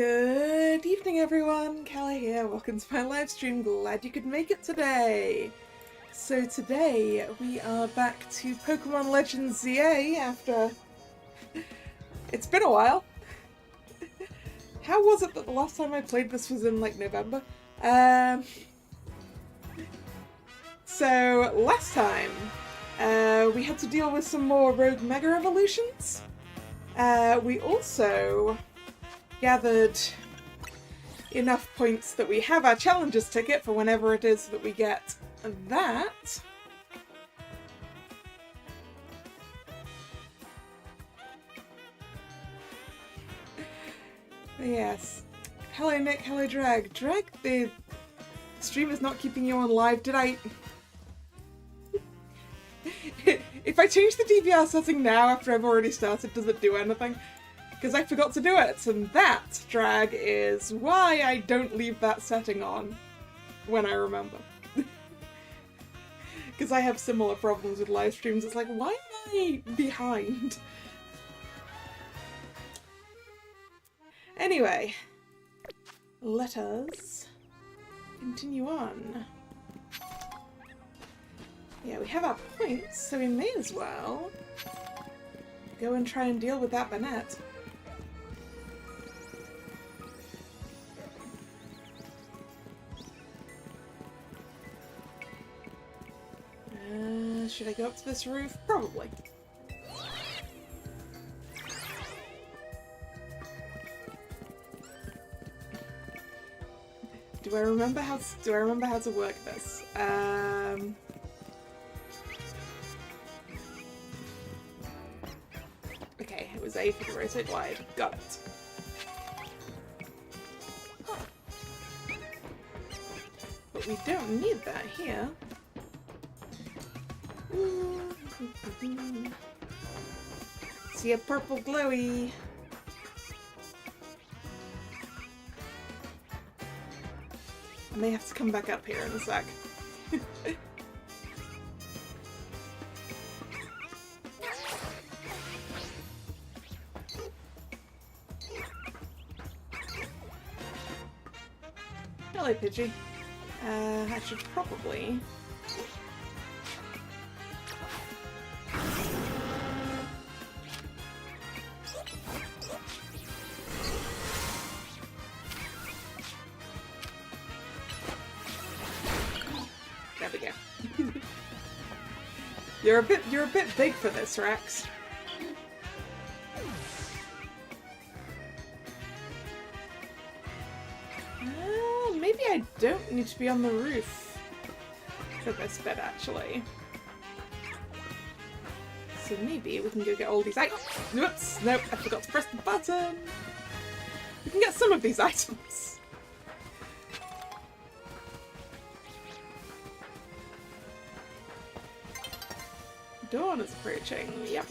Good evening everyone, Kalla here, welcome to my live stream, glad you could make it today. So today we are back to Pokemon Legends ZA after... it's been a while. How was it that the last time I played this was in like November? So last time we had to deal with some more Rogue Mega Evolutions. We also gathered enough points that we have our challenges ticket for whenever it is that we get that. Yes. Hello Nick, hello Drag. Drag, the stream is not keeping you on live. Did I... If I change the DVR setting now after I've already started, does it do anything? Because I forgot to do it, and that, Drag, is why I don't leave that setting on when I remember. Because I have similar problems with live streams. It's like, why am I behind? Anyway, let us continue on. Yeah, we have our points, so we may as well go and try and deal with that Banette. Should I go up to this roof? Probably. Do I remember how to work this? Okay, it was A for the rotate wide. Got it. But we don't need that here. See a purple glowy. I may have to come back up here in a sec. Hello, Pidgey. I should probably... There we go. You're a bit big for this, Rex. Maybe I don't need to be on the roof for this bit, actually. So maybe we can go get all these items. Whoops! Nope, I forgot to press the button! We can get some of these items. Dawn is approaching, yep.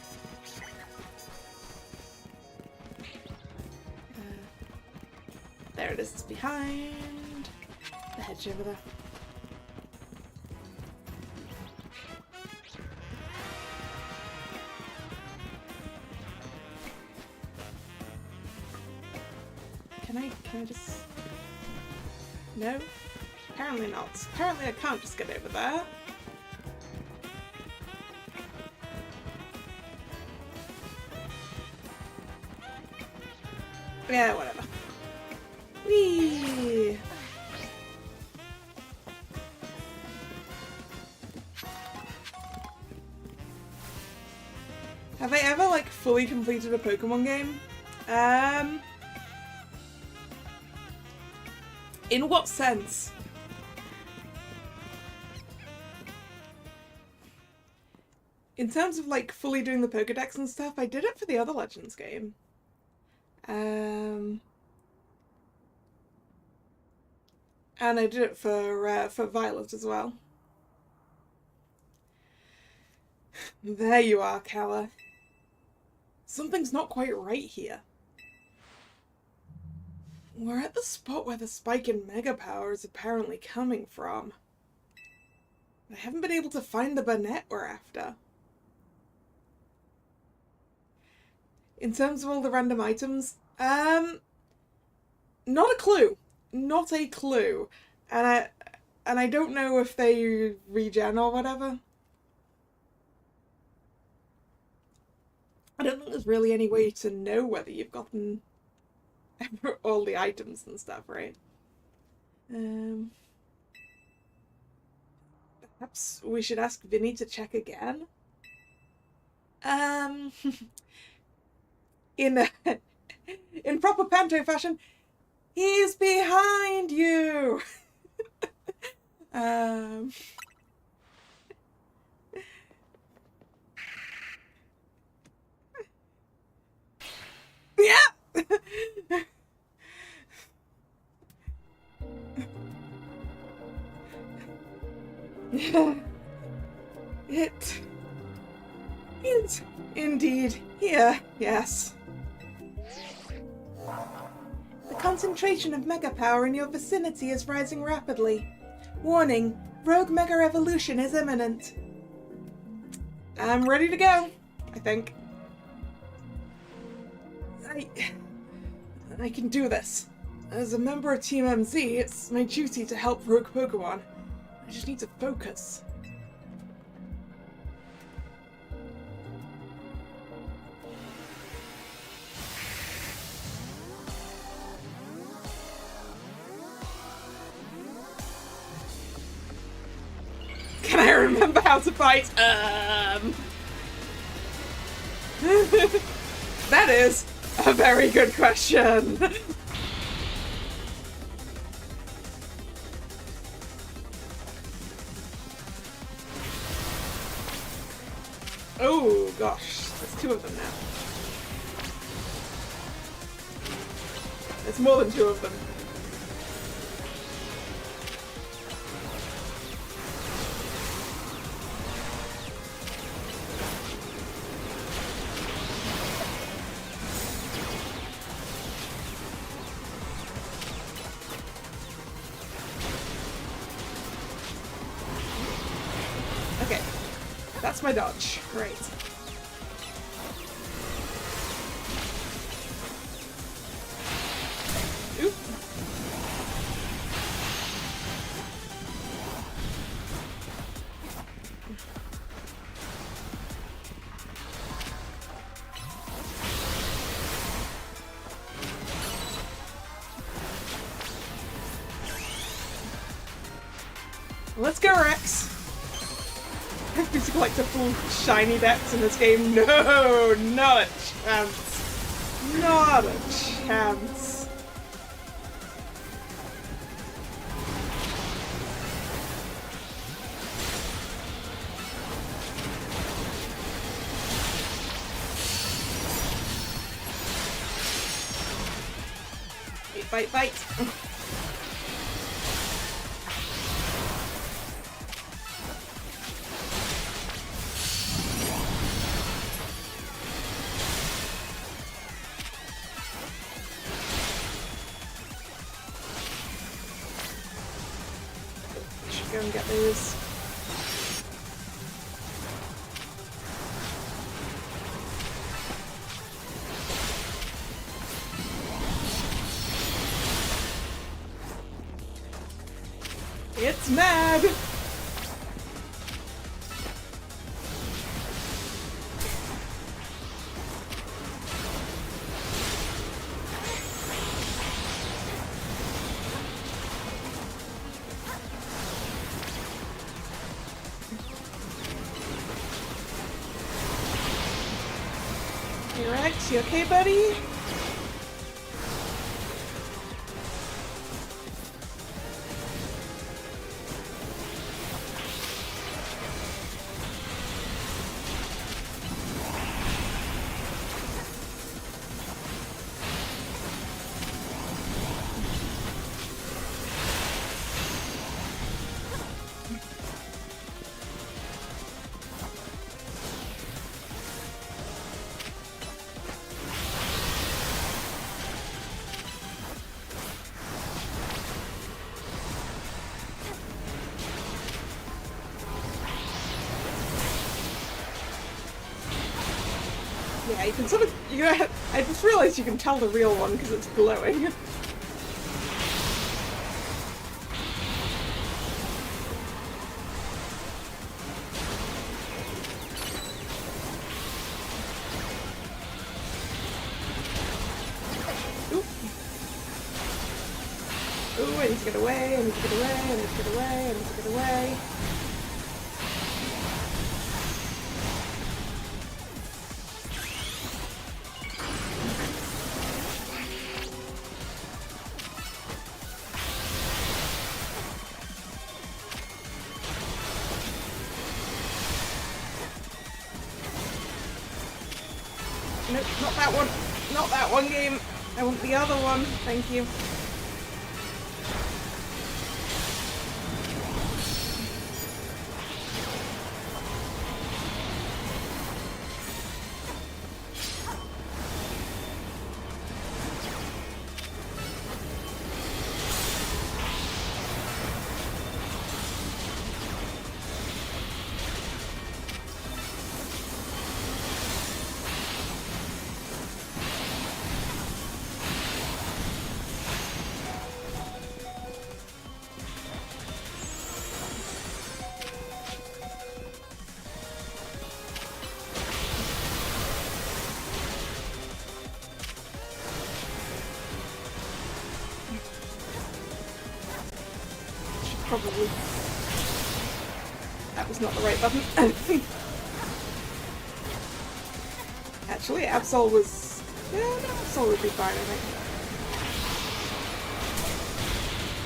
There it is, it's behind the hedge over there. Can I just... No? Apparently not. Apparently I can't just get over there. Yeah, whatever. Whee! Have I ever, like, fully completed a Pokemon game? In what sense? In terms of, like, fully doing the Pokedex and stuff, I did it for the other Legends game. And I did it for Violet as well. There you are, Kalla. Something's not quite right here. We're at the spot where the spike in Mega Power is apparently coming from. I haven't been able to find the Banette we're after. In terms of all the random items, Not a clue. Not a clue. And I don't know if they regen or whatever. I don't think there's really any way to know whether you've gotten all the items and stuff, right? Perhaps we should ask Vinny to check again. In proper Panto fashion, he's behind you. Yeah. It is indeed here, yes. The concentration of mega power in your vicinity is rising rapidly. Warning, rogue mega revolution is imminent. I'm ready to go, I think. I can do this. As a member of Team MZ, it's my duty to help rogue Pokemon. I just need to focus. Can I remember how to fight? That is a very good question. Oh gosh, there's two of them now. There's more than two of them. Okay, that's my dodge. Great. Oop. Let's go, Rex. If you collect a full shiny dex in this game, no, not a chance. Not a chance. Fight, fight, fight. Go and get those. It's mad! Hey Rex, you okay, buddy? Yeah, you can sort of, I just realized you can tell the real one because it's glowing. need to get away, I need to get away, I need to get away, I need to get away. Nope, not that one. Not that one game. I want the other one. Thank you. Probably. That was not the right button. Actually, Absol was... Yeah, no, Absol would be fine, I think.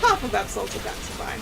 Half of Absol's attacks are fine.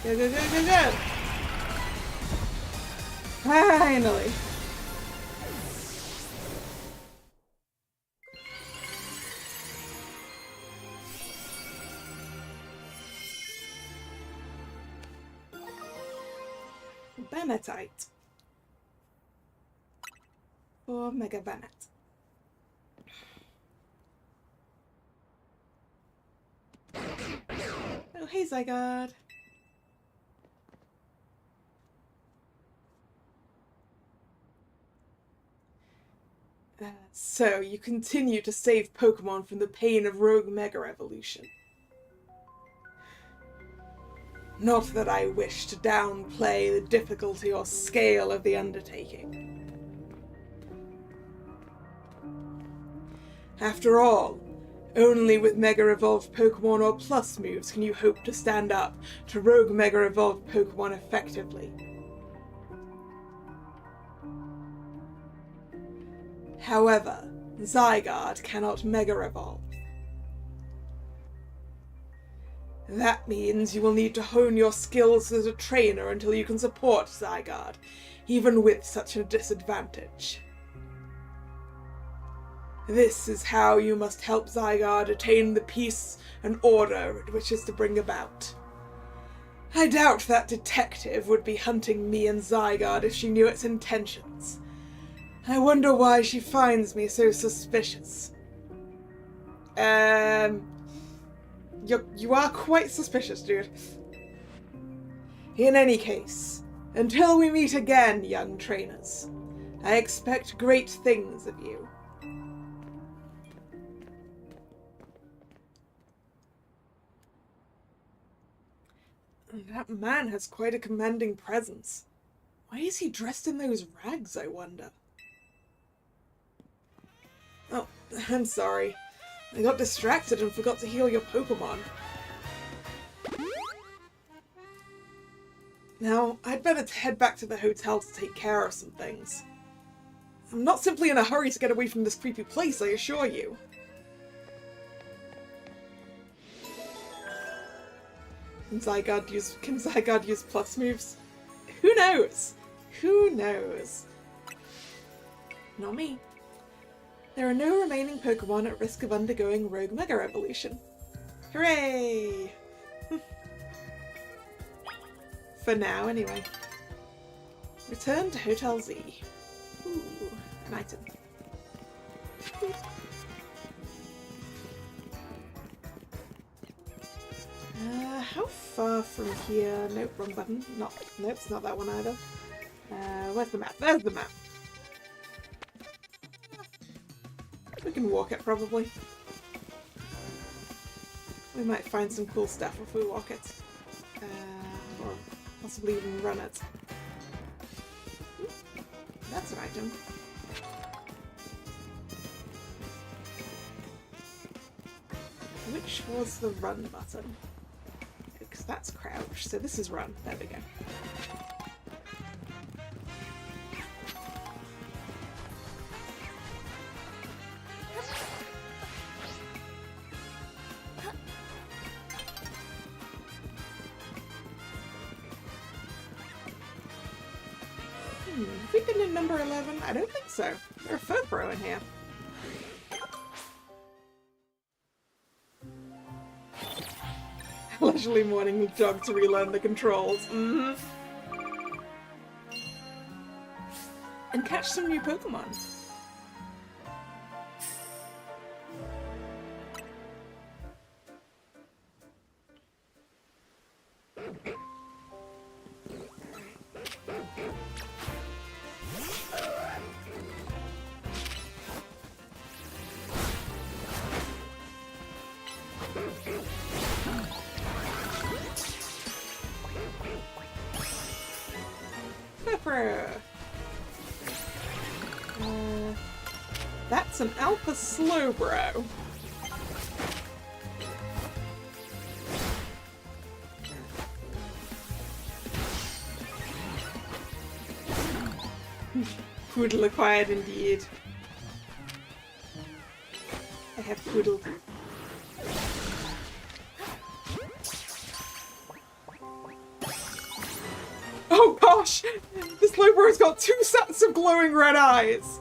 Go, go, go, go, go! Finally! Banetite. Or Mega Banet. Oh, hey, Zygarde. So, you continue to save Pokémon from the pain of Rogue Mega Evolution. Not that I wish to downplay the difficulty or scale of the undertaking. After all, only with Mega Evolved Pokémon or Plus moves can you hope to stand up to Rogue Mega Evolved Pokémon effectively. However, Zygarde cannot Mega Evolve. That means you will need to hone your skills as a trainer until you can support Zygarde, even with such a disadvantage. This is how you must help Zygarde attain the peace and order it wishes to bring about. I doubt that detective would be hunting me and Zygarde if she knew its intentions. I wonder why she finds me so suspicious. You are quite suspicious, dude. In any case, until we meet again, young trainers, I expect great things of you. That man has quite a commanding presence. Why is he dressed in those rags, I wonder? Oh, I'm sorry. I got distracted and forgot to heal your Pokémon. Now, I'd better head back to the hotel to take care of some things. I'm not simply in a hurry to get away from this creepy place, I assure you. Can Zygarde use plus moves? Who knows? Who knows? Not me. There are no remaining Pokémon at risk of undergoing Rogue Mega Evolution. Hooray! For now, anyway. Return to Hotel Z. Ooh, an item. How far from here? Nope, wrong button. Nope, it's not that one either. Where's the map? There's the map. We can walk it, probably. We might find some cool stuff if we walk it. Or possibly even run it. That's an item. Which was the run button? Because that's crouch, so this is run. There we go. Have we been in number 11? I don't think so. There's a Furfro in here. Leisurely morning jog to relearn the controls. And catch some new Pokemon. That's an Alpha Slowbro. Poodle acquired indeed. I have poodled. Oh gosh! This Slowbro's got 2 sets of glowing red eyes!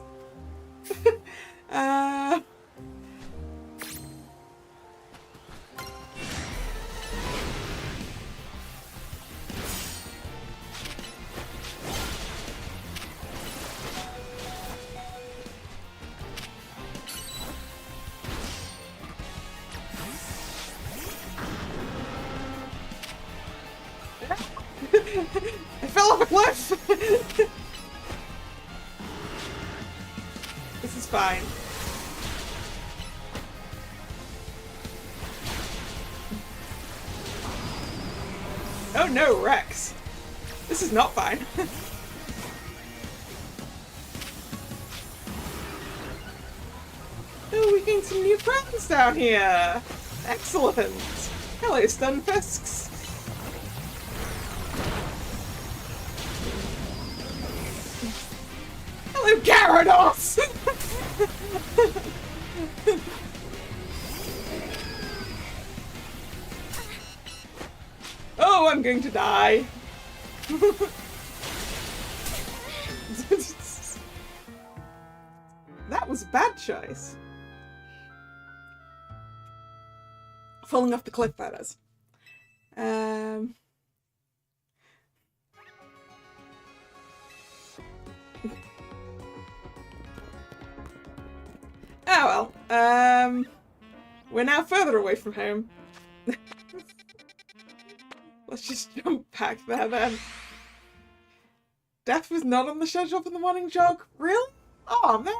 I fell off a cliff! This is fine. Oh no, Rex! This is not fine. Oh, we gained some new friends down here! Excellent! Hello, Stunfisks! Hello, Gyarados! Oh, I'm going to die. That was a bad choice. Falling off the cliff, that is. Oh well, we're now further away from home. Let's just jump back there then. Death was not on the schedule for the morning jog? Really? Oh man.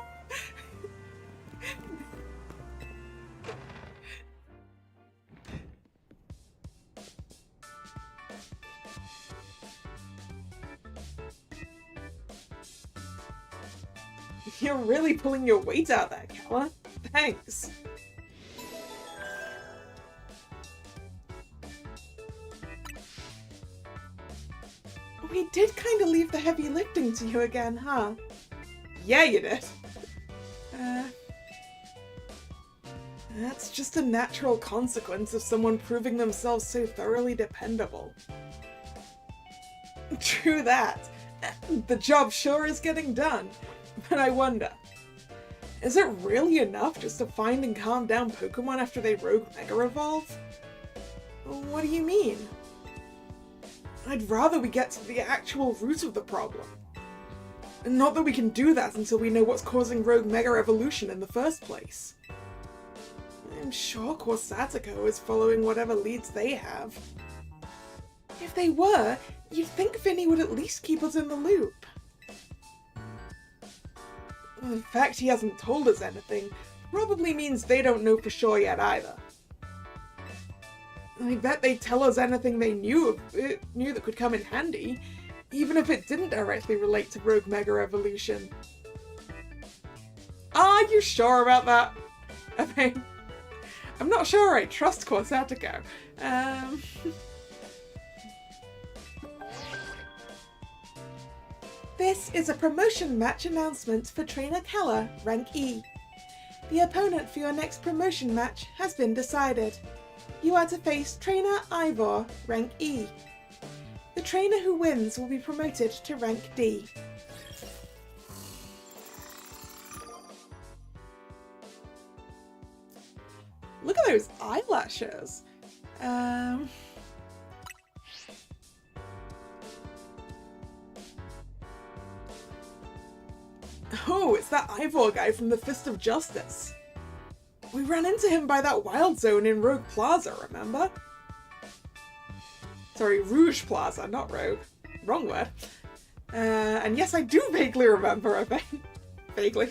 You're really pulling your weight out there, Kalla. Thanks. We did kind of leave the heavy lifting to you again, huh? Yeah, you did. That's just a natural consequence of someone proving themselves so thoroughly dependable. True that. The job sure is getting done. But I wonder, is it really enough just to find and calm down Pokemon after they rogue Mega Evolve? What do you mean? I'd rather we get to the actual root of the problem. Not that we can do that until we know what's causing Rogue Mega Evolution in the first place. I'm sure Corsatico is following whatever leads they have. If they were, you'd think Vinny would at least keep us in the loop. The fact he hasn't told us anything probably means they don't know for sure yet either. I bet they'd tell us anything they knew that could come in handy, even if it didn't directly relate to Rogue Mega Evolution. Are you sure about that? I mean, I'm not sure I trust Corsatico. This is a promotion match announcement for Trainer Kalla, rank E. The opponent for your next promotion match has been decided. You are to face Trainer Ivor, rank E. The trainer who wins will be promoted to rank D. Look at those eyelashes. Oh, it's that Ivor guy from the Fist of Justice. We ran into him by that wild zone in Rogue Plaza, remember? Sorry, Rouge Plaza, not Rogue. Wrong word. And yes, I do vaguely remember, I bet. Vaguely.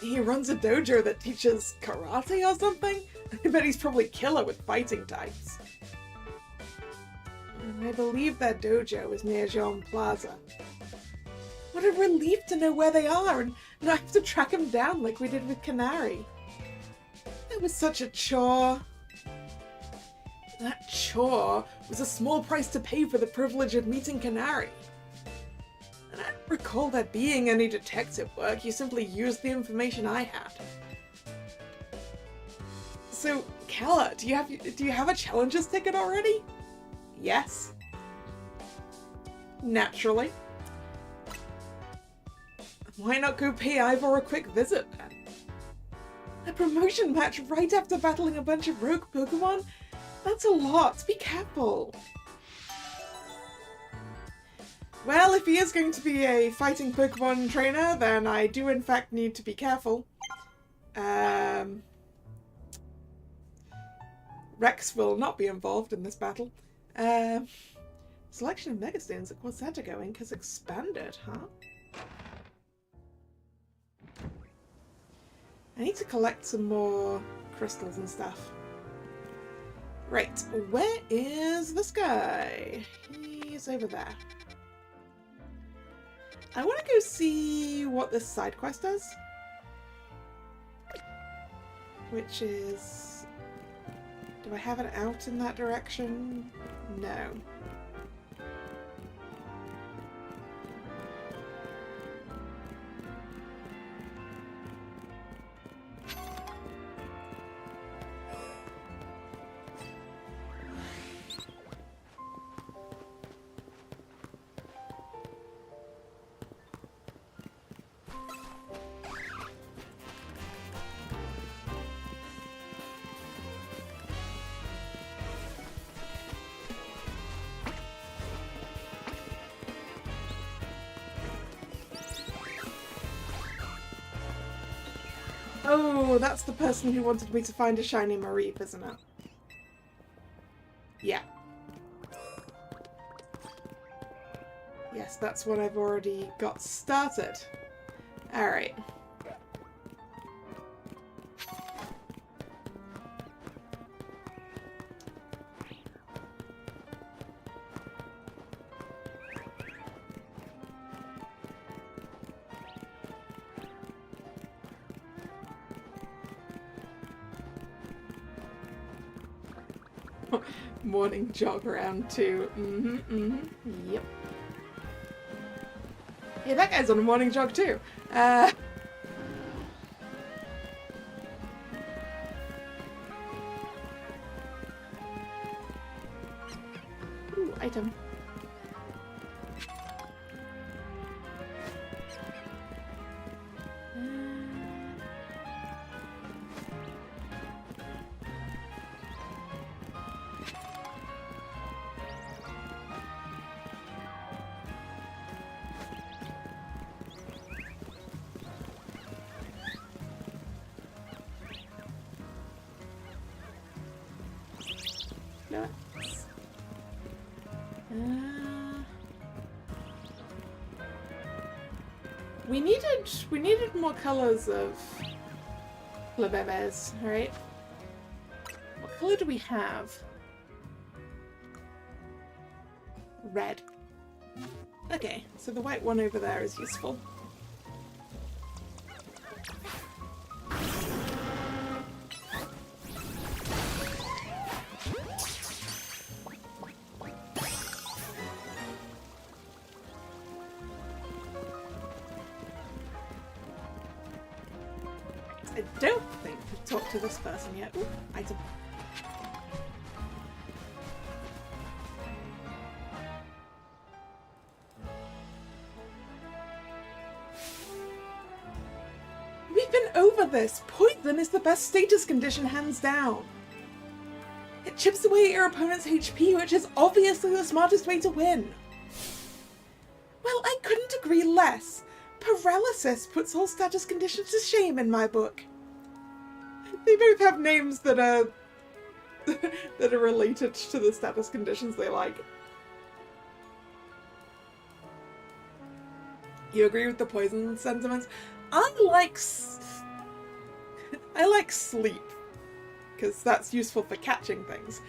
He runs a dojo that teaches karate or something? I bet he's probably killer with fighting types. I believe that dojo is near Jean Plaza. What a relief to know where they are and not have to track them down like we did with Canary. It was such a chore. That chore was a small price to pay for the privilege of meeting Canary. And I don't recall there being any detective work, you simply used the information I had. So, Kalla, do you have a challenges ticket already? Yes. Naturally. Why not go pay Ivor a quick visit then? A promotion match right after battling a bunch of rogue Pokemon? That's a lot, be careful. Well, if he is going to be a fighting Pokemon trainer, then I do in fact need to be careful. Rex will not be involved in this battle. Selection of Megastones at Corsatico Inc. has expanded, huh? I need to collect some more crystals and stuff. Right, where is this guy? He's over there. I want to go see what this side quest does. Which is... do I have it out in that direction? No. Oh, that's the person who wanted me to find a shiny Mareep, isn't it? Yeah. Yes, that's what I've already got started. Alright. Morning jog around too. Yep. Hey, that guy's on a morning jog too. Ooh, item. No. We needed more colors of Bebes, right? What color do we have? Red. Okay, so the white one over there is useful. I don't think we've talked to this person yet. Ooh, item. We've been over this. Poison is the best status condition, hands down. It chips away at your opponent's HP, which is obviously the smartest way to win. Well, I couldn't agree less. Paralysis puts all status conditions to shame in my book. They both have names that are that are related to the status conditions they like. You agree with the poison sentiments? I like sleep because that's useful for catching things.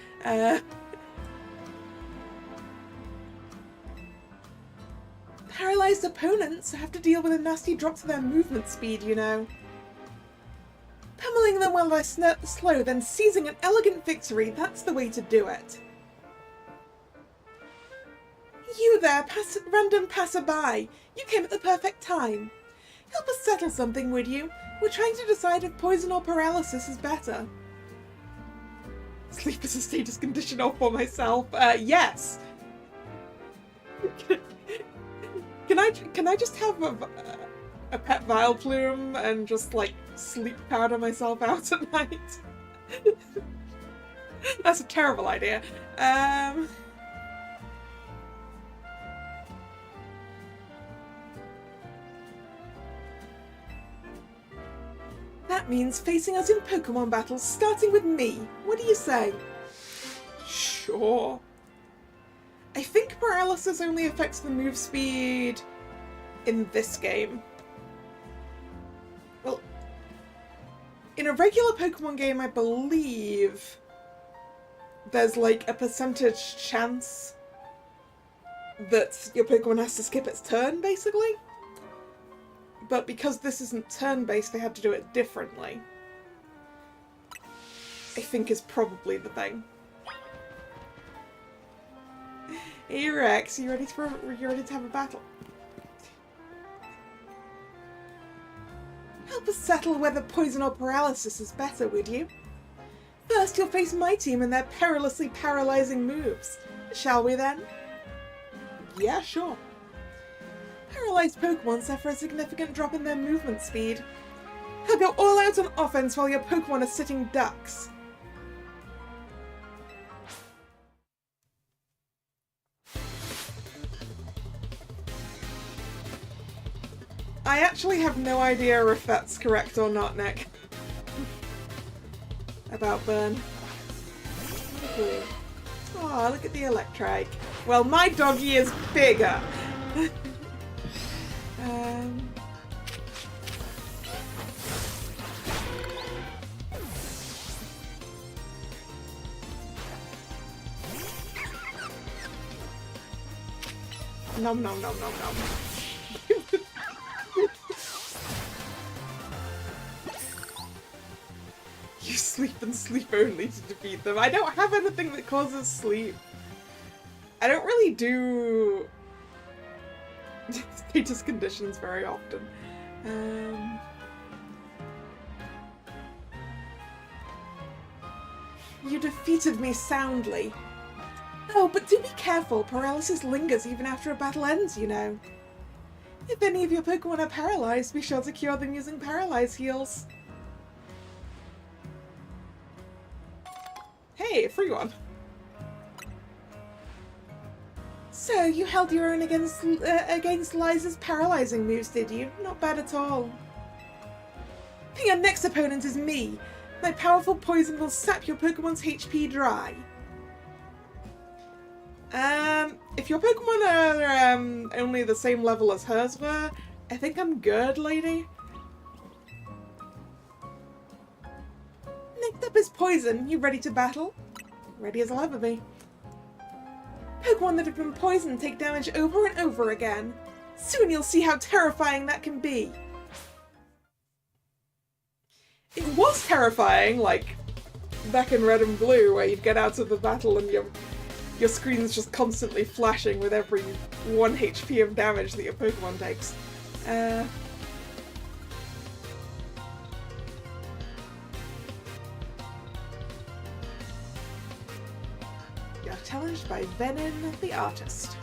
Paralyzed opponents have to deal with a nasty drop to their movement speed, you know. Pummeling them while they're slow, then seizing an elegant victory, that's the way to do it. You there, random passerby, you came at the perfect time. Help us settle something, would you? We're trying to decide if poison or paralysis is better. Sleep is a status condition all for myself. Yes. Can I just have a pet Vileplume and just like sleep powder myself out at night? That's a terrible idea. That means facing us in Pokemon battles, starting with me. What do you say? Sure. I think paralysis only affects the move speed in this game. Well, in a regular Pokemon game, I believe there's like a percentage chance that your Pokemon has to skip its turn, basically. But because this isn't turn-based, they had to do it differently. I think is probably the thing. Hey Rex, you ready to have a battle? Help us settle whether poison or paralysis is better, would you? First, you'll face my team and their perilously paralyzing moves. Shall we then? Yeah, sure. Paralyzed Pokemon suffer a significant drop in their movement speed. I'll go all out on offense while your Pokemon are sitting ducks. I actually have no idea if that's correct or not, Nick. About Burn. Oh, look at the Electrike. Well, my doggy is bigger. Nom nom nom nom nom. You sleep and sleep only to defeat them. I don't have anything that causes sleep. I don't really do status conditions very often. You defeated me soundly. Oh, but do be careful. Paralysis lingers even after a battle ends, you know. If any of your Pokemon are paralyzed, be sure to cure them using Paralyze Heals. Hey, a free one. So, you held your own against Liza's paralyzing moves, did you? Not bad at all. Your next opponent is me. My powerful poison will sap your Pokemon's HP dry. If your Pokemon are only the same level as hers were, I think I'm good, lady. Next up is Poison. You ready to battle? Ready as I'll ever be. Pokemon that have been poisoned take damage over and over again. Soon you'll see how terrifying that can be. It was terrifying, like, back in Red and Blue, where you'd get out of the battle and your screen's just constantly flashing with every 1 HP of damage that your Pokemon takes. You're challenged by Venom the Artist,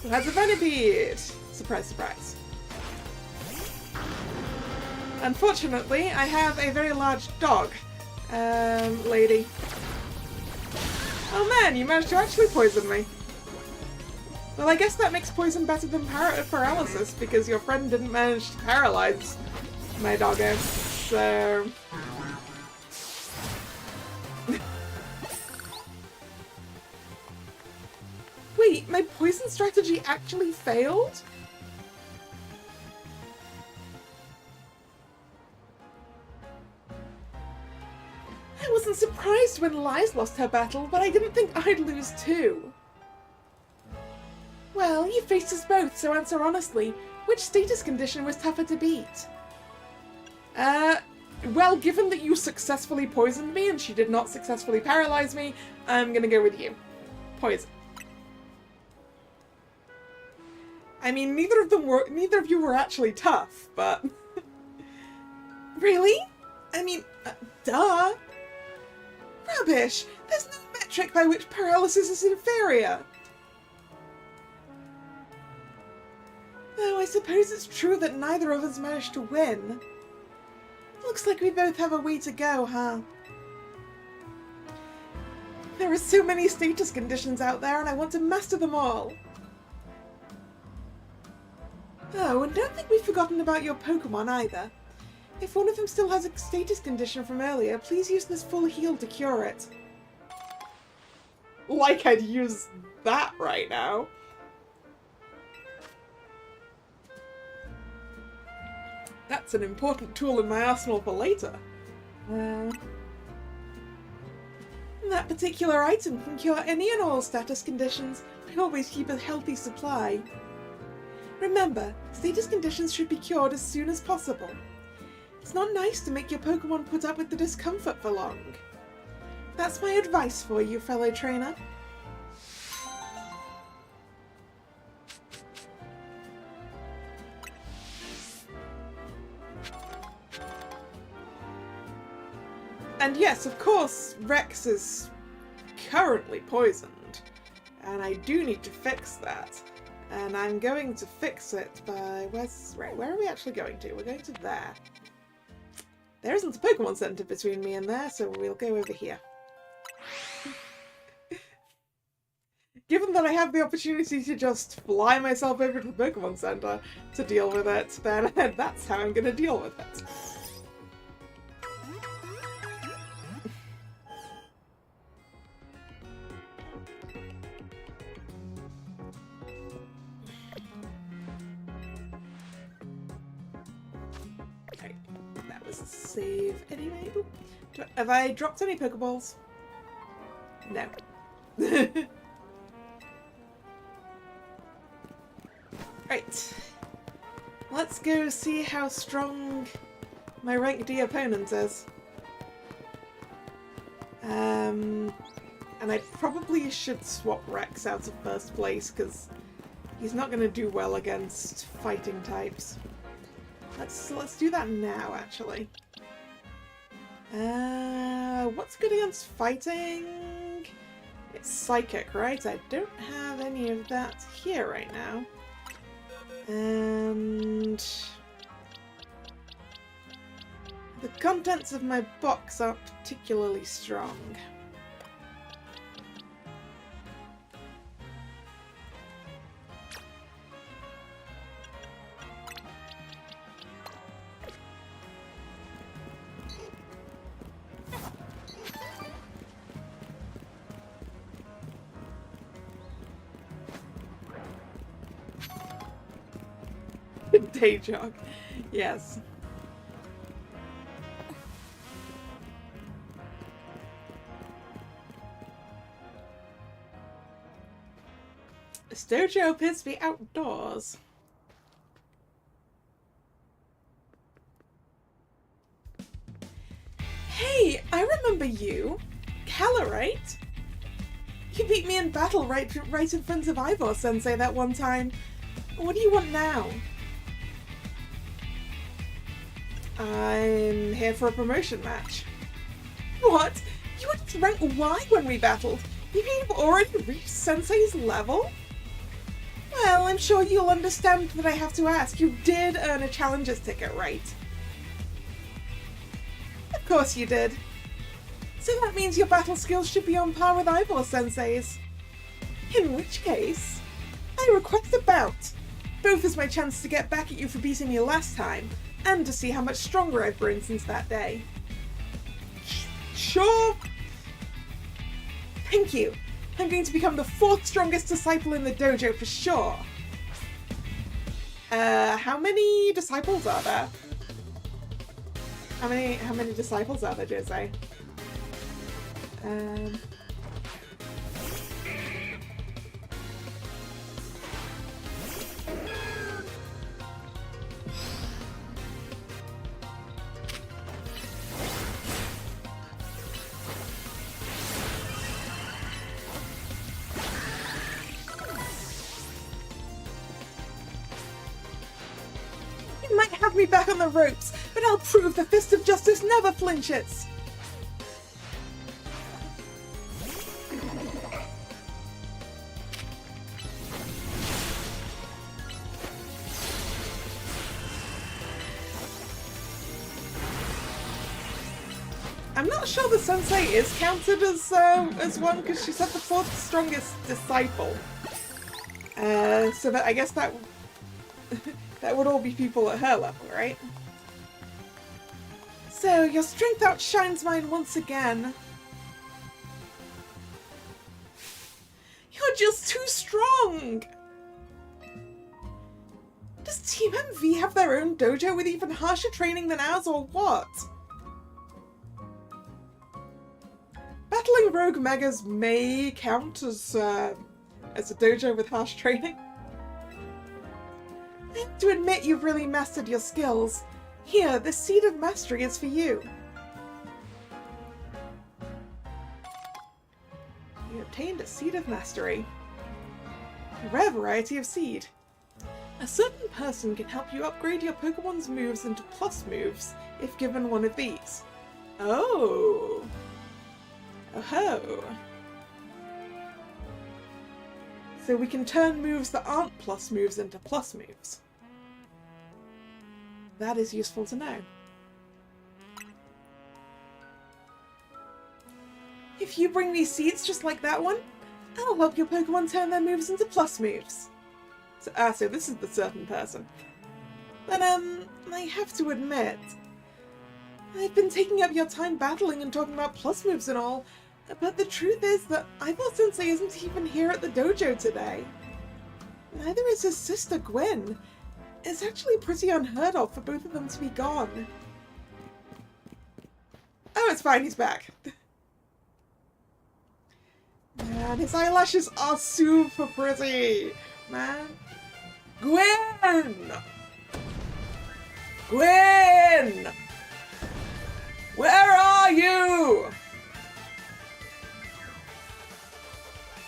who has a Venipede! Surprise, surprise. Unfortunately, I have a very large dog, lady. Oh man, you managed to actually poison me. Well, I guess that makes poison better than paralysis, because your friend didn't manage to paralyze my doggo, so... Wait, my poison strategy actually failed? I wasn't surprised when Liz lost her battle, but I didn't think I'd lose too. Well, you faced us both, so answer honestly. Which status condition was tougher to beat? Well, given that you successfully poisoned me and she did not successfully paralyze me, I'm gonna go with you. Poison. I mean, neither of you were actually tough, but... Really? I mean, duh. Rubbish! There's no metric by which paralysis is inferior! Though I suppose it's true that neither of us managed to win. Looks like we both have a way to go, huh? There are so many status conditions out there and I want to master them all. Oh, and don't think we've forgotten about your Pokémon either. If one of them still has a status condition from earlier, please use this full heal to cure it. Like I'd use that right now. That's an important tool in my arsenal for later. That particular item can cure any and all status conditions, but always keep a healthy supply. Remember, status conditions should be cured as soon as possible. It's not nice to make your Pokemon put up with the discomfort for long. That's my advice for you, fellow trainer. And yes, of course, Rex is currently poisoned, and I do need to fix that. And I'm going to fix it by... where are we actually going to? We're going to there. There isn't a Pokemon Center between me and there, so we'll go over here. Given that I have the opportunity to just fly myself over to the Pokemon Center to deal with it, then that's how I'm going to deal with it. Save anyway. Have I dropped any Pokeballs? No. Right. Let's go see how strong my rank D opponent is. And I probably should swap Rex out of first place because he's not going to do well against fighting types. Let's do that now, actually. What's good against fighting? It's Psychic, right? I don't have any of that here right now. And the contents of my box aren't particularly strong. Day jog. Yes. This dojo appears to be outdoors. Hey, I remember you. Kalla, right? You beat me in battle right in front of Ivor-sensei that one time. What do you want now? I'm here for a promotion match. What? You were just rank Y when we battled. You've already reached Sensei's level? Well, I'm sure you'll understand that I have to ask. You did earn a challenger's ticket, right? Of course you did. So that means your battle skills should be on par with Ivor-sensei's. In which case, I request a bout. Both as my chance to get back at you for beating me last time, and to see how much stronger I've grown since that day. Sure. Thank you. I'm going to become the 4th strongest disciple in the dojo for sure. How many disciples are there? How many disciples are there, Jose? You might have me back on the ropes, but I'll prove the fist of justice never flinches. I'm not sure the sensei is counted as one because she said the 4th strongest disciple. So that I guess that that would all be people at her level, right? So your strength outshines mine once again. You're just too strong. Does Team MV have their own dojo with even harsher training than ours, or what? Battling rogue megas may count as a dojo with harsh training. I have to admit you've really mastered your skills. Here, the seed of mastery is for you. You obtained a seed of mastery. A rare variety of seed. A certain person can help you upgrade your Pokemon's moves into plus moves if given one of these. Oh. Oh-ho. So we can turn moves that aren't plus moves into plus moves. That is useful to know. If you bring me seeds just like that one, I'll help your Pokemon turn their moves into plus moves. So this is the certain person. But I have to admit, I've been taking up your time battling and talking about plus moves and all, but the truth is that Ivor-sensei isn't even here at the dojo today. Neither is his sister Gwen. It's actually pretty unheard of for both of them to be gone. Oh, it's fine, he's back. Man, his eyelashes are super pretty. Man. Gwen! Gwen! Where are you?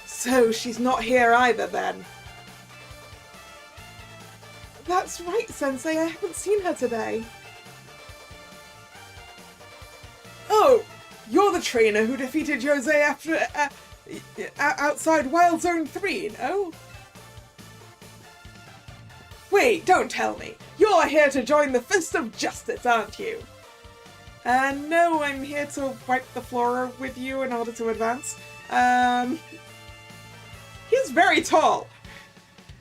So she's not here either then. That's right, Sensei, I haven't seen her today. Oh, you're the trainer who defeated Jose after outside Wild Zone 3, no? Wait, don't tell me. You're here to join the Fist of Justice, aren't you? No, I'm here to wipe the floor with you in order to advance. He's very tall.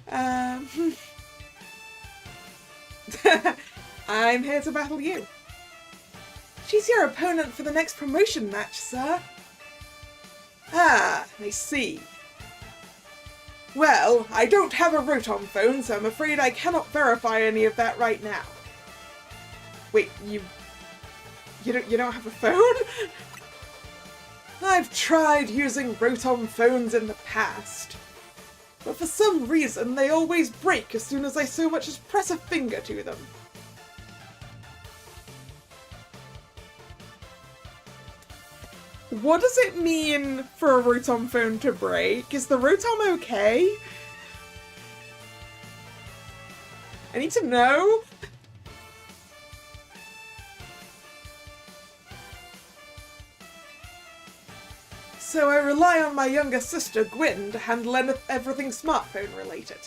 I'm here to battle you. She's your opponent for the next promotion match, sir. Ah, I see. Well, I don't have a Rotom phone, so I'm afraid I cannot verify any of that right now. Wait, you don't have a phone? I've tried using Rotom phones in the past, but for some reason they always break as soon as I so much as press a finger to them. What does it mean for a Rotom phone to break? Is the Rotom okay? I need to know. So I rely on my younger sister, Gwyn, to handle everything smartphone related.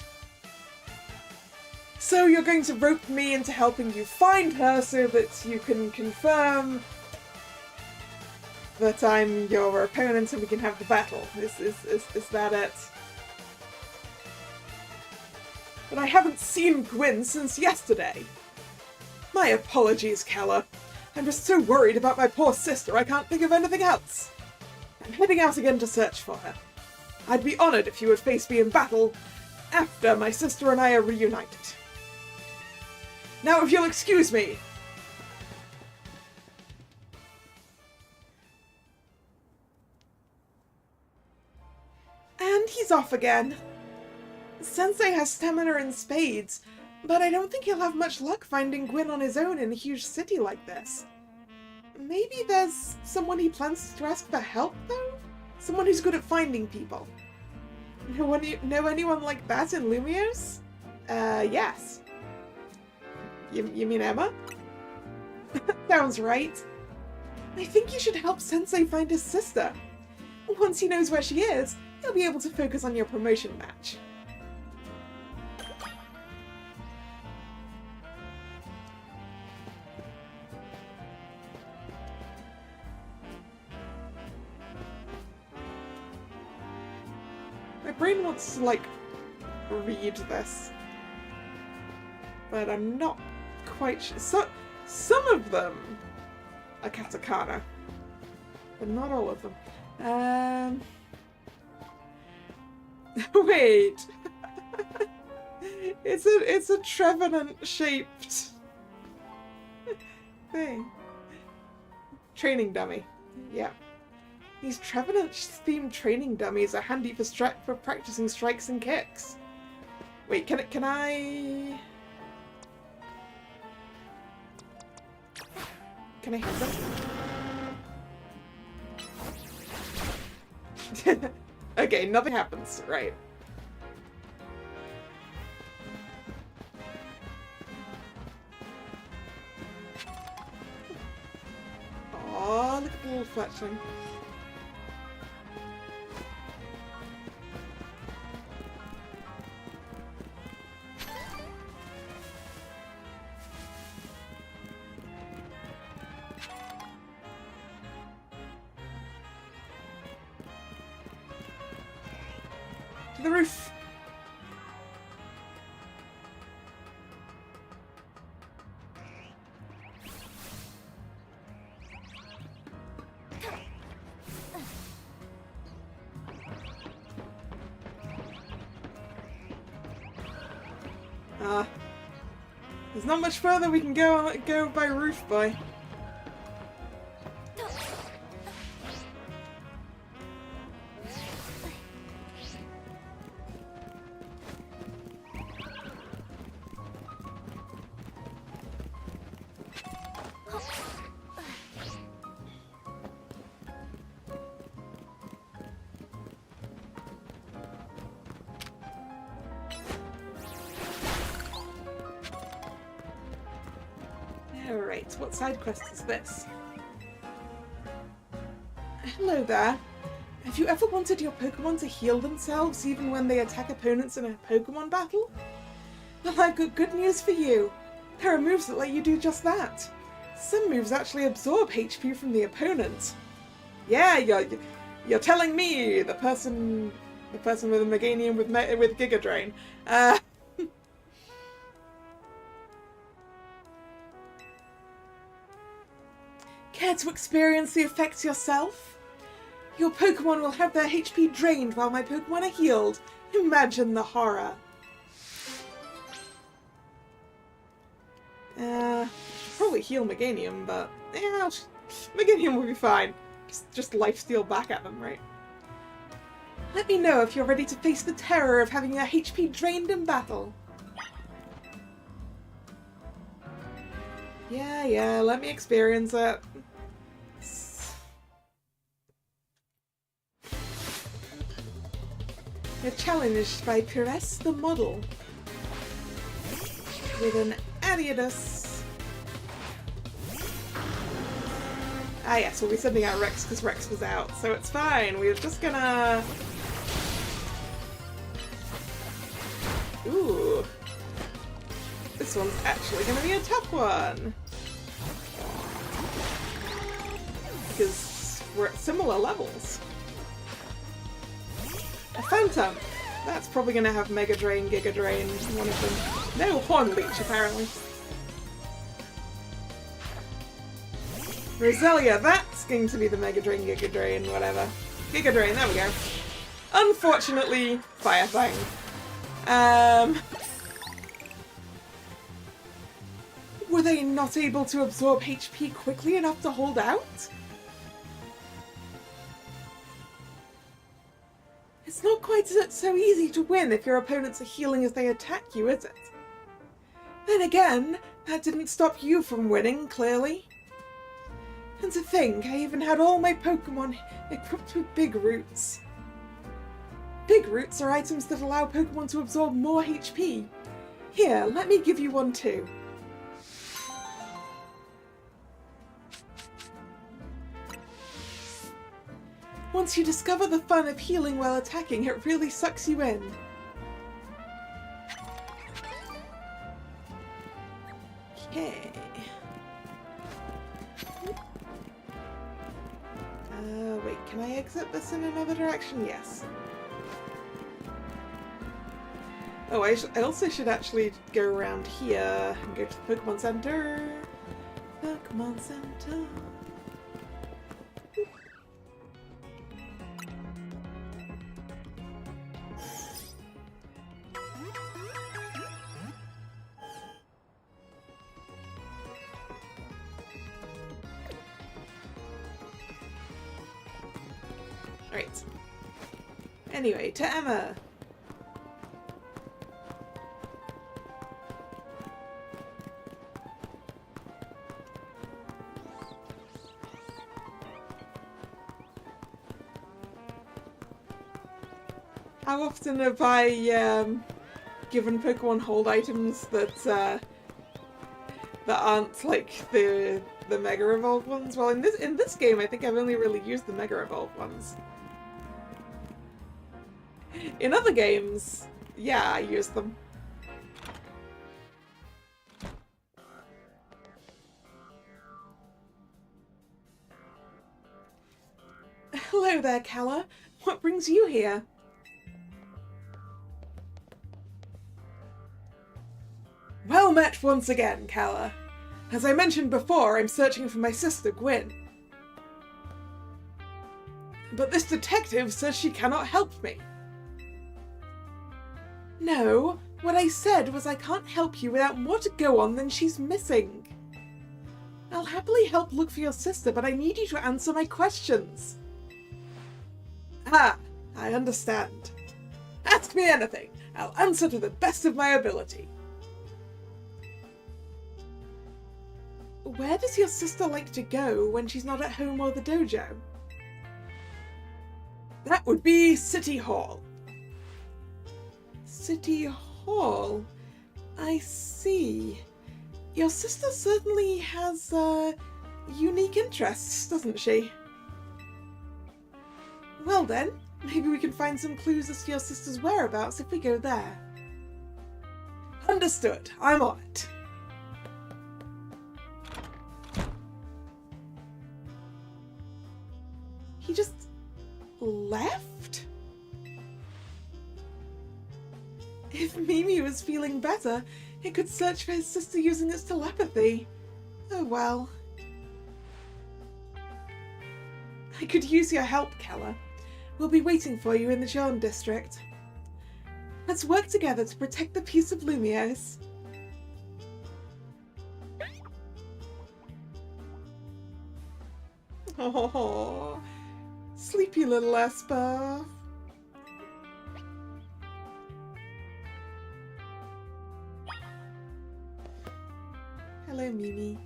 So you're going to rope me into helping you find her so that you can confirm that I'm your opponent and we can have the battle. Is that it? But I haven't seen Gwyn since yesterday. My apologies, Kalla. I'm just so worried about my poor sister I can't think of anything else. I'm heading out again to search for her. I'd be honoured if you would face me in battle after my sister and I are reunited. Now if you'll excuse me. And he's off again. Sensei has stamina in spades, but I don't think he'll have much luck finding Gwyn on his own in a huge city like this. Maybe there's someone he plans to ask for help, though? Someone who's good at finding people. Know anyone like that in Lumiose? Yes. You mean Emma? Sounds right. I think you should help Sensei find his sister. Once he knows where she is, he'll be able to focus on your promotion match. My brain wants to, like, read this, but I'm not quite sure. So, some of them are katakana, but not all of them. Wait. It's a Trevenant shaped thing. Training dummy. Yeah. These Trevenant-themed training dummies are handy for practicing strikes and kicks. Wait, can I... Can I have them? Okay, nothing happens. Right. Oh, look at the little fletchling. To the roof! There's not much further we can go by roof by. Alright, what side quest is this? Hello there. Have you ever wanted your Pokémon to heal themselves even when they attack opponents in a Pokémon battle? Well, I've got good news for you. There are moves that let you do just that. Some moves actually absorb HP from the opponent. Yeah, you're telling me, the person with a Meganium with Giga Drain. Care to experience the effects yourself? Your Pokémon will have their HP drained while my Pokémon are healed, Imagine the horror. Probably heal Meganium, but yeah, Meganium will be fine. Just lifesteal back at them, right? Let me know if you're ready to face the terror of having your HP drained in battle. Yeah, let me experience it. You're challenged by Pires the Model with an Ariados. Ah yes, we'll be sending out Rex because Rex was out, so it's fine. We're just gonna... Ooh. This one's actually gonna be a tough one. Because we're at similar levels. A Phantom. That's probably gonna have Mega Drain, Giga Drain, one of them. No, Horn Leech apparently. Roselia, that's going to be the Mega Drain, Giga Drain, whatever. Giga Drain, there we go. Unfortunately, Fire Fang. Were they not able to absorb HP quickly enough to hold out? It's not quite so easy to win if your opponents are healing as they attack you, is it? Then again, that didn't stop you from winning, clearly. And to think, I even had all my Pokémon equipped with Big Roots. Big Roots are items that allow Pokémon to absorb more HP. Here, let me give you one too. Once you discover the fun of healing while attacking, it really sucks you in. Okay. Wait, can I exit this in another direction? Yes. Oh, I also should actually go around here and go to the Pokemon Center. Pokemon Center. Right. Anyway, to Emma. How often have I given Pokemon hold items that aren't like the Mega Evolved ones? Well, in this game, I think I've only really used the Mega Evolved ones. In other games, yeah, I use them. Hello there, Kalla. What brings you here? Well met once again, Kalla. As I mentioned before, I'm searching for my sister, Gwyn. But this detective says she cannot help me. No, what I said was I can't help you without more to go on than she's missing. I'll happily help look for your sister, but I need you to answer my questions. Ah, I understand. Ask me anything. I'll answer to the best of my ability. Where does your sister like to go when she's not at home or the dojo? That would be City Hall. City Hall? I see. Your sister certainly has, unique interests, doesn't she? Well then, maybe we can find some clues as to your sister's whereabouts if we go there. Understood. I'm on it. He just left? If Mimi was feeling better, it could search for his sister using its telepathy. Oh well. I could use your help, Kalla. We'll be waiting for you in the John district. Let's work together to protect the peace of Lumiose. Oh, sleepy little Esper. Hello, Mimi.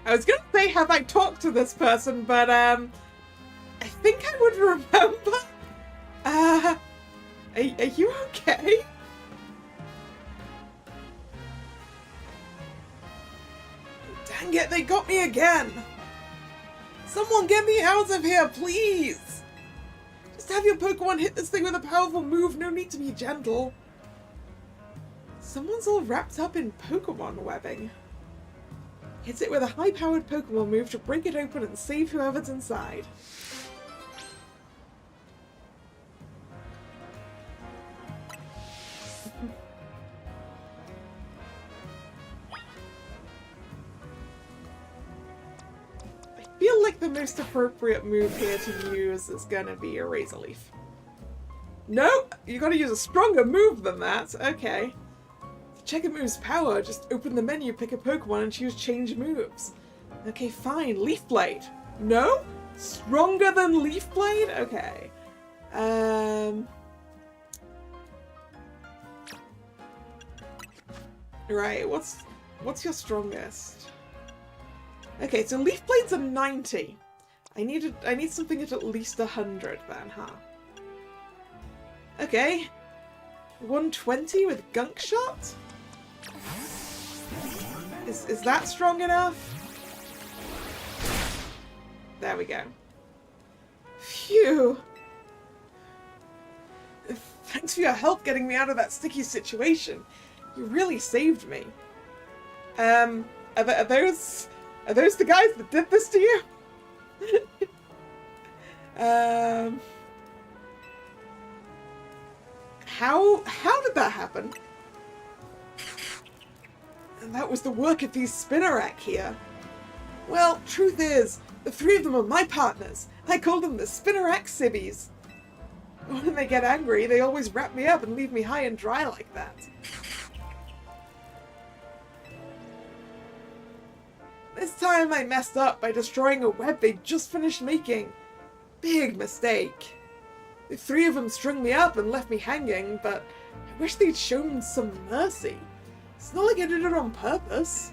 I was gonna say, have I talked to this person, but, I think I would remember. Are you okay? Dang it, they got me again! Someone get me out of here, please! Just have your Pokemon hit this thing with a powerful move, no need to be gentle. Someone's all wrapped up in Pokemon webbing. Hit it with a high-powered Pokemon move to break it open and save whoever's inside. I feel like the most appropriate move here to use is gonna be a Razor Leaf. No! You gotta use a stronger move than that. Okay. Check a move's power, just open the menu, pick a Pokemon, and choose change moves. Okay, fine. Leaf Blade. No? Stronger than Leaf Blade? Okay. Right, what's your strongest? Okay, so Leaf Blade's a 90. I need something at least 100 then, huh? Okay. 120 with Gunk Shot? Is that strong enough? There we go. Phew. Thanks for your help getting me out of that sticky situation. You really saved me. Are those the guys that did this to you? How did that happen? And that was the work of these Spinnerack here. Well, truth is, the three of them are my partners. I call them the Spinnerack Civvies. When they get angry, they always wrap me up and leave me high and dry like that. This time I messed up by destroying a web they just finished making. Big mistake. The three of them strung me up and left me hanging, but I wish they'd shown some mercy. It's not like I did it on purpose.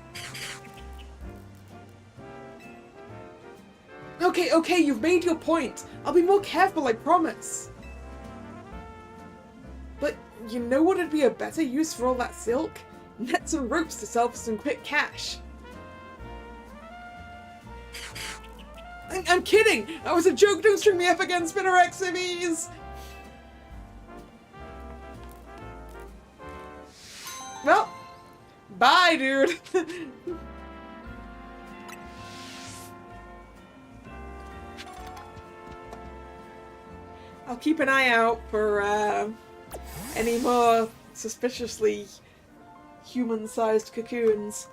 Okay, you've made your point. I'll be more careful, I promise. But you know what would be a better use for all that silk? Nets and ropes to sell for some quick cash. I'm kidding! That was a joke, don't string me up again, Spinnerack Civvies! Well, bye, dude! I'll keep an eye out for any more suspiciously human-sized cocoons.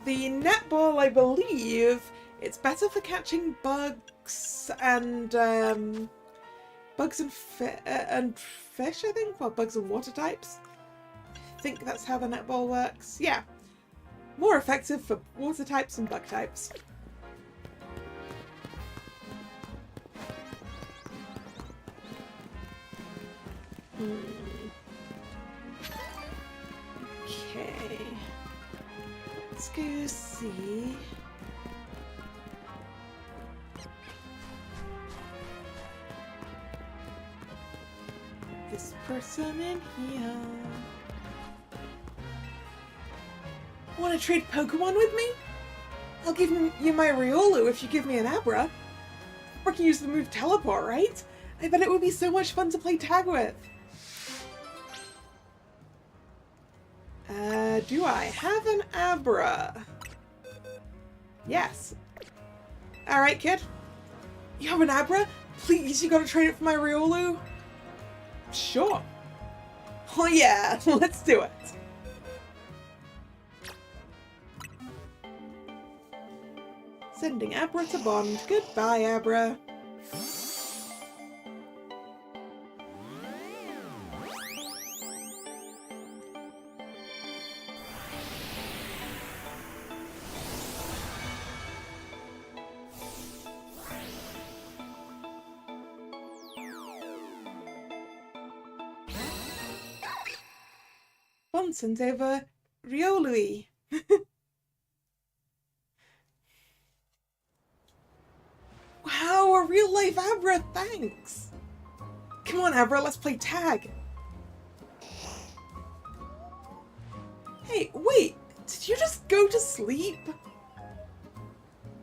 The netball, I believe, it's better for catching bugs and fish, I think? Well, bugs and water types. I think that's how the netball works. Yeah. More effective for water types and bug types. Okay. Let's go see. This person in here. Want to trade Pokemon with me? I'll give you my Riolu if you give me an Abra. Or can use the move Teleport, right? I bet it would be so much fun to play tag with. Do I have an Abra? Yes. Alright, kid. You have an Abra? Please, you gotta trade it for my Riolu? Sure. Oh yeah, let's do it. Sending Abra to Bond. Goodbye, Abra. Bond sent over Riolu. Wow, a real life Abra, thanks! Come on, Abra, let's play tag! Hey, wait! Did you just go to sleep?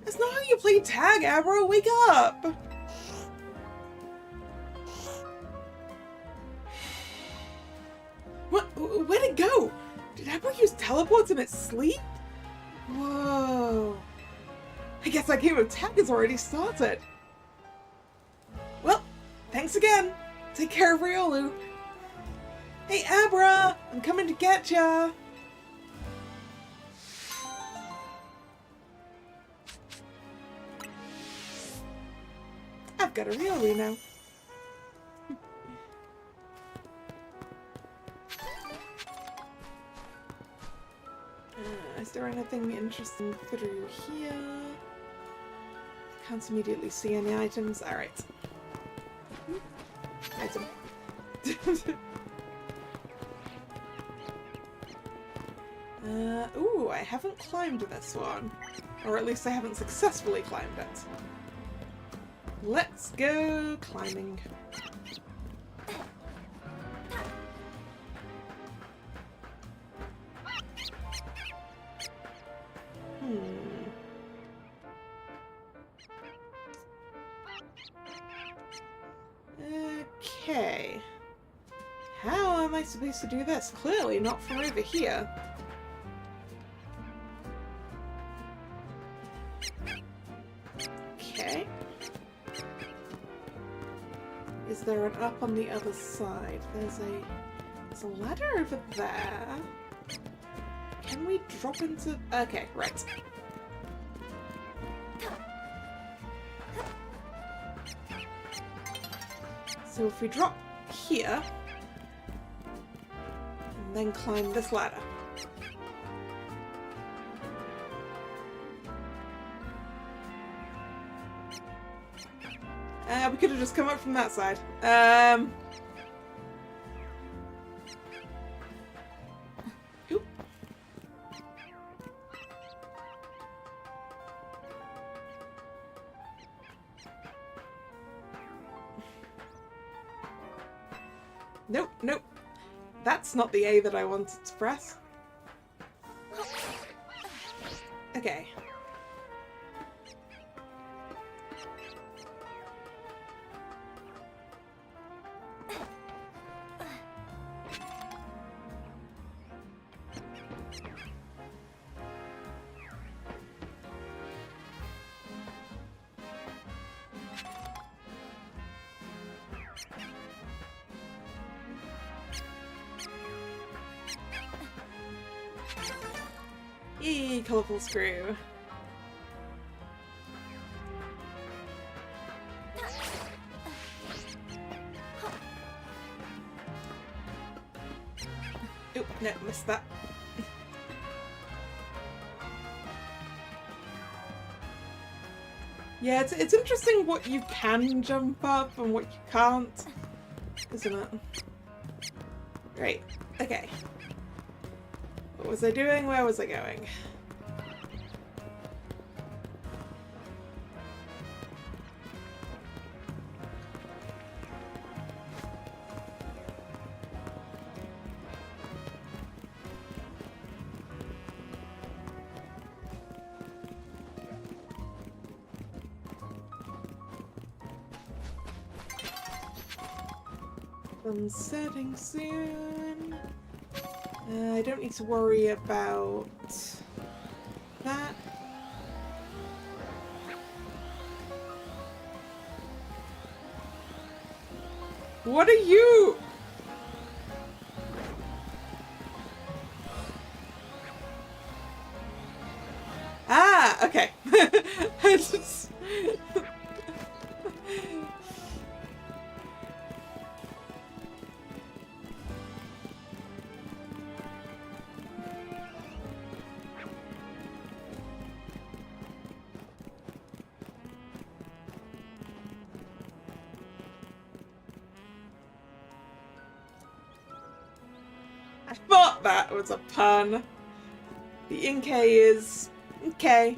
That's not how you play tag, Abra! Wake up! What? Where'd it go? Did Abra use teleports in its sleep? Whoa. I guess that game of tag has already started. Well, thanks again. Take care of Riolu. Hey, Abra! I'm coming to get ya! I've got a Riolu now. Is there anything interesting through here? I can't immediately see any items. Alright. Item. Ooh, I haven't climbed this one. Or at least I haven't successfully climbed it. Let's go climbing. Okay. How am I supposed to do this? Clearly not from over here. Okay. Is there an up on the other side? There's a ladder over there. Can we drop into... Okay, right. So if we drop here, and then climb this ladder. We could have just come up from that side. Oop. Nope, nope. That's not the A that I wanted to press. Okay. Eee, colourful screw. Oop, no, missed that. Yeah, it's interesting what you can jump up and what you can't, isn't it? Right, okay. What was I doing? Where was I going? Sun's setting soon. I don't need to worry about that. What are you? Ah, okay. I just... I thought that was a pun. The Inkay is... okay.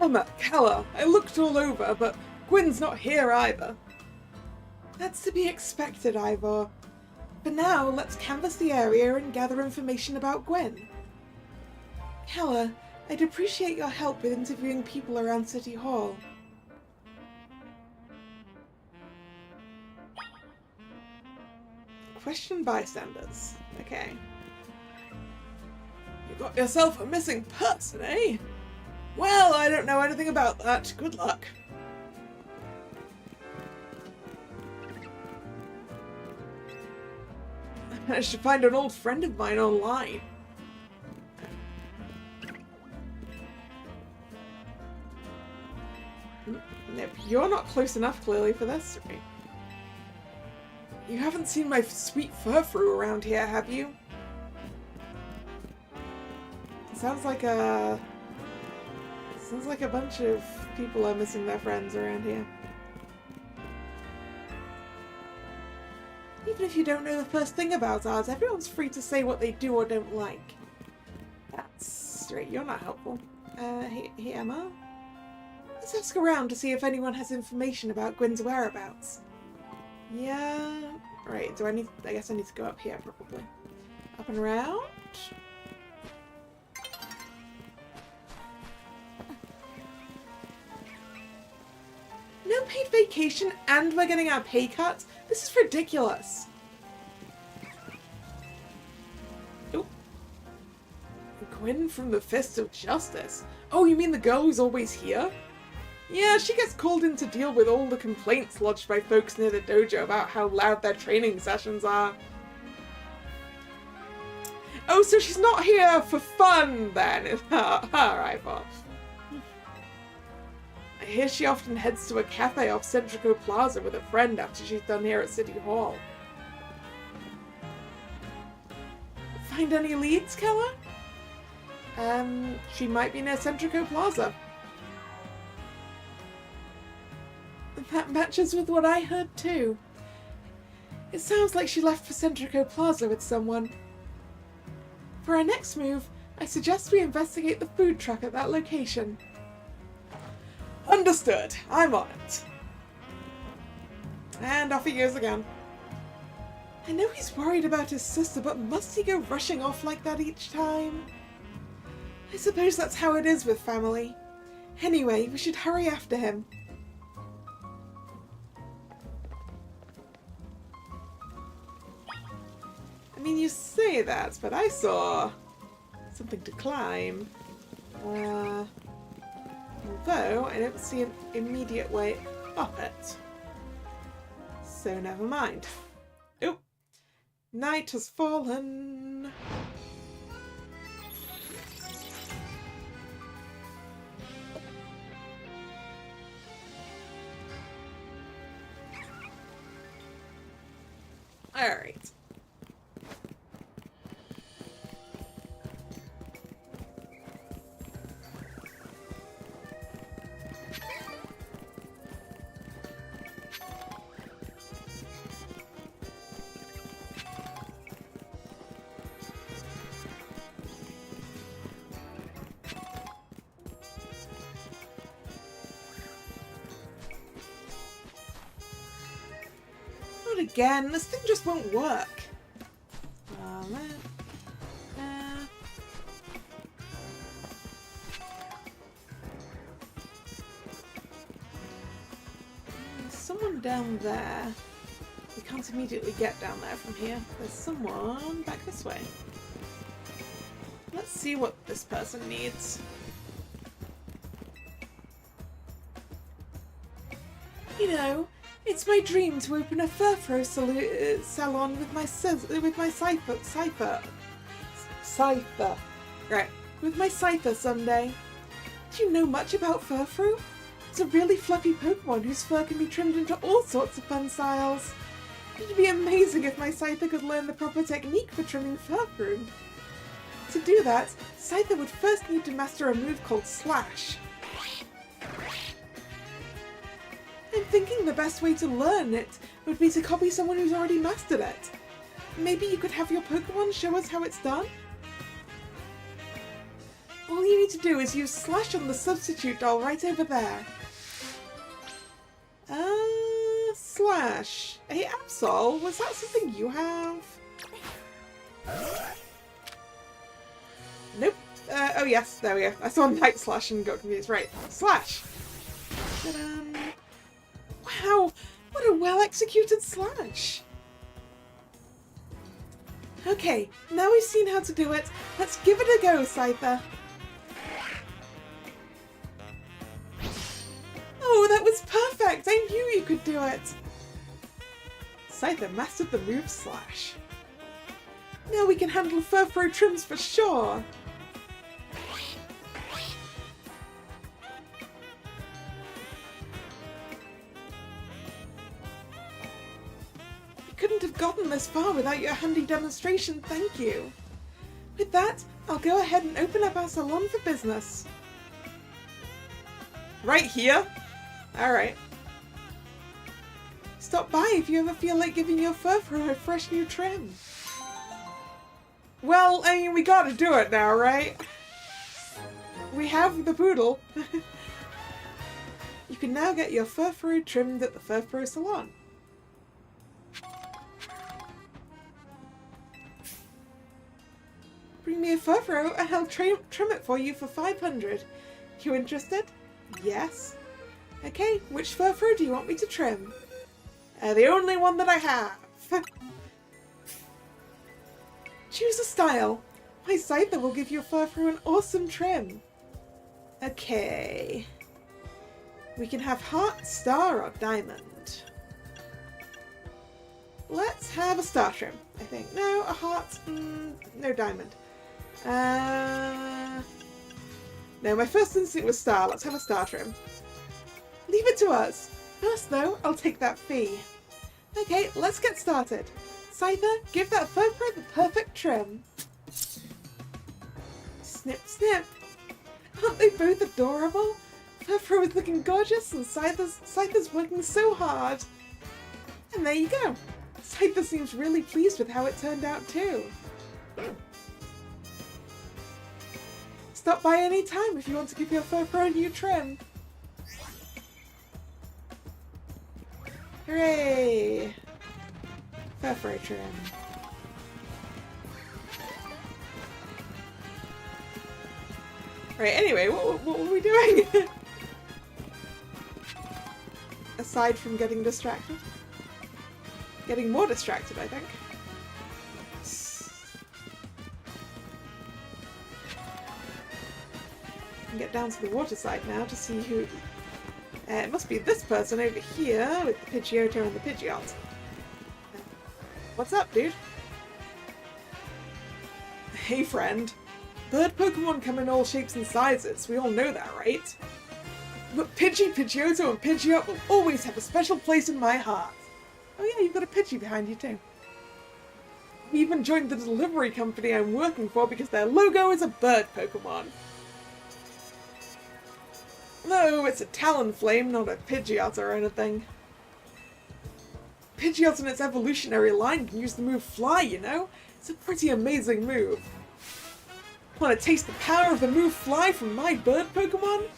Emma, Kalla, I looked all over, but Gwyn's not here either. That's to be expected, Ivor. For now, let's canvass the area and gather information about Gwyn. Kalla, I'd appreciate your help with interviewing people around City Hall. Question bystanders. Okay. You got yourself a missing person, eh? Well, I don't know anything about that. Good luck. I managed to find an old friend of mine online. Nope, you're not close enough, clearly, for this, right? You haven't seen my sweet furfrou around here, have you? Sounds like a bunch of people are missing their friends around here. Even if you don't know the first thing about ours, everyone's free to say what they do or don't like. That's straight. You're not helpful. Hey Emma? Let's ask around to see if anyone has information about Gwyn's whereabouts. Yeah... Right, I guess I need to go up here, probably. Up and around? No paid vacation and we're getting our pay cuts? This is ridiculous. Oh. Gwyn from the Fist of Justice. Oh, you mean the girl who's always here? Yeah, she gets called in to deal with all the complaints lodged by folks near the dojo about how loud their training sessions are. Oh, so she's not here for fun then? Alright, boss. I hear she often heads to a cafe off Centrico Plaza with a friend after she's done here at City Hall. Find any leads, Kalla? She might be near Centrico Plaza. That matches with what I heard too. It sounds like she left for Centrico Plaza with someone. For our next move, I suggest we investigate the food truck at that location. Understood. I'm on it. And off he goes again. I know he's worried about his sister, but must he go rushing off like that each time? I suppose that's how it is with family. Anyway, we should hurry after him. I mean, you say that, but I saw something to climb. Although I don't see an immediate way up it. So never mind. Oh, night has fallen. All right. Not again. This thing just won't work. Oh, man. down there. We can't immediately get down there from here. There's someone back this way. Let's see what this person needs. You know, it's my dream to open a fur salon with my Scyther. Right, with my Scyther someday. Do you know much about Furfrou? It's a really fluffy Pokemon whose fur can be trimmed into all sorts of fun styles. It'd be amazing if my Scyther could learn the proper technique for trimming Furfrou. To do that, Scyther would first need to master a move called Slash. I'm thinking the best way to learn it would be to copy someone who's already mastered it. Maybe you could have your Pokemon show us how it's done? All you need to do is use Slash on the substitute doll right over there. Slash. Hey, Absol, was that something you have? Nope. Oh yes, there we go. I saw Night Slash and got confused. Right, Slash. Wow, what a well-executed Slash. Okay, now we've seen how to do it. Let's give it a go, Scyther. Oh, that was perfect! I knew you could do it! Scyther mastered the move Slash. Now we can handle Furfrou trims for sure! We couldn't have gotten this far without your handy demonstration, thank you! With that, I'll go ahead and open up our salon for business. Right here? Alright. Stop by if you ever feel like giving your Furfrou a fresh new trim. Well, I mean, we gotta do it now, right? We have the poodle. You can now get your Furfrou trimmed at the Furfrou salon. Bring me a Furfrou and I'll trim it for you for 500. You interested? Yes. Okay, which Furfrou do you want me to trim? The only one that I have. Choose a style. My Scyther will give your Furfrou an awesome trim. Okay. We can have heart, star, or diamond. Let's have a star trim, I think. No, a heart, no diamond. No, my first instinct was star. Let's have a star trim. Leave it to us. First, though, I'll take that fee. Okay, let's get started. Scyther, give that Furfrou the perfect trim. Snip, snip. Aren't they both adorable? Furfrou is looking gorgeous and Scyther's working so hard. And there you go. Scyther seems really pleased with how it turned out too. Stop by any time if you want to give your Furfrou a new trim. Hooray! Furfrou trim. Right, anyway, what were we doing? Aside from getting distracted? Getting more distracted, I think. Get down to the water side now to see who... it must be this person over here with the Pidgeotto and the Pidgeot. What's up, dude? Hey, friend. Bird Pokemon come in all shapes and sizes. We all know that, right? But Pidgey, Pidgeotto, and Pidgeot will always have a special place in my heart. Oh yeah, you've got a Pidgey behind you too. We even joined the delivery company I'm working for because their logo is a bird Pokemon. No, it's a Talonflame, not a Pidgeot or anything. Pidgeot in its evolutionary line can use the move Fly, you know? It's a pretty amazing move. Want to taste the power of the move Fly from my bird Pokemon?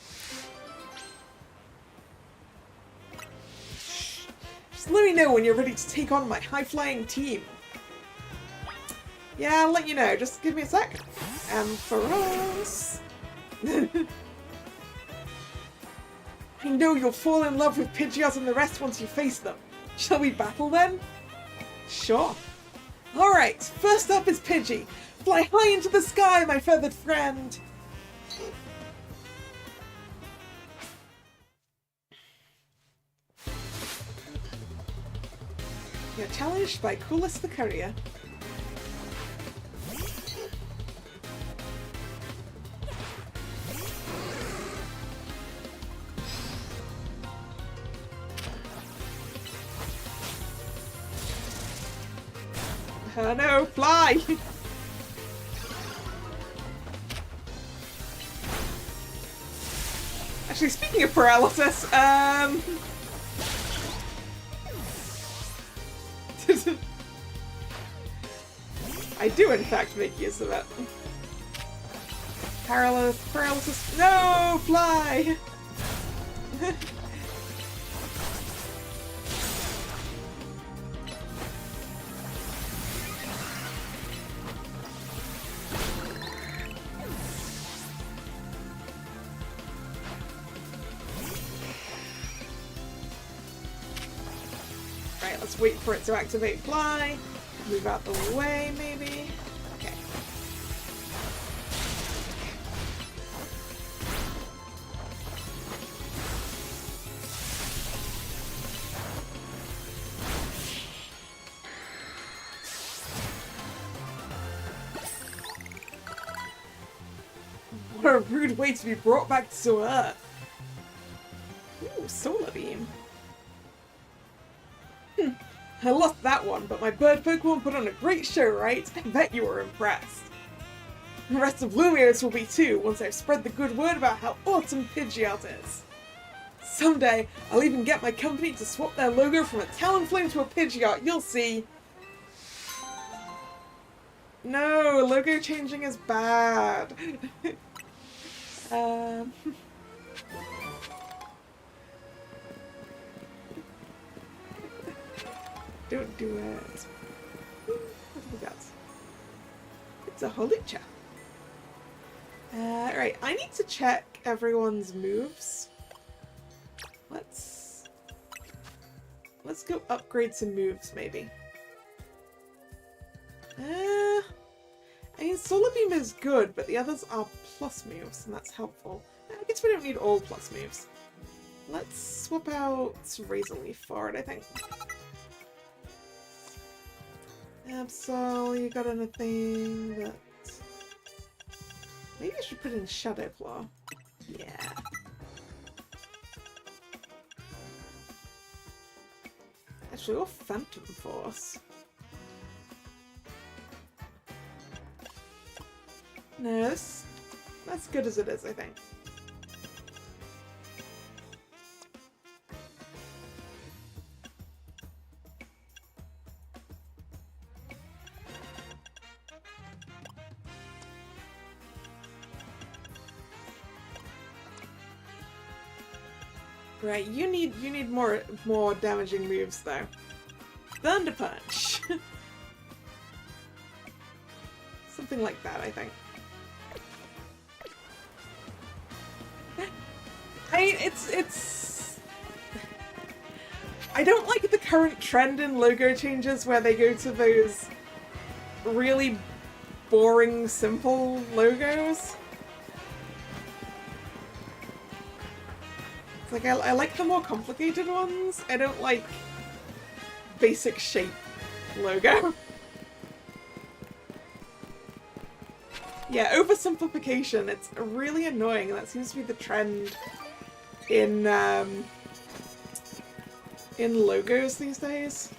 Just let me know when you're ready to take on my high-flying team. Yeah, I'll let you know. Just give me a sec. Ampharos. I know you'll fall in love with Pidgeot and the rest once you face them. Shall we battle then? Sure. Alright, first up is Pidgey. Fly high into the sky, my feathered friend. You're challenged by Coolest the Courier. Oh no, fly! Actually, speaking of paralysis, I do in fact make use of it. Paralysis, no, fly! Right, let's wait for it to activate fly. Move out the way, maybe. Okay. What a rude way to be brought back to Earth. Ooh, solar beam. I lost that one, but my bird Pokemon put on a great show, right? I bet you were impressed. The rest of Lumios will be too, once I've spread the good word about how awesome Pidgeot is. Someday, I'll even get my company to swap their logo from a Talonflame to a Pidgeot, you'll see. No, logo changing is bad. Don't do it. What have we got? It's a Holucha. Right, I need to check everyone's moves. Let's go upgrade some moves, maybe. I mean, Solar Beam is good, but the others are plus moves, and that's helpful. I guess we don't need all plus moves. Let's swap out Razor Leaf for it, I think. Absol, you got anything that... Maybe I should put in Shadow Claw. Yeah. Actually, or Phantom Force. No, that's good as it is, I think. Right, you need more damaging moves though. Thunder Punch. Something like that, I think. It's I don't like the current trend in logo changes where they go to those really boring, simple logos. It's like, I like the more complicated ones. I don't like basic shape logo. Yeah, oversimplification. It's really annoying. That seems to be the trend in logos these days.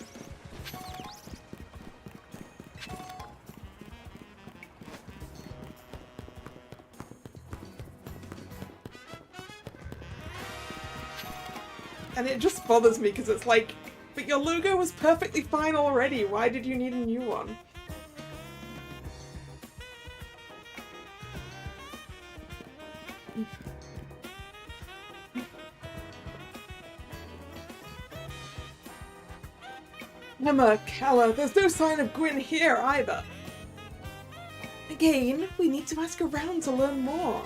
And it just bothers me because it's like, but your logo was perfectly fine already. Why did you need a new one? Emma, Kalla, there's no sign of Gwyn here either. Again, we need to ask around to learn more.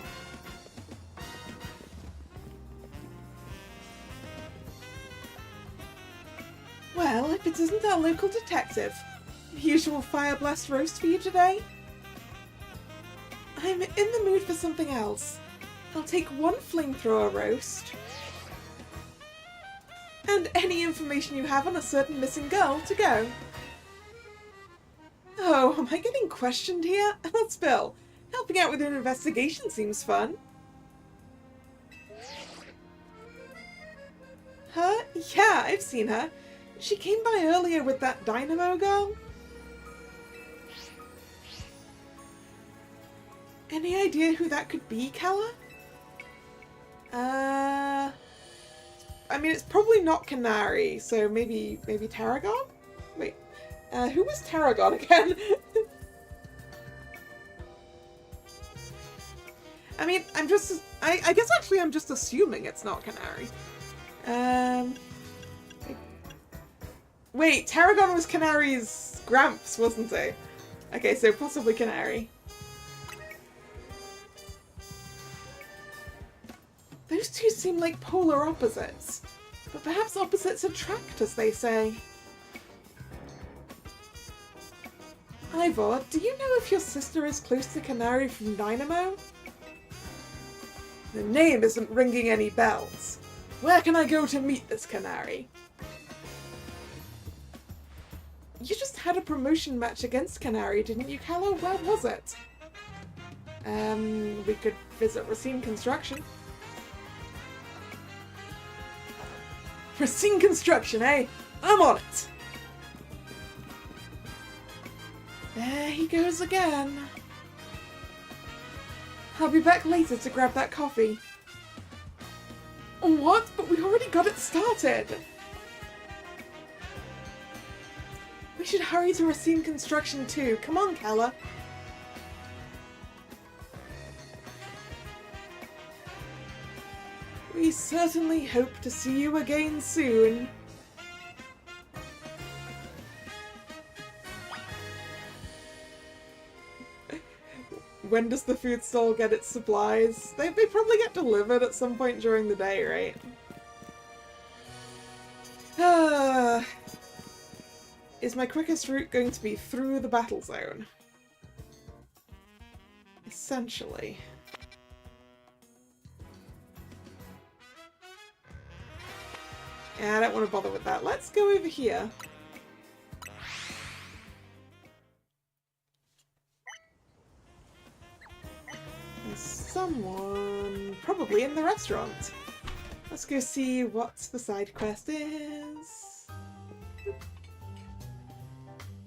Yep, it isn't our local detective. Usual fire blast roast for you today? I'm in the mood for something else. I'll take one flamethrower roast. And any information you have on a certain missing girl to go. Oh, am I getting questioned here? That's Bill. Helping out with an investigation seems fun. Her? Yeah, I've seen her. She came by earlier with that dynamo girl. Any idea who that could be, Kalla? I mean, it's probably not Canary, so maybe Tarragon? Wait, who was Tarragon again? I mean, I guess actually I'm just assuming it's not Canary. Wait, Tarragon was Canary's Gramps, wasn't he? Okay, so possibly Canary. Those two seem like polar opposites, but perhaps opposites attract, as they say. Ivor, do you know if your sister is close to Canary from Dynamo? The name isn't ringing any bells. Where can I go to meet this Canary? You just had a promotion match against Canary, didn't you, Kalla? Where was it? We could visit Racine Construction. Racine Construction, eh? I'm on it! There he goes again. I'll be back later to grab that coffee. What? But we already got it started! We should hurry to Racine Construction too. Come on, Kalla. We certainly hope to see you again soon. When does the food stall get its supplies? They probably get delivered at some point during the day, right? Is my quickest route going to be through the battle zone? Essentially. Yeah, I don't want to bother with that. Let's go over here. There's someone probably in the restaurant. Let's go see what the side quest is.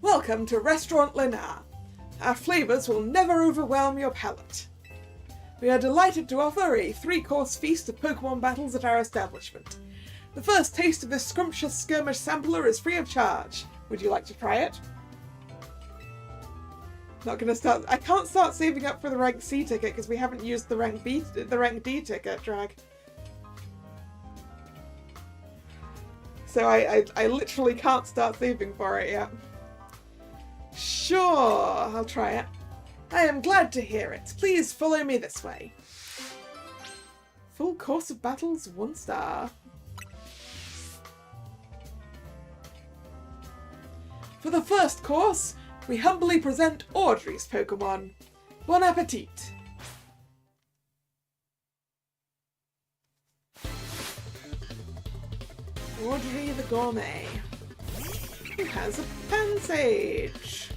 Welcome to Restaurant Lenar. Our flavors will never overwhelm your palate. We are delighted to offer a 3-course feast of Pokémon battles at our establishment. The first taste of this scrumptious skirmish sampler is free of charge. Would you like to try it? Not gonna start. I can't start saving up for the rank C ticket because we haven't used the rank D ticket, drag. So I literally can't start saving for it yet. Sure, I'll try it. I am glad to hear it. Please follow me this way. Full course of battles, 1 star. For the first course, we humbly present Audrey's Pokémon. Bon appetit! Audrey the Gourmet, who has a Pansage.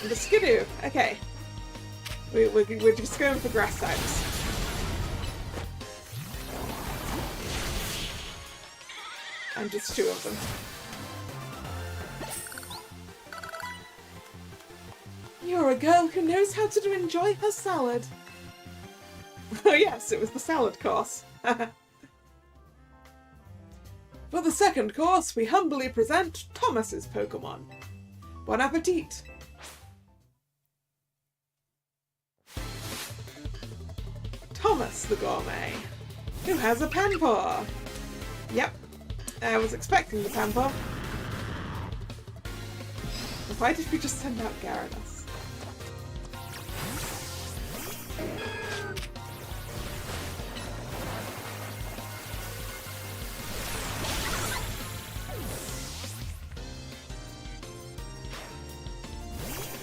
The Skidoo, okay. We're just going for grass types. And just 2 of them. You're a girl who knows how to enjoy her salad. Oh yes, it was the salad course. For the second course, we humbly present Thomas's Pokémon. Bon appetit! Thomas the Gourmet, who has a Panpour. Yep, I was expecting the Panpour. Why did we just send out Gyarados?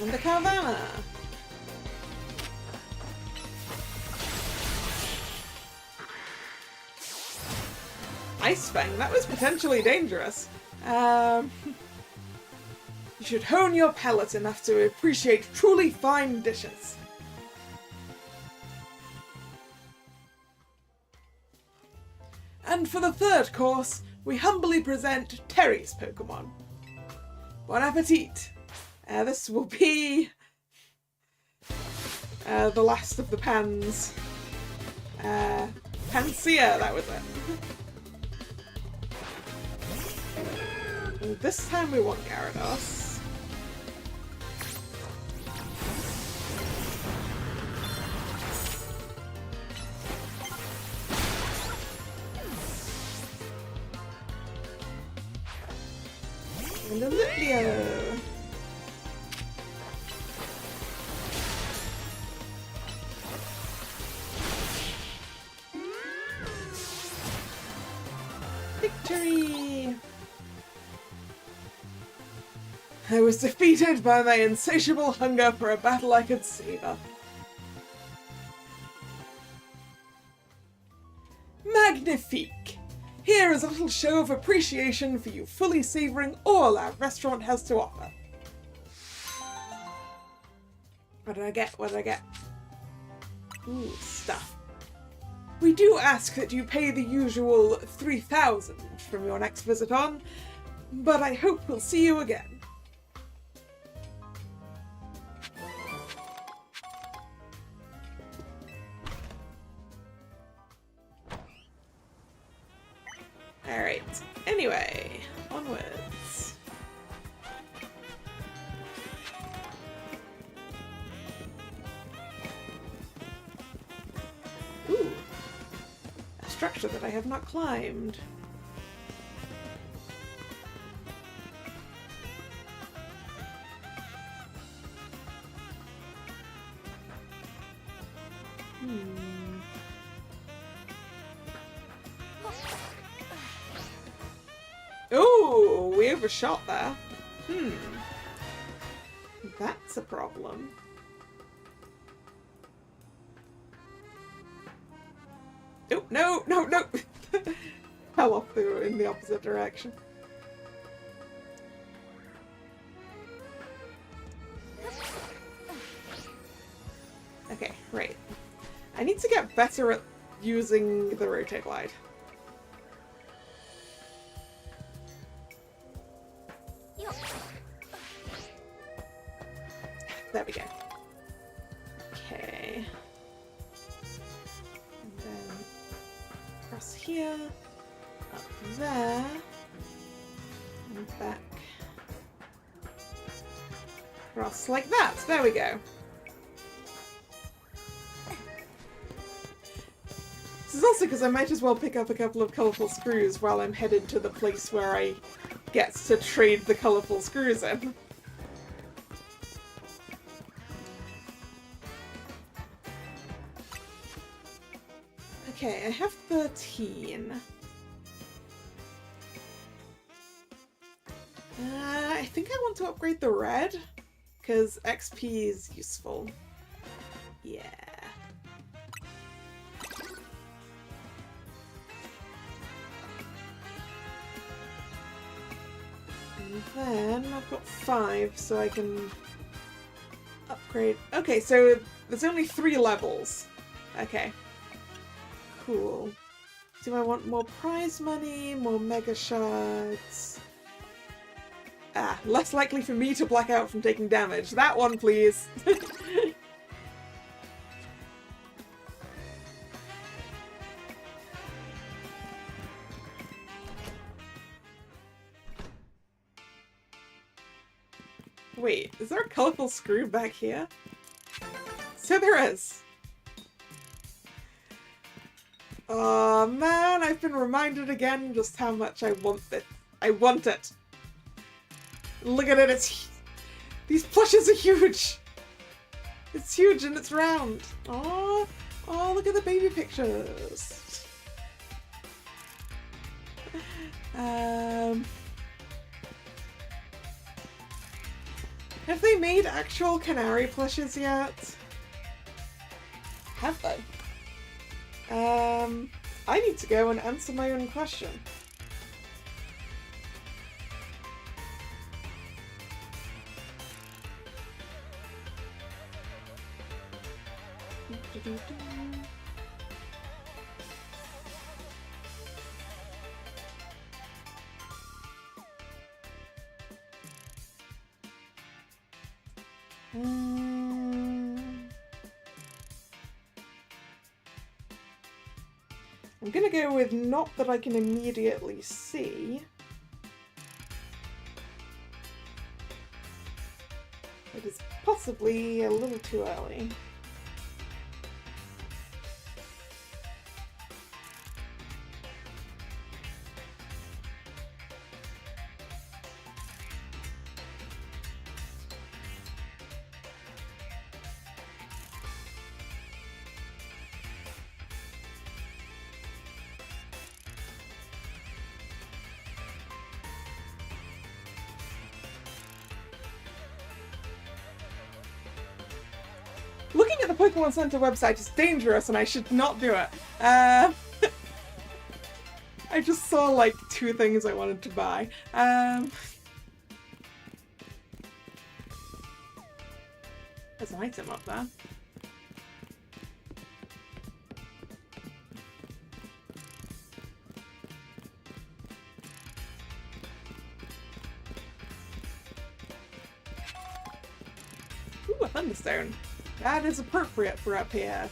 And the Carvana. Ice Fang, that was potentially dangerous. You should hone your palate enough to appreciate truly fine dishes. And for the third course, we humbly present Terry's Pokémon. Bon appetit! This will be the last of the pans. Pansia, that was it. This time we want Gyarados. And a Litleo. Victory! I was defeated by my insatiable hunger for a battle I could savor. Magnifique! Here is a little show of appreciation for you fully savouring all our restaurant has to offer. What did I get? What did I get? Ooh, stuff. We do ask that you pay the usual 3,000 from your next visit on, but I hope we'll see you again. Alright, anyway, onwards. Ooh, a structure that I have not climbed. Oh, we overshot there. That's a problem. Oh, no, no, no! Fell off in the opposite direction. Okay, right. I need to get better at using the Rotate Glide. There we go. Okay. And then across here, up there, and back across like that. There we go. This is also because I might as well pick up a couple of colourful screws while I'm headed to the place where I get to trade the colourful screws in. Okay, I have 13. I think I want to upgrade the red, because XP is useful. Yeah. And then I've got 5, so I can upgrade. Okay, so there's only 3 levels. Okay. Cool. Do I want more prize money, more mega shards? Ah, less likely for me to black out from taking damage. That one, please. Wait, is there a colourful screw back here? So there is. Oh man, I've been reminded again just how much I want this. I want it. Look at it, these plushes are huge. It's huge and it's round. Oh, look at the baby pictures. Have they made actual canary plushes yet? Have they? I need to go and answer my own question. I'm gonna go with not that I can immediately see. It is possibly a little too early. Looking at the Pokemon Center website is dangerous and I should not do it. I just saw like 2 things I wanted to buy. There's an item up there. Ooh, a Thunderstone. That is appropriate for up here.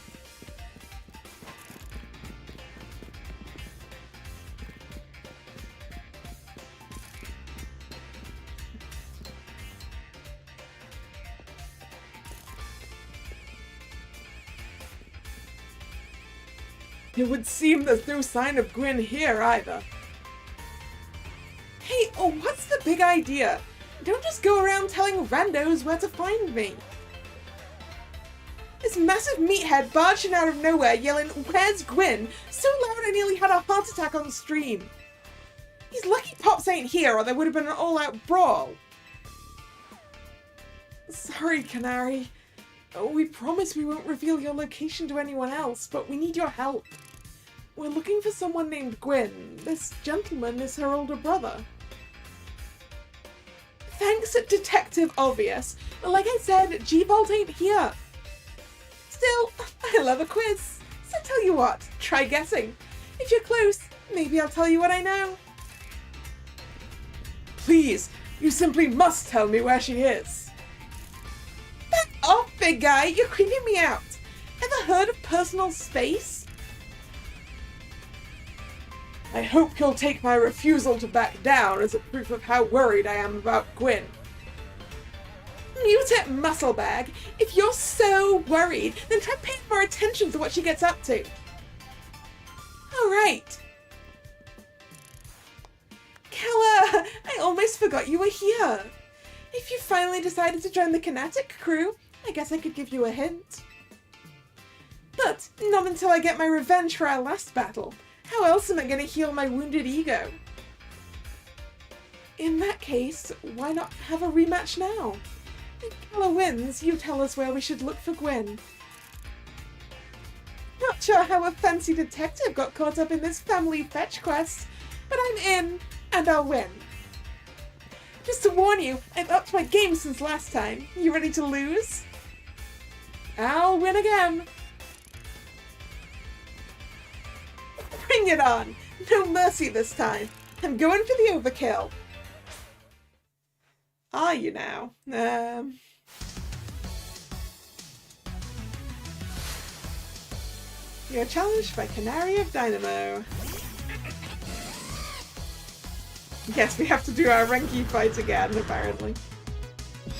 It would seem there's no sign of Gwyn here either. Hey, what's the big idea? Don't just go around telling randos where to find me. This massive meathead barged in out of nowhere yelling, "Where's Gwyn?" so loud I nearly had a heart attack on stream. He's lucky Pops ain't here or there would have been an all-out brawl. Sorry, Canary. We promise we won't reveal your location to anyone else, but we need your help. We're looking for someone named Gwyn. This gentleman is her older brother. Thanks, Detective Obvious. Like I said, G-Bolt ain't here. Still, I love a quiz, so tell you what, try guessing. If you're close, maybe I'll tell you what I know. Please, you simply must tell me where she is. Back off, big guy, you're creeping me out. Ever heard of personal space? I hope you'll take my refusal to back down as a proof of how worried I am about Gwyn. Mute it, musclebag. If you're so worried, then try paying more attention to what she gets up to. Alright. Kalla, I almost forgot you were here. If you finally decided to join the Kinetic crew, I guess I could give you a hint. But not until I get my revenge for our last battle. How else am I going to heal my wounded ego? In that case, why not have a rematch now? If Kalla wins, you tell us where we should look for Gwyn. Not sure how a fancy detective got caught up in this family fetch quest, but I'm in, and I'll win. Just to warn you, I've upped my game since last time. You ready to lose? I'll win again. Bring it on! No mercy this time. I'm going for the overkill. Are you now? You're challenged by Canary of Dynamo. Yes, we have to do our Renki fight again, apparently.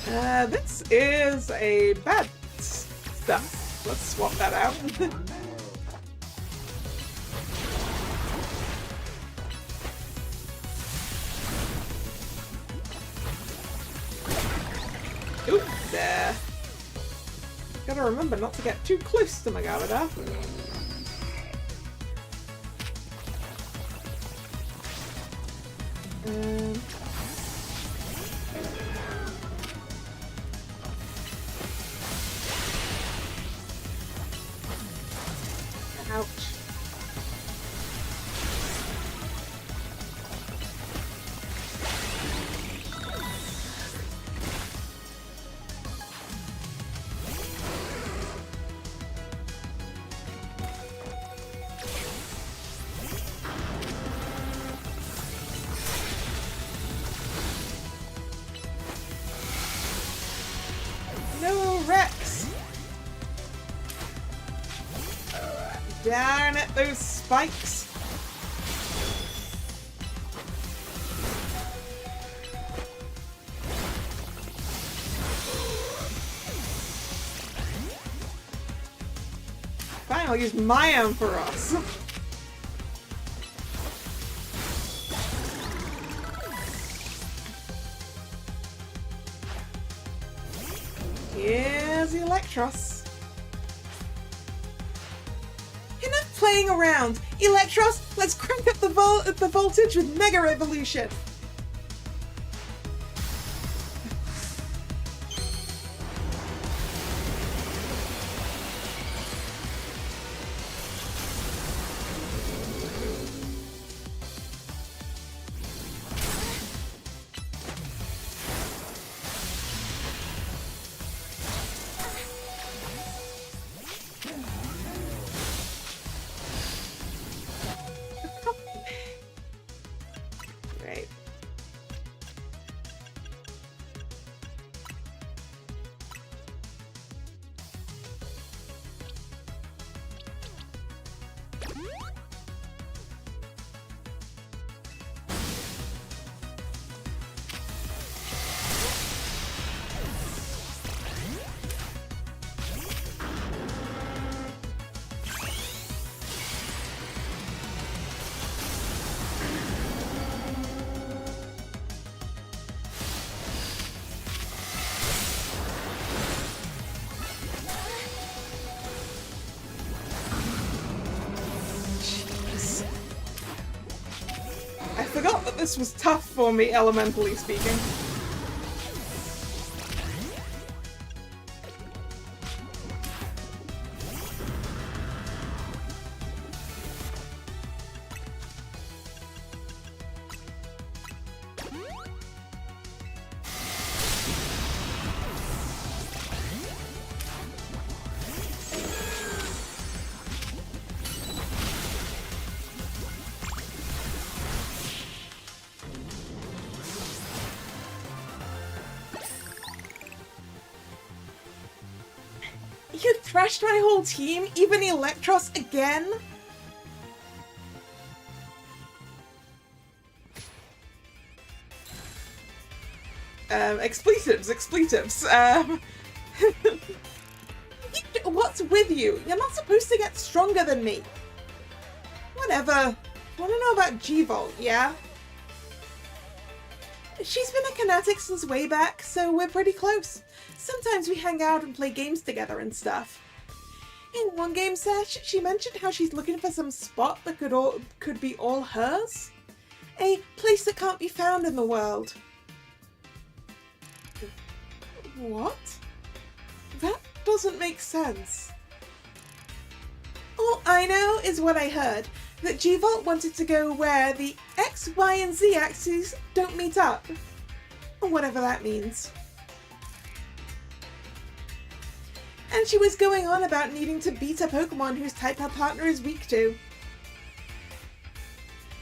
This is a bad stuff. Let's swap that out. Gotta remember not to get too close to Magavada. Ouch. No, Rex! Darn it, those spikes! Fine, I'll use my Ampharos. Here's the Electros. Enough playing around! Electros, let's crank up the voltage with Mega Revolution! Right. I forgot that this was tough for me, elementally speaking. You thrashed my whole team, even Electros again? Expletives. What's with you? You're not supposed to get stronger than me. Whatever. Wanna know about G-Volt, yeah? She's been a Kinetic since way back, so we're pretty close. Sometimes we hang out and play games together and stuff. In one game sesh, she mentioned how she's looking for some spot that could be all hers. A place that can't be found in the world. What? That doesn't make sense. All I know is what I heard, that G-Volt wanted to go where the X, Y, and Z axes don't meet up. Or whatever that means. And she was going on about needing to beat a Pokémon whose type her partner is weak to.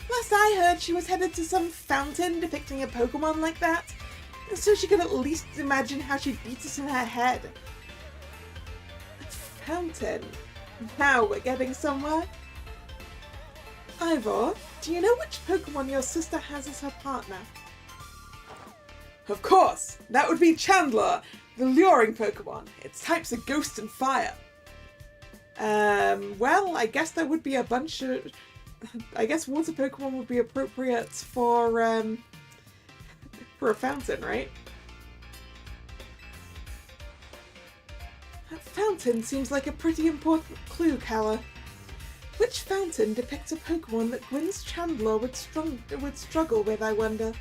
Last I heard, she was headed to some fountain depicting a Pokémon like that, so she could at least imagine how she'd beat us in her head. A fountain. Now we're getting somewhere. Ivor, do you know which Pokémon your sister has as her partner? Of course! That would be Chandler, the luring Pokémon. Its types are Ghost and Fire. Well, I guess there would be a bunch of... I guess Water Pokémon would be appropriate for a fountain, right? That fountain seems like a pretty important clue, Kalla. Which fountain depicts a Pokémon that Gwyn's Chandler would struggle with, I wonder?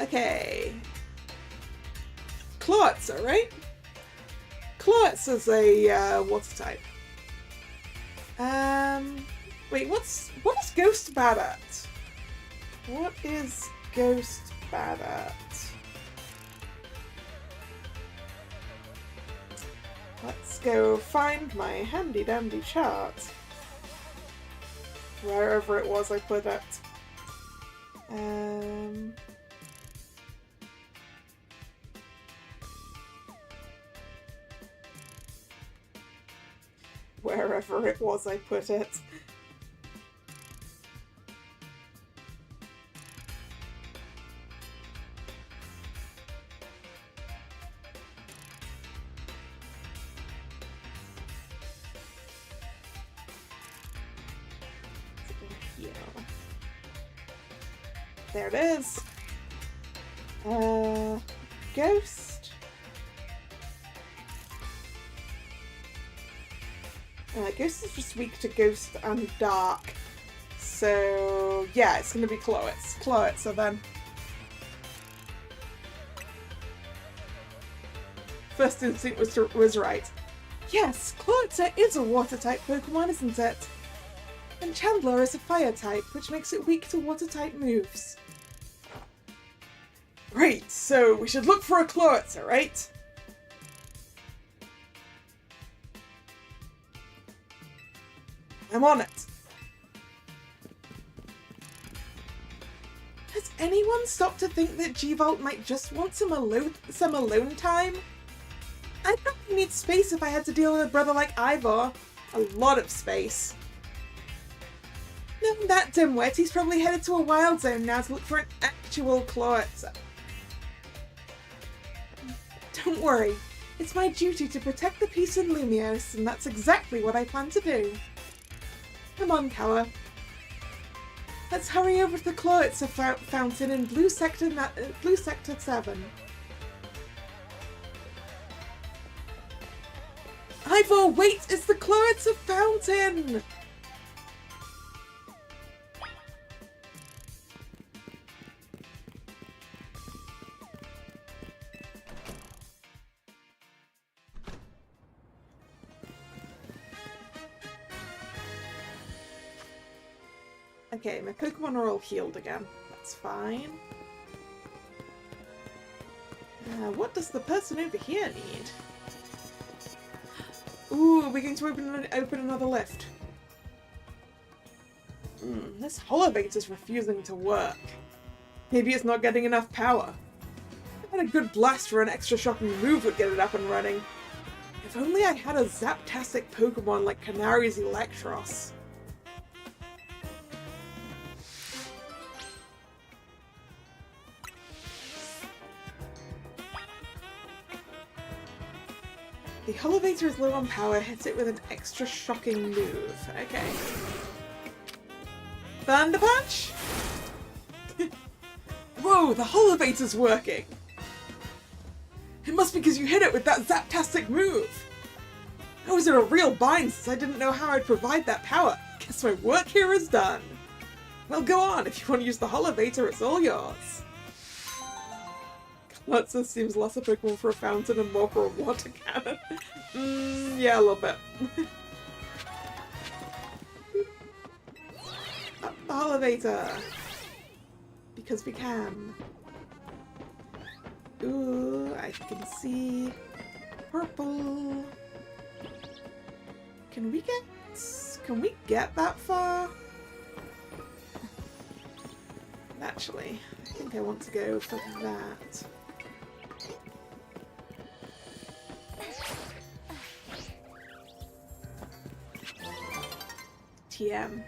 Okay. Clawitzer, right? Clawitzer's a water type. Wait, what is Ghost bad at? What is Ghost bad at? Let's go find my handy-dandy chart. Wherever it was I put it. Wherever it was I put it. There it is. Ghost. Ghost is just weak to Ghost and Dark. So, yeah, it's going to be Clawitzer then. First instinct was right. Yes, Clawitzer is a water-type Pokemon, isn't it? And Chandler is a fire type, which makes it weak to water-type moves. Right, so we should look for a Clawitzer, right? I'm on it. Has anyone stopped to think that G-Volt might just want some alone time? I'd probably need space if I had to deal with a brother like Ivor. A lot of space. Knowing that dimwit, he's probably headed to a wild zone now to look for an actual Clawitzer. Don't worry, it's my duty to protect the peace in Lumios, and that's exactly what I plan to do. Come on, Kalla. Let's hurry over to the Clawitzer fountain in Blue Sector 7. Ivor, wait! It's the Clawitzer fountain! Okay, my Pokemon are all healed again. That's fine. What does the person over here need? Ooh, we're going to open another lift. This Holovator is refusing to work. Maybe it's not getting enough power. I had a good blast for an extra shocking move would get it up and running. If only I had a Zaptastic Pokemon like Canari's Electros. The Holovator is low on power, hits it with an extra shocking move. Okay. Thunder Punch? Whoa, the Holovator's working! It must be because you hit it with that Zaptastic move! I was in a real bind since I didn't know how I'd provide that power. Guess my work here is done. Well, go on, if you want to use the Holovator, it's all yours. Clawitzer seems less a Pokemon for a fountain and more for a water cannon. Yeah, a little bit. Up the Holovator! Because we can. Ooh, I can see purple. Can we get that far? Actually, I think I want to go for that. TM.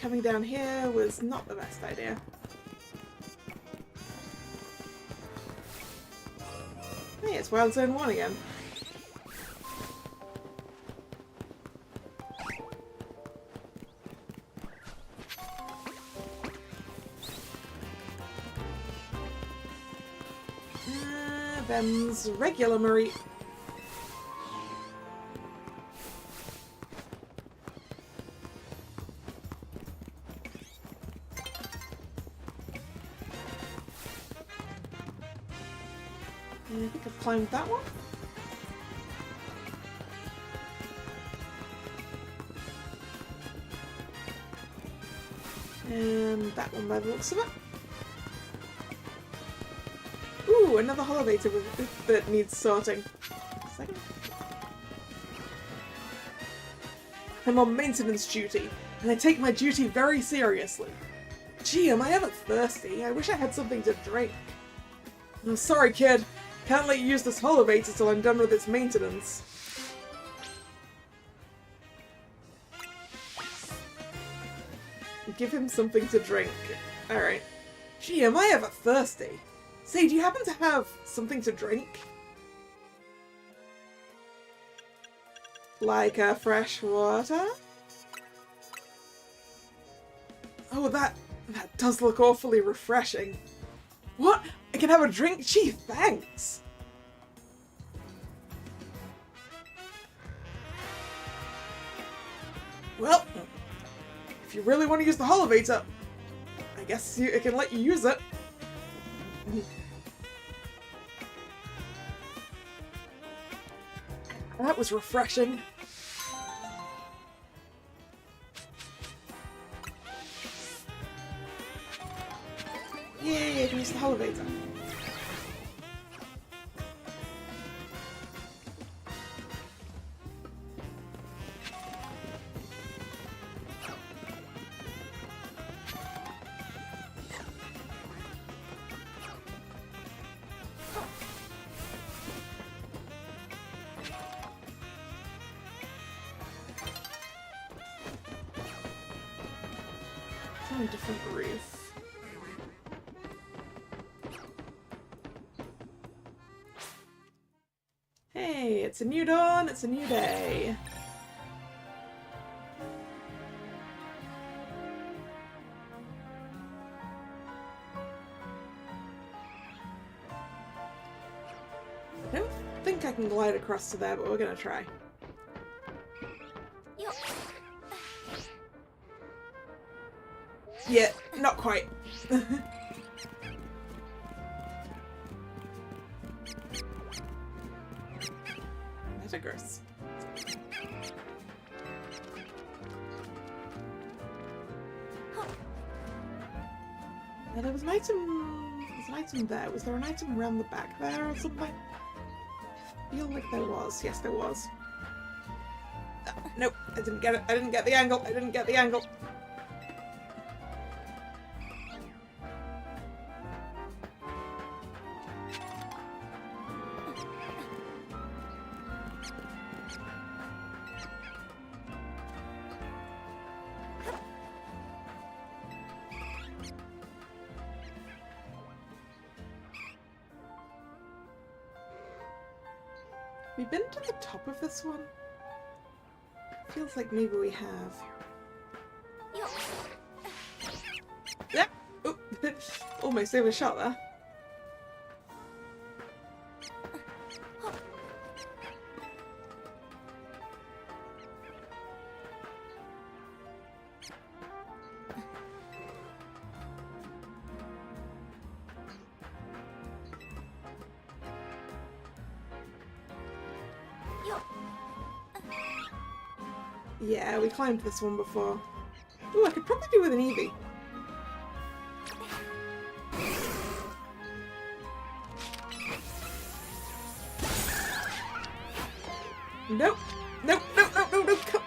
coming down here was not the best idea. Hey, it's Wild Zone 1 again. Them's regular Marie. I think I've climbed that one. And that one by the looks of it. Ooh, another elevator that needs sorting. Second. I'm on maintenance duty, and I take my duty very seriously. Gee, am I ever thirsty? I wish I had something to drink. Oh, sorry, kid. Can't let you use this elevator till I'm done with its maintenance. Give him something to drink. Alright. Gee, am I ever thirsty? Say, do you happen to have something to drink? Like fresh water? Oh, that does look awfully refreshing. What? I can have a drink? Gee, thanks! Well, if you really want to use the elevator, I guess I can let you use it. That was refreshing. Yay, I can use the elevator. On a different roof. Hey, it's a new dawn, it's a new day. I don't think I can glide across to there, but we're gonna try. Yeah, not quite. Metagross. Now there was an item. There's an item there. Was there an item around the back there or something? I feel like there was. Yes, there was. Nope, I didn't get it. I didn't get the angle. I didn't get the angle. We've been to the top of this one? Feels like maybe we have. Yep! Oh, almost overshot there. Yeah, we climbed this one before. Ooh, I could probably do with an Eevee. Nope. Nope, nope, nope, nope, nope. Come.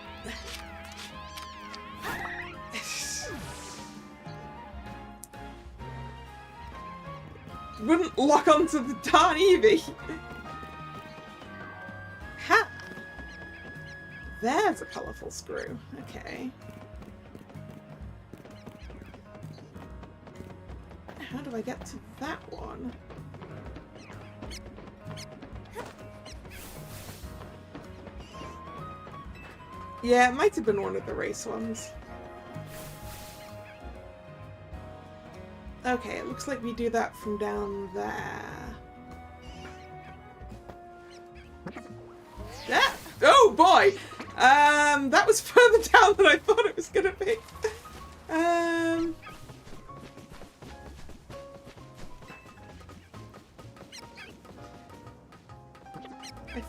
Wouldn't lock onto the darn Eevee. Ha! There's a colourful screw. Okay. how do I get to that one? Yeah, it might have been one of the race ones. Okay, it looks like we do that from down there. Yeah. Oh boy! That was further down than I thought it was gonna be. I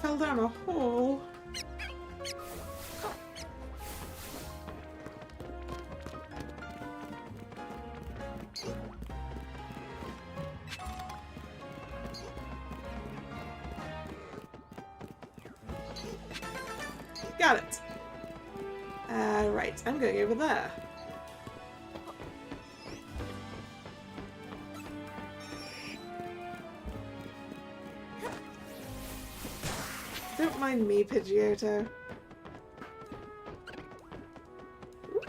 fell down a hole. Got it. Right, I'm going over there. Don't mind me, Pidgeotto.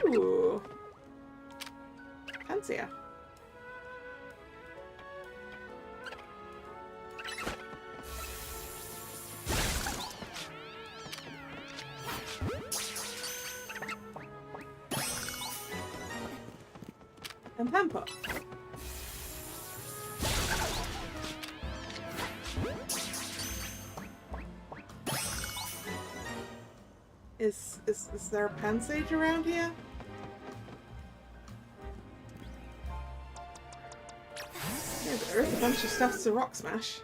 Ooh. Fancier. And Pamper. Is there a Pansage around here? Yeah, there is a bunch of stuff to Rock Smash.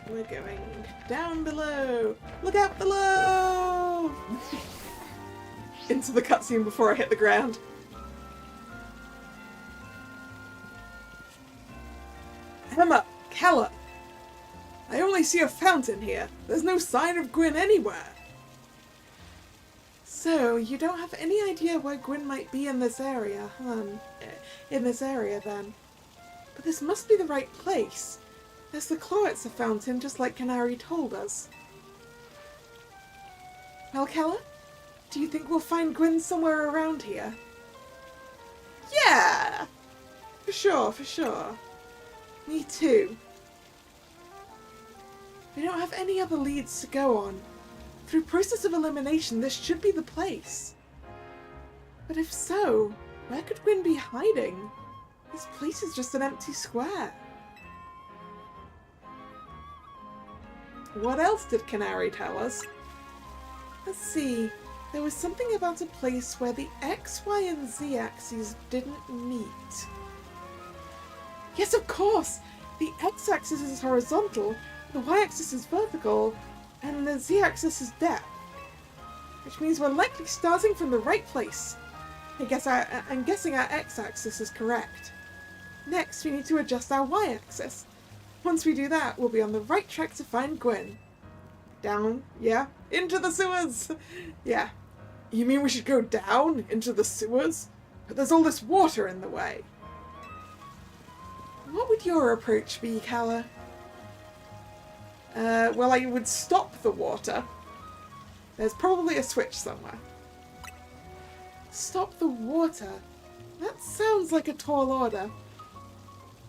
We're going down below. Look out below! Into the cutscene before I hit the ground. Emma, Kalla, I only see a fountain here. There's no sign of Gwyn anywhere. So, you don't have any idea where Gwyn might be in this area, huh? In this area, then. But this must be the right place. There's the Cloetzer fountain, just like Canary told us. Well, Kalla, do you think we'll find Gwyn somewhere around here? Yeah! For sure, for sure. Me too. We don't have any other leads to go on. Through process of elimination, this should be the place. But if so, where could Gwyn be hiding? This place is just an empty square. What else did Canary tell us? Let's see. There was something about a place where the X, Y, and Z axes didn't meet. Yes, of course! The X-axis is horizontal, the Y-axis is vertical, and the Z-axis is depth. Which means we're likely starting from the right place. I'm guessing our X-axis is correct. Next, we need to adjust our Y-axis. Once we do that, we'll be on the right track to find Gwyn. Down, yeah, into the sewers! Yeah. You mean we should go down into the sewers? But there's all this water in the way. What would your approach be, Kalla? Well, I would stop the water. There's probably a switch somewhere. Stop the water? That sounds like a tall order.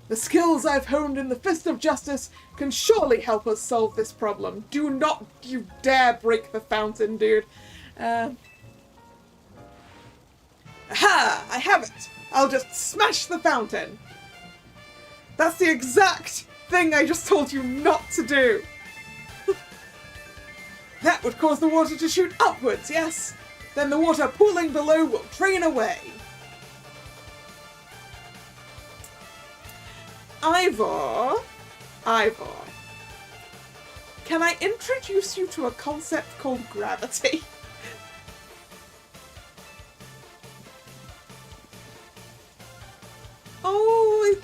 The skills I've honed in the Fist of Justice can surely help us solve this problem. Do not you dare break the fountain, dude. Aha! I have it! I'll just smash the fountain! That's the exact thing I just told you not to do! That would cause the water to shoot upwards, yes? Then the water pooling below will drain away. Ivor, can I introduce you to a concept called gravity? Oh,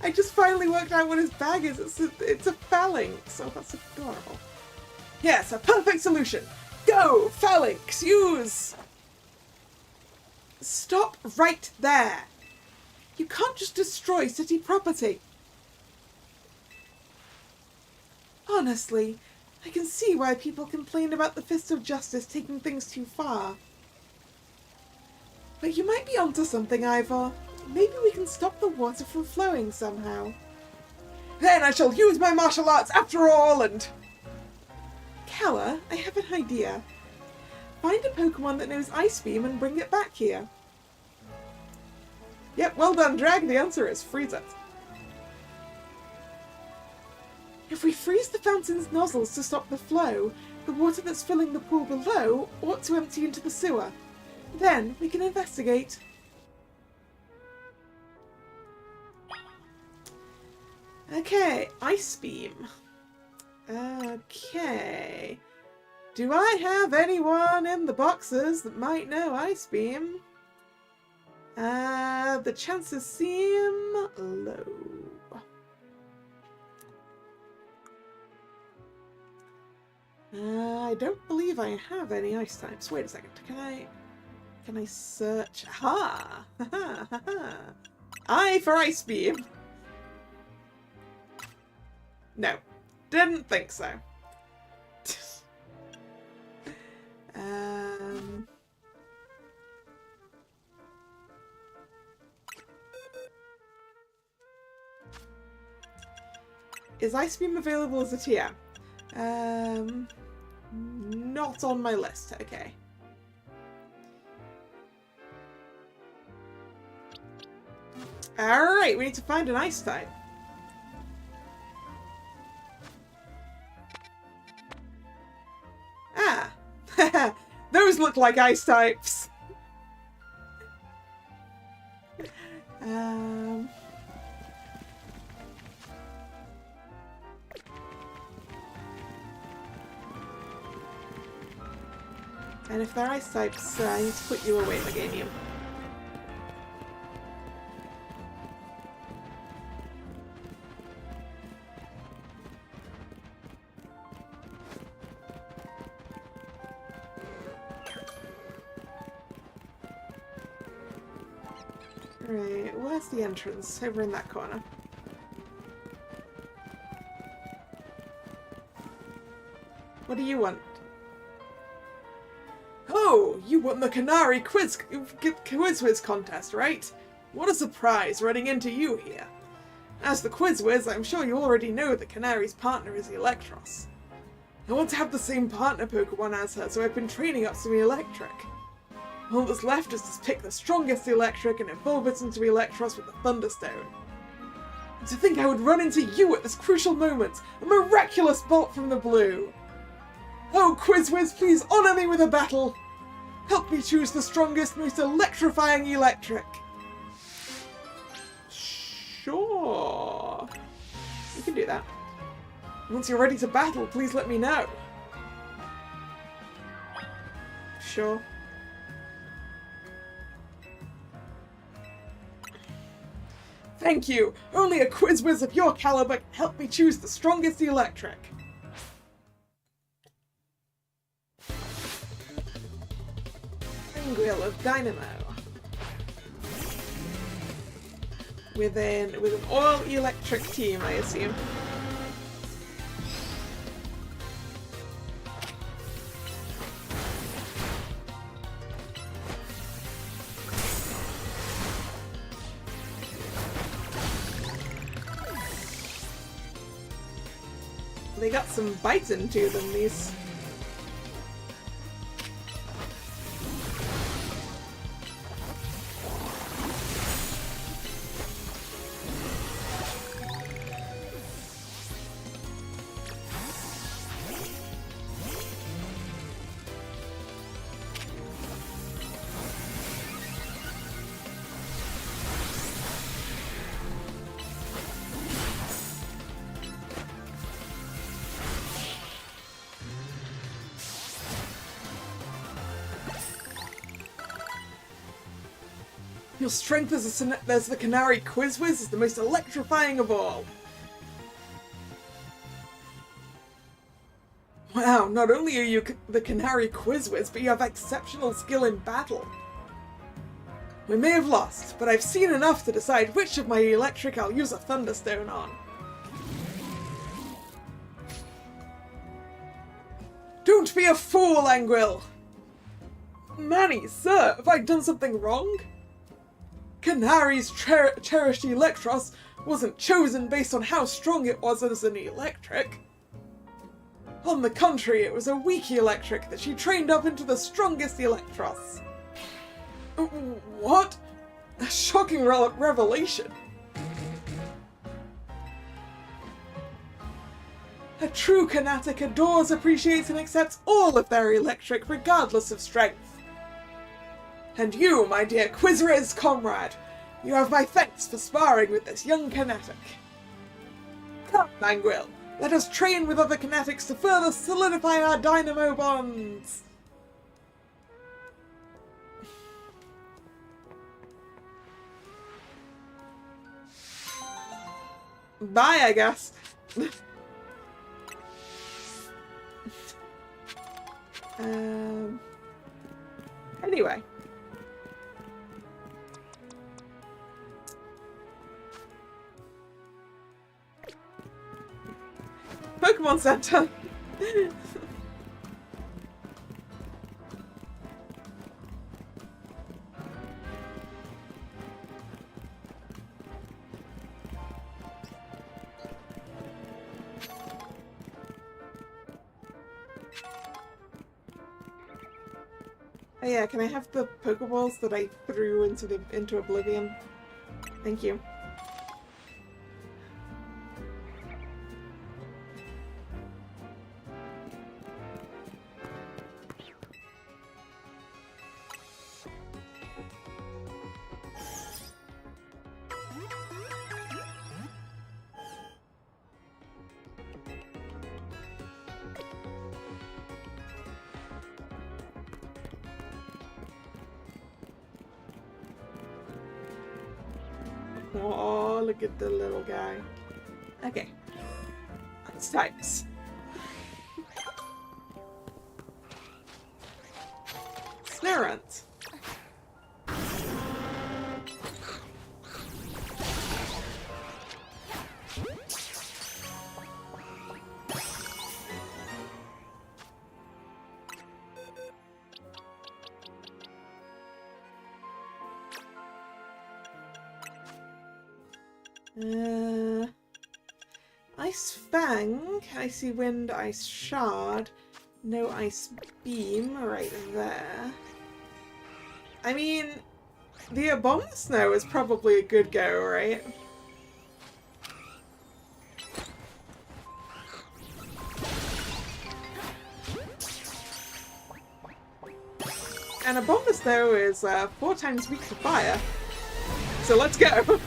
I just finally worked out what his bag is. It's a phalanx. Oh, that's adorable. Yes, a perfect solution. Go, phalanx, use! Stop right there. You can't just destroy city property. Honestly, I can see why people complain about the Fist of Justice taking things too far. But you might be onto something, Ivor. Maybe we can stop the water from flowing somehow. Then I shall use my martial arts after all and... Kalla, I have an idea. Find a Pokemon that knows Ice Beam and bring it back here. Yep, well done, Drag. The answer is freeze it. If we freeze the fountain's nozzles to stop the flow, the water that's filling the pool below ought to empty into the sewer. Then we can investigate. Okay, Ice Beam. Okay. Do I have anyone in the boxes that might know Ice Beam? The chances seem low. I don't believe I have any ice types. Wait a second. Can I search? Ha! Ha ha ha! I for Ice Beam. No, didn't think so. Is Ice Beam available as a TM? Not on my list. Okay. Alright, we need to find an ice type. Ah! Those look like ice types! And if they're ice types, I need to put you away, Meganium. Right, where's the entrance? Over in that corner. What do you want? Oh, you won the Canary Quiz Whiz contest, right? What a surprise running into you here. As the Quiz Whiz, I'm sure you already know that Canary's partner is Electros. I want to have the same partner Pokemon as her, so I've been training up some Electric. All that's left is to pick the strongest Electric and evolve it into Electros with the Thunderstone. And to think I would run into you at this crucial moment, a miraculous bolt from the blue! Oh, Quiz Whiz, please honour me with a battle! Help me choose the strongest, most electrifying Electric! Sure. We can do that. Once you're ready to battle, please let me know. Sure. Thank you! Only a Quiz Whiz of your caliber can help me choose the strongest Electric. Wheel of Dynamo. With an all-electric team, I assume. They got some bite into them, these. Your strength as the Canary Quizwiz is the most electrifying of all. Wow, not only are you the Canary Quizwiz, but you have exceptional skill in battle. We may have lost, but I've seen enough to decide which of my electric I'll use a Thunderstone on. Don't be a fool, Anguil! Manny, sir, have I done something wrong? Canary's cherished Electros wasn't chosen based on how strong it was as an electric. On the contrary, it was a weak electric that she trained up into the strongest Electros. What? A shocking revelation. A true Canatic adores, appreciates, and accepts all of their electric, regardless of strength. And you, my dear Quizriz comrade, you have my thanks for sparring with this young Canatic. Come, Manguil, let us train with other Canatics to further solidify our dynamo bonds. Bye, I guess. Anyway. Pokemon Center. Oh yeah, can I have the Pokeballs that I threw into oblivion? Thank you. Oh, look at the little guy. Okay. Ice types. Snorunt. Ice Fang, Icy Wind, Ice Shard, no Ice Beam right there. I mean, the Abomasnow is probably a good go, right? And Abomasnow is 4 times weak to fire, so let's go!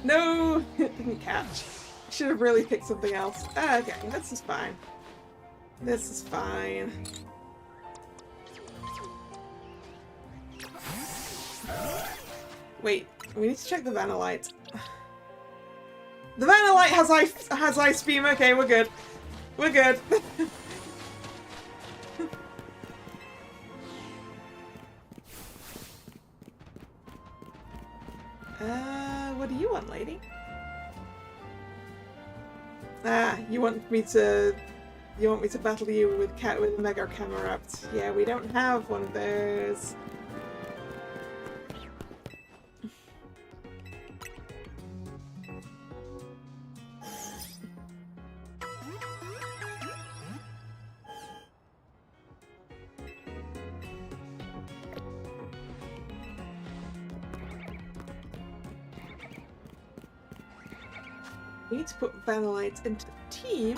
No! It didn't catch. Should have really picked something else. Okay, this is fine. This is fine. Wait, we need to check the Vanillite. The Vanillite has Ice Beam. Okay, we're good. We're good. What do you want, lady? Ah, you want me to You want me to battle you with Mega Camerupt? Yeah, we don't have one of those. We need to put Vanillite into the team.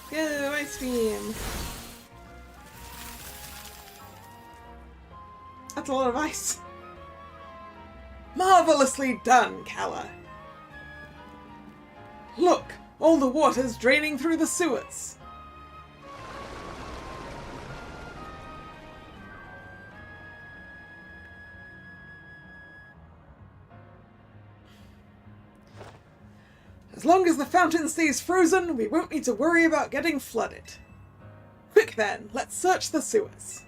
Go, Ice Beam! That's a lot of ice. Marvelously done, Kalla! Look! All the water's draining through the sewers! As long as the fountain stays frozen, we won't need to worry about getting flooded. Quick then, let's search the sewers.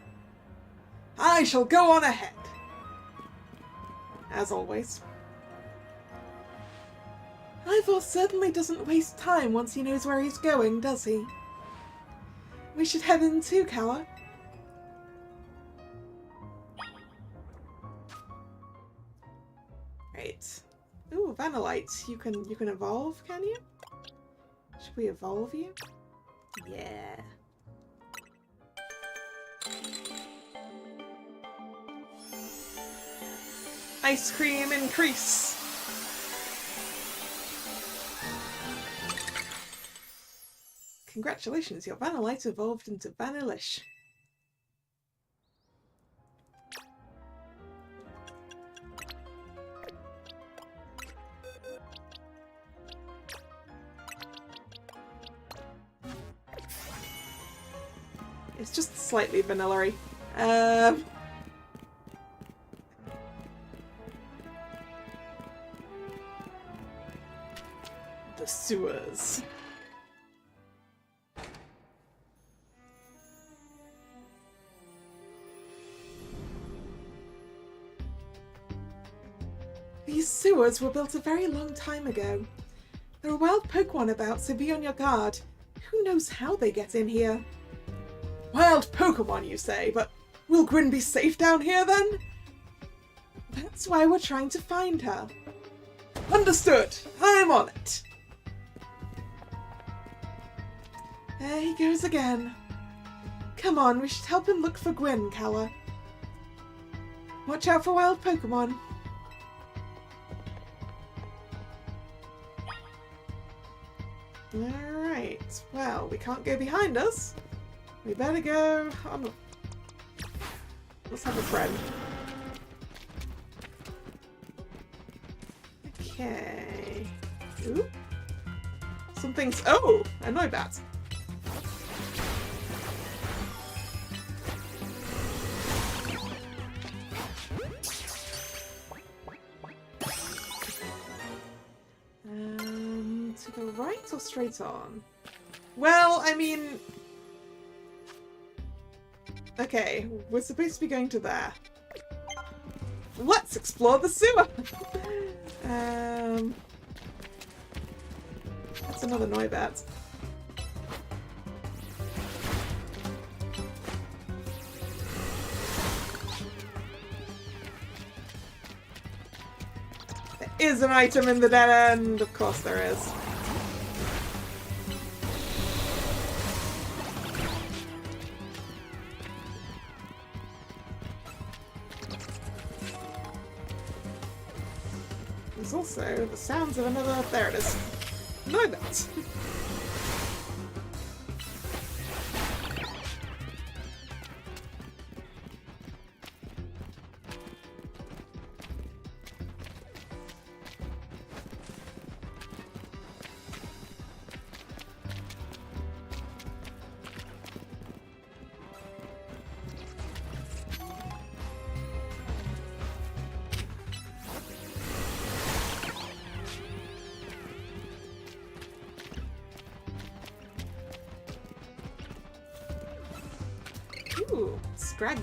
I shall go on ahead. As always. Ivor certainly doesn't waste time once he knows where he's going, does he? We should head in too, Kalla. Right. Ooh, Vanillite. You can evolve, can you? Should we evolve you? Yeah. Ice cream increase. Congratulations, your Vanillite evolved into Vanillish. It's just slightly vanilla-y. The sewers. These sewers were built a very long time ago. There are wild Pokémon about, so be on your guard. Who knows how they get in here? Wild Pokémon, you say, but will Gwyn be safe down here then? That's why we're trying to find her. Understood! I'm on it! There he goes again. Come on, we should help him look for Gwyn, Kalla. Watch out for wild Pokémon. Alright, well, we can't go behind us. We better go on. Let's have a friend. Okay. Ooh. Something's. Oh! A Noibat. To the right or straight on? Well, I mean. Okay, we're supposed to be going to there. Let's explore the sewer! That's another Noibat. There is an item in the dead end! Of course there is. There's also the sounds of another... There it is. No, that. Ooh, scraggy.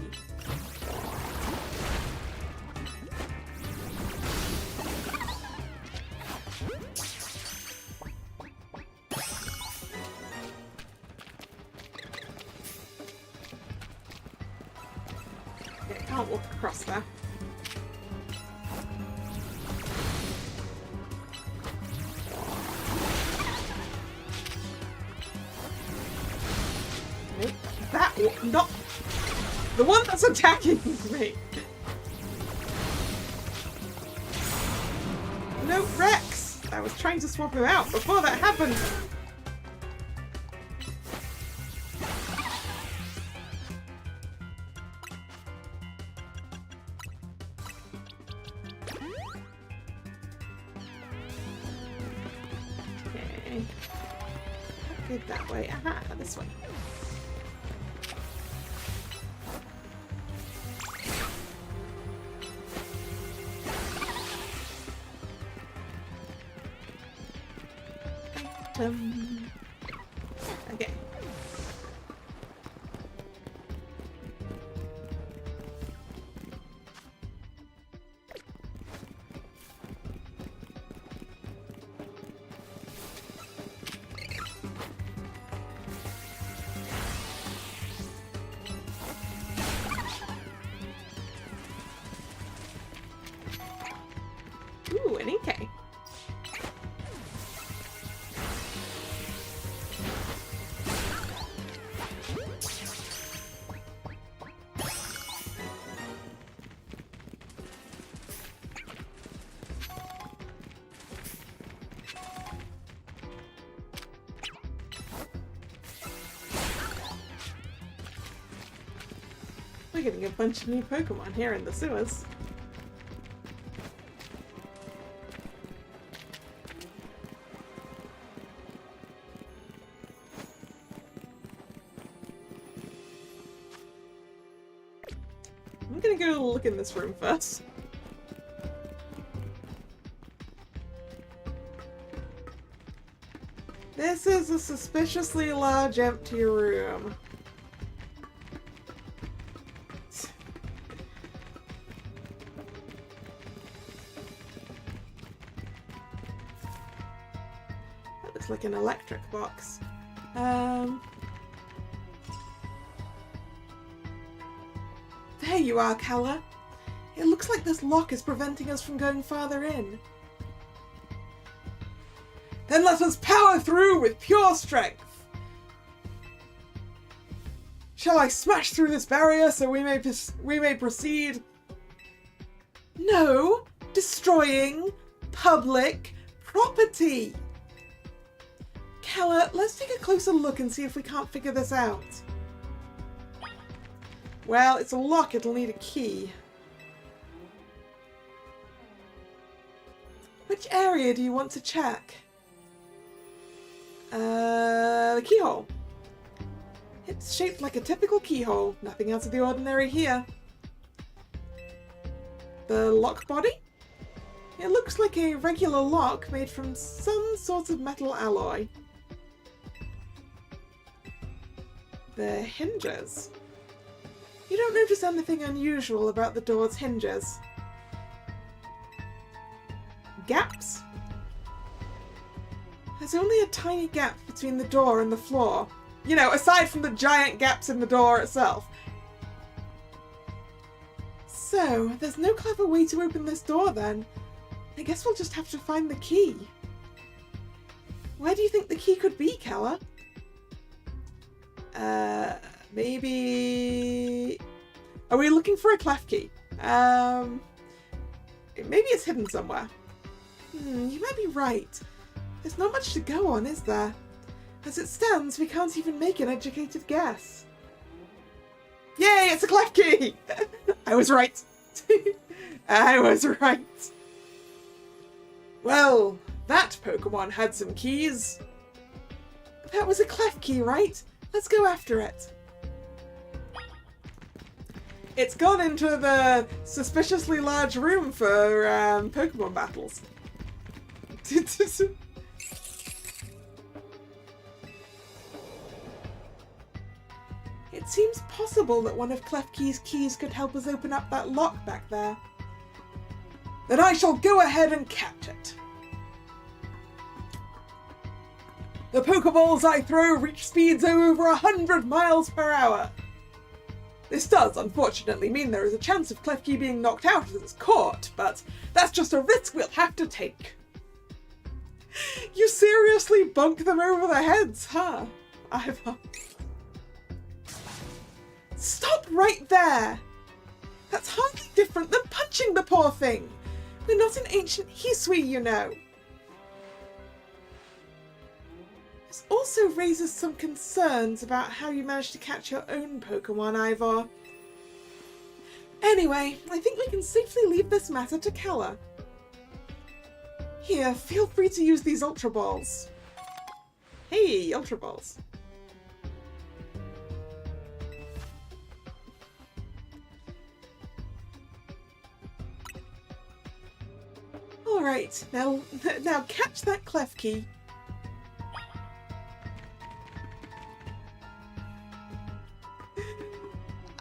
Okay, can't walk across there. Nope, that one, not the one that's attacking me. No, Rex! I was trying to swap him out before that happened. Okay. Not good that way. Aha, this way. Okay. Ooh, an Inkay. We're getting a bunch of new Pokemon here in the sewers. I'm gonna go look in this room first. This is a suspiciously large empty room. That looks like an electric box. There you are, Kalla. It looks like this lock is preventing us from going farther in. Then let us power through with pure strength. Shall I smash through this barrier so we may proceed? No, destroying public property. Kalla, let's take a closer look and see if we can't figure this out. Well, it's a lock, it'll need a key. Which area do you want to check? The keyhole. It's shaped like a typical keyhole, nothing out of the ordinary here. The lock body? It looks like a regular lock made from some sort of metal alloy. The hinges. You don't notice anything unusual about the door's hinges. Gaps? There's only a tiny gap between the door and the floor. You know, aside from the giant gaps in the door itself. So, there's no clever way to open this door then. I guess we'll just have to find the key. Where do you think the key could be, Kalla? Maybe... Are we looking for a clef key? Maybe it's hidden somewhere. right. There's not much to go on, is there? As it stands, we can't even make an educated guess. Yay, it's a clef key! I was right. I was right. Well, that Pokemon had some keys. That was a clef key, right? Let's go after it. It's gone into the suspiciously large room for Pokemon battles. It seems possible that one of Klefki's keys could help us open up that lock back there. Then I shall go ahead and catch it. The Pokeballs I throw reach speeds of over 100 miles per hour. This does, unfortunately, mean there is a chance of Klefki being knocked out as it's caught, but that's just a risk we'll have to take. You seriously bunk them over the heads, huh? Ivor. Stop right there! That's hardly different than punching the poor thing! We're not in ancient Hisui, you know. This also raises some concerns about how you managed to catch your own Pokemon, Ivor. Anyway, I think we can safely leave this matter to Kalla. Here, feel free to use these Ultra Balls. Hey, Ultra Balls. Alright, now catch that Klefki.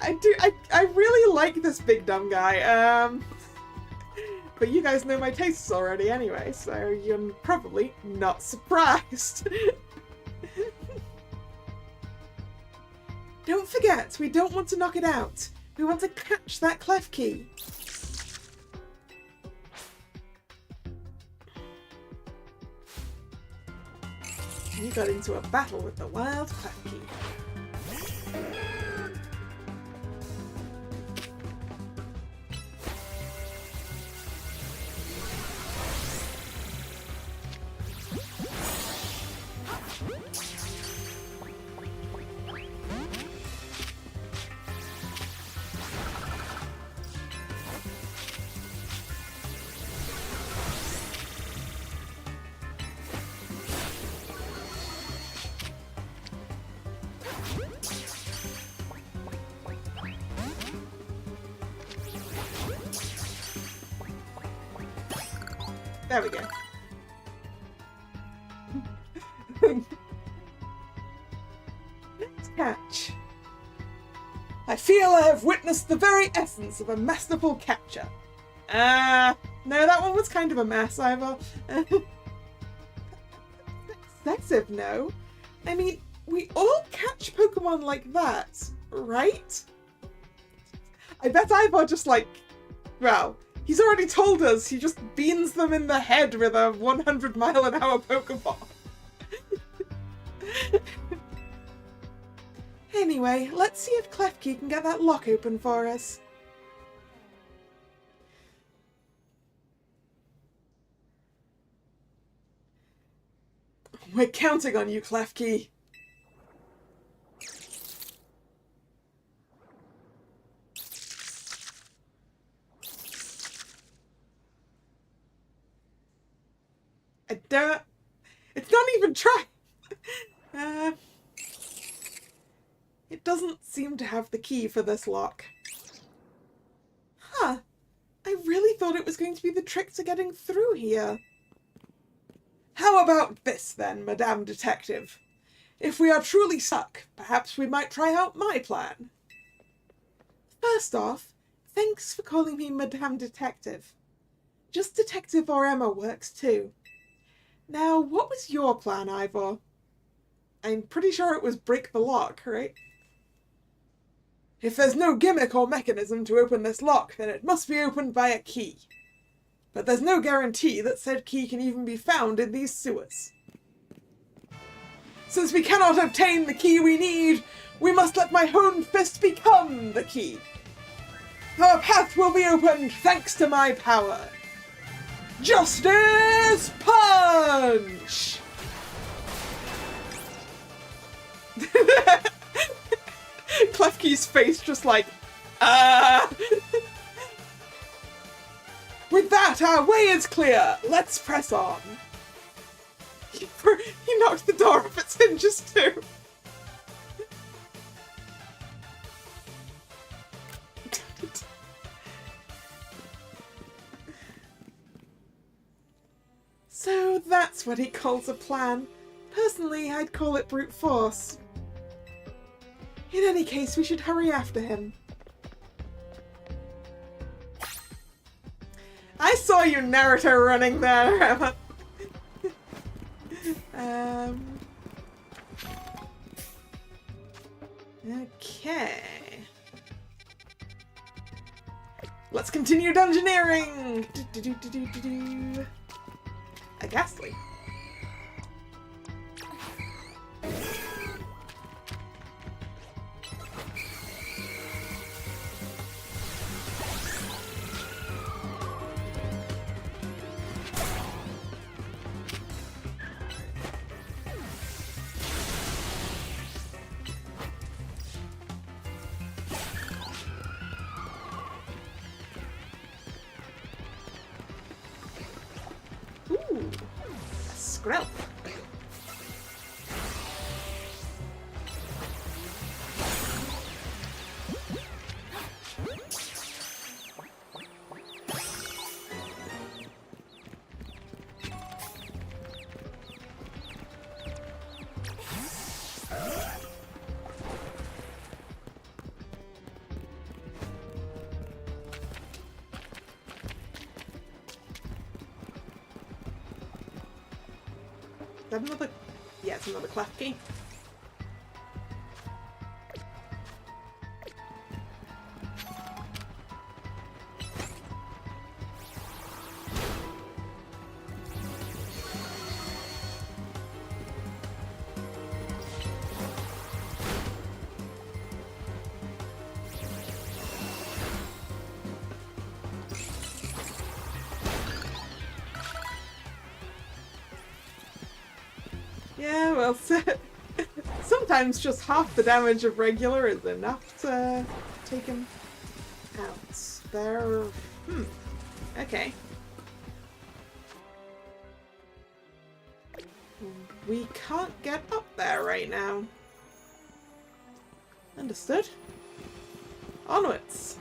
I really like this big dumb guy, but you guys know my tastes already anyway, so you're probably not surprised. Don't forget, we don't want to knock it out. We want to catch that Klefki. You got into a battle with the wild Klefki. There we go. Next catch. I feel I have witnessed the very essence of a masterful capture. No, that one was kind of a mess, Ivor. Excessive, no? I mean, we all catch Pokemon like that, right? I bet Ivor just well, he's already told us he just beans them in the head with a 100-mile-an-hour Pokeball. Anyway, let's see if Klefki can get that lock open for us. We're counting on you, Klefki. It's not even trying. It doesn't seem to have the key for this lock. Huh. I really thought it was going to be the trick to getting through here. How about this then, Madame Detective? If we are truly stuck, perhaps we might try out my plan. First off, thanks for calling me Madame Detective. Just Detective or Emma works too. Now, what was your plan, Ivor? I'm pretty sure it was break the lock, right? If there's no gimmick or mechanism to open this lock, then it must be opened by a key. But there's no guarantee that said key can even be found in these sewers. Since we cannot obtain the key we need, we must let my own fist become the key. Our path will be opened thanks to my power. Justice Punch! punch! Klefki's face just like, With that, our way is clear! Let's press on! He knocked the door off its hinges too! So that's what he calls a plan. Personally, I'd call it brute force. In any case, we should hurry after him. I saw you, Naruto, running there, Emma. Okay. Let's continue dungeoneering! A ghastly. Ooh, a Skrill. Is that another? Yeah, it's another Klefki. Yeah, well, sometimes just half the damage of regular is enough to take him out. There... Okay. We can't get up there right now. Understood. Onwards.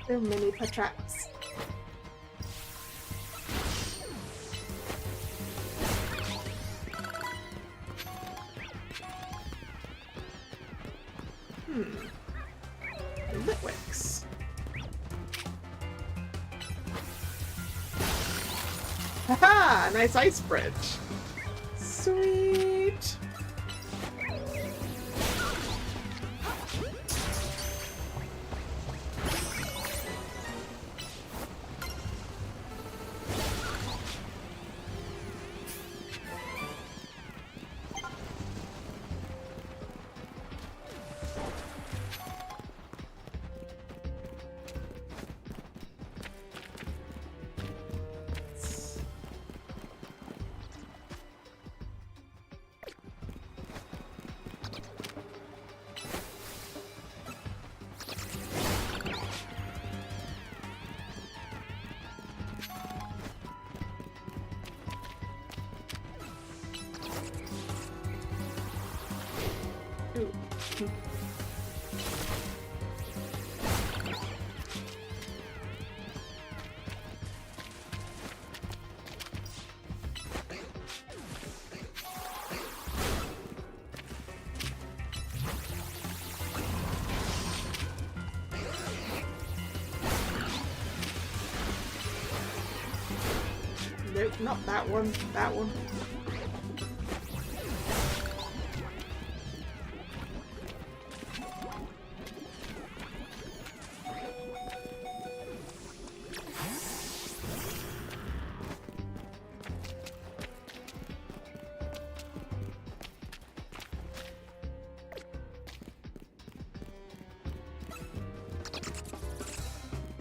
They're mini traps. Litwicks. Haha! Nice ice bridge. Sweet. Nope, not that one. That one.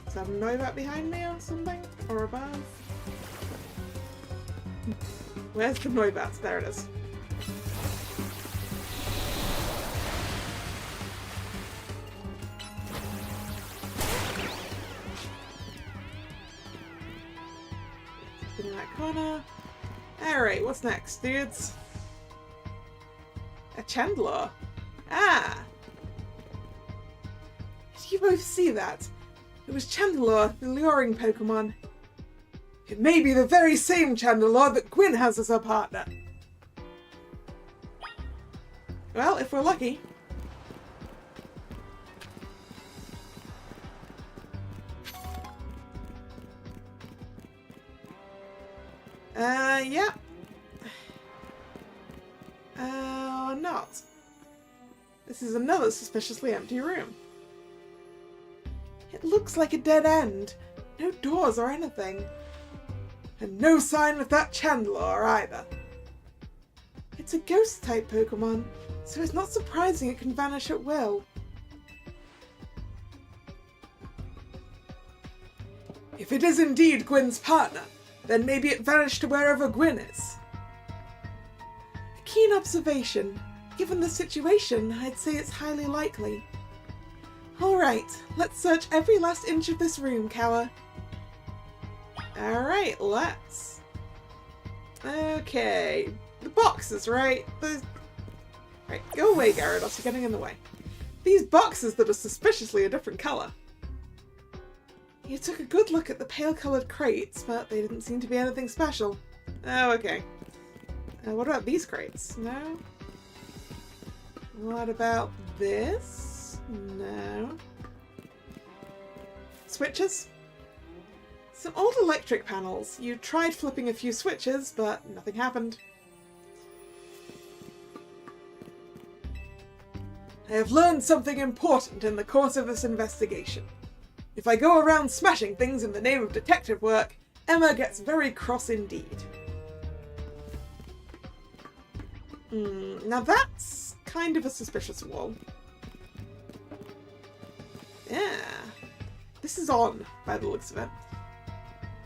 Does that have a Noibat behind me or something? Or above? Where's the Noibat? There it is. In that corner. Alright, what's next, dudes? A Chandler. Ah! Did you both see that? It was Chandelure, the luring Pokémon. It may be the very same Chandelure that Gwyn has as her partner. Well, if we're lucky. Yeah. Or not. This is another suspiciously empty room. It looks like a dead end. No doors or anything. And no sign of that Chandelure either. It's a ghost-type Pokémon, so it's not surprising it can vanish at will. If it is indeed Gwyn's partner, then maybe it vanished to wherever Gwyn is. A keen observation. Given the situation, I'd say it's highly likely. Alright, let's search every last inch of this room, Kalla. Alright, let's. Okay. The boxes, right? Right, go away, Gyarados, you're getting in the way. These boxes that are suspiciously a different colour. You took a good look at the pale-coloured crates, but they didn't seem to be anything special. Oh, okay. What about these crates? No? What about this? No. Switches? Some old electric panels. You tried flipping a few switches, but nothing happened. I have learned something important in the course of this investigation. If I go around smashing things in the name of detective work, Emma gets very cross indeed. Now that's kind of a suspicious wall. Yeah. This is on, by the looks of it.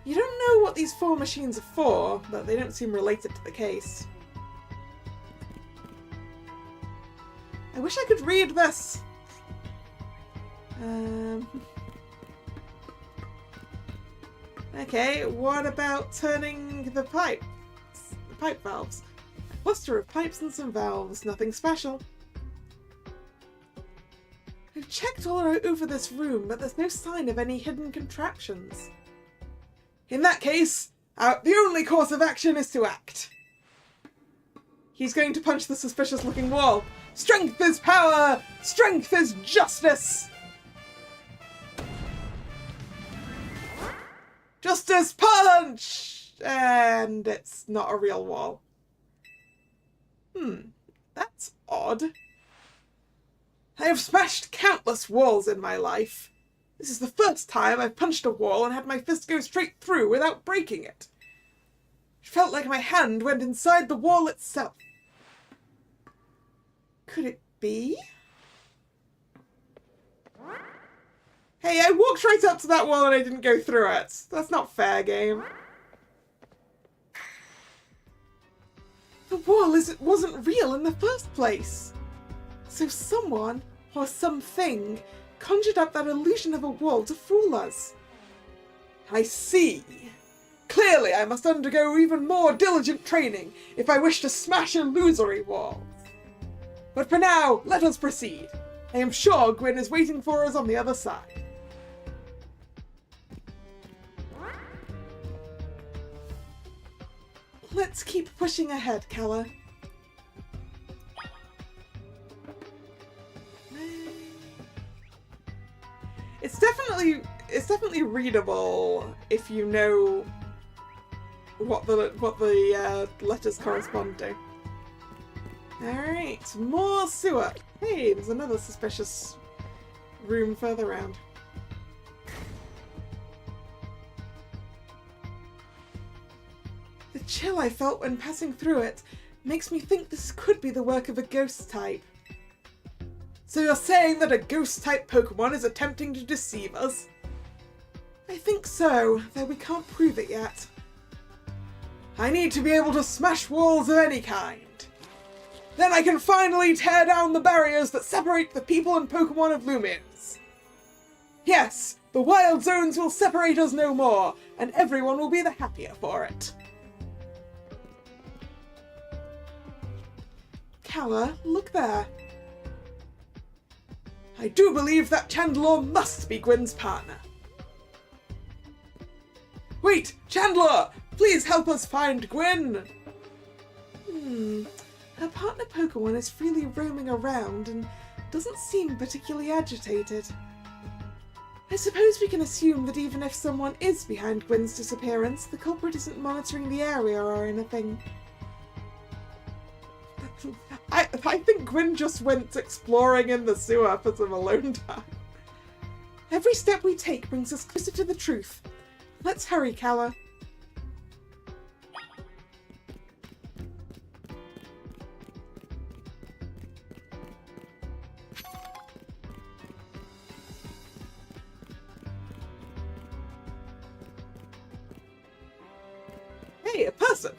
You don't know what these 4 machines are for, but they don't seem related to the case. I wish I could read this! Okay, what about turning the pipe valves? A cluster of pipes and some valves, nothing special. I've checked all over this room, but there's no sign of any hidden contraptions. In that case, the only course of action is to act. He's going to punch the suspicious-looking wall. Strength is power! Strength is justice! Justice punch! And it's not a real wall. That's odd. I have smashed countless walls in my life. This is the first time I've punched a wall and had my fist go straight through without breaking it. It felt like my hand went inside the wall itself. Could it be? Hey, I walked right up to that wall and I didn't go through it. That's not fair, game. The wall wasn't real in the first place. So someone, or something, conjured up that illusion of a wall to fool us. I see. Clearly I must undergo even more diligent training if I wish to smash illusory walls. But for now, let us proceed. I am sure Gwyn is waiting for us on the other side. Let's keep pushing ahead, Kalla. It's definitely readable if you know what the letters correspond to. Alright, more sewer. Hey, there's another suspicious room further around. The chill I felt when passing through it makes me think this could be the work of a ghost type. So you're saying that a ghost type Pokemon is attempting to deceive us? I think so, though we can't prove it yet. I need to be able to smash walls of any kind. Then I can finally tear down the barriers that separate the people and Pokemon of Lumions. Yes, the wild zones will separate us no more, and everyone will be the happier for it. Kalla, look there. I do believe that Chandelure must be Gwyn's partner. Wait, Chandelure! Please help us find Gwyn! Her partner Pokemon is freely roaming around and doesn't seem particularly agitated. I suppose we can assume that even if someone is behind Gwyn's disappearance, the culprit isn't monitoring the area or anything. I think Gwyn just went exploring in the sewer for some alone time. Every step we take brings us closer to the truth. Let's hurry, Kalla. Hey, a person!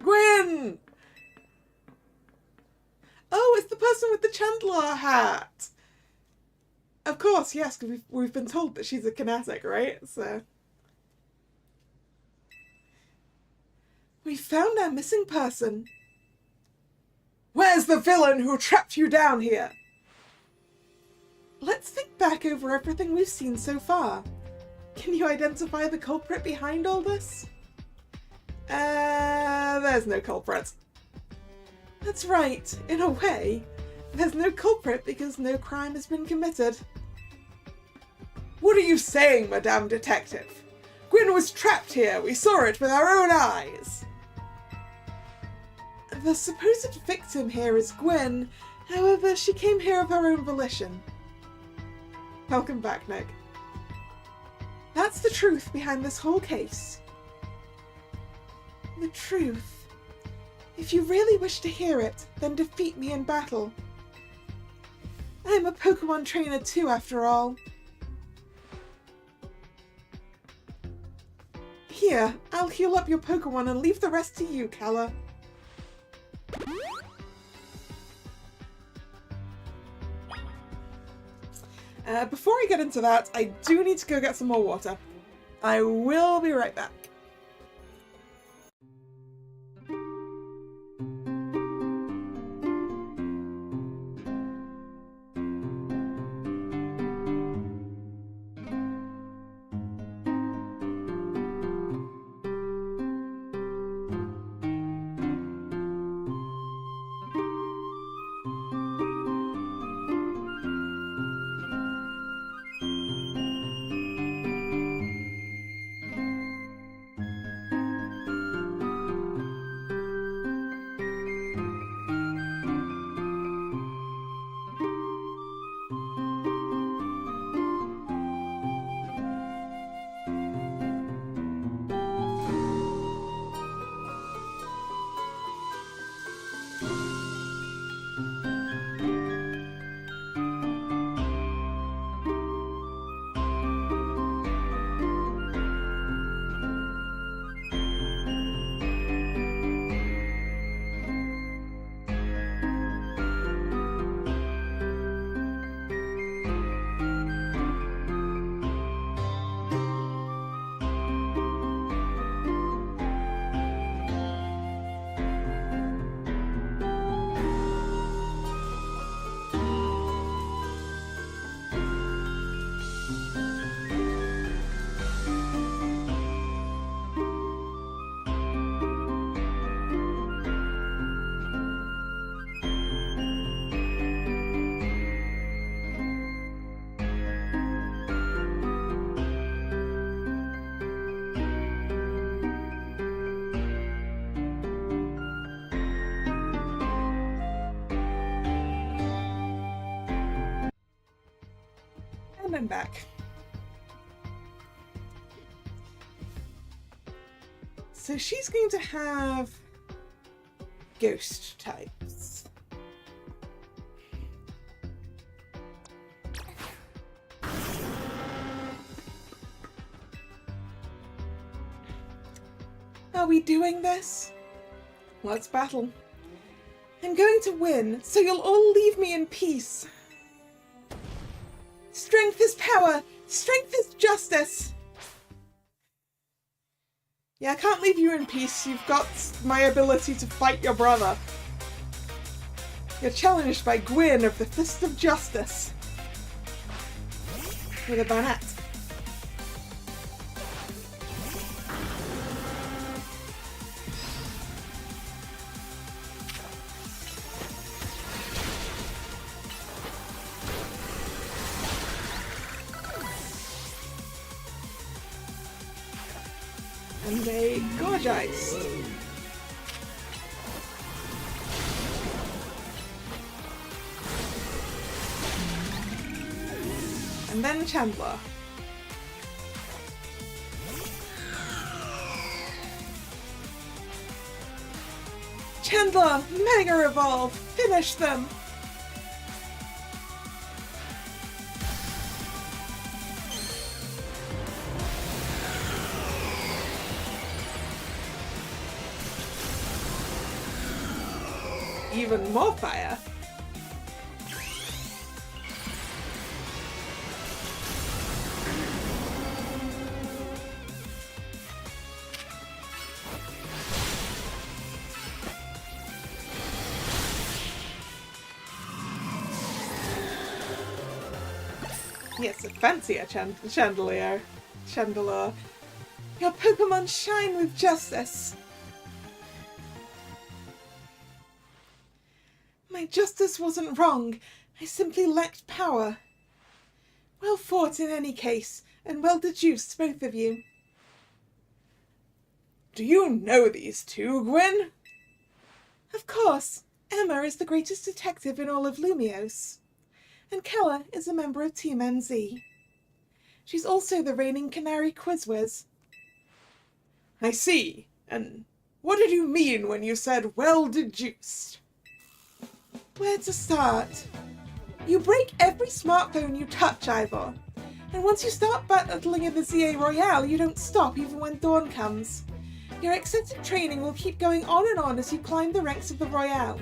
Gwyn! Oh, it's the person with the Chandelure hat! Of course, yes, because we've been told that she's a kinetic, right? So... we found our missing person. Where's the villain who trapped you down here? Let's think back over everything we've seen so far. Can you identify the culprit behind all this? There's no culprit. That's right, in a way. There's no culprit because no crime has been committed. What are you saying, Madame Detective? Gwyn was trapped here. We saw it with our own eyes. The supposed victim here is Gwyn. However, she came here of her own volition. Welcome back, Nick. That's the truth behind this whole case. The truth. If you really wish to hear it, then defeat me in battle. I'm a Pokemon trainer too, after all. Here, I'll heal up your Pokemon and leave the rest to you, Kalla. Before I get into that, I do need to go get some more water. I will be right back. And I'm back. So she's going to have ghost types. Are we doing this? Let's battle. I'm going to win, so you'll all leave me in peace. Strength is power! Strength is justice! Yeah, I can't leave you in peace. You've got my ability to fight your brother. You're challenged by Gwyn of the Fist of Justice. With a bayonet. And a Gorgeist. And then Chandler. Chandler, Mega Evolve! Finish them! Even more fire. Yes, a fancier chandelier. Chandelier. Your Pokémon shine with justice. My justice wasn't wrong. I simply lacked power. Well fought in any case, and well deduced, both of you. Do you know these two, Gwyn? Of course. Emma is the greatest detective in all of Lumiose. And Kalla is a member of Team MZ. She's also the reigning Canary Quizwiz. I see. And what did you mean when you said well deduced? Where to start? You break every smartphone you touch, Ivor. And once you start battling in the ZA Royale, you don't stop even when dawn comes. Your extensive training will keep going on and on as you climb the ranks of the Royale.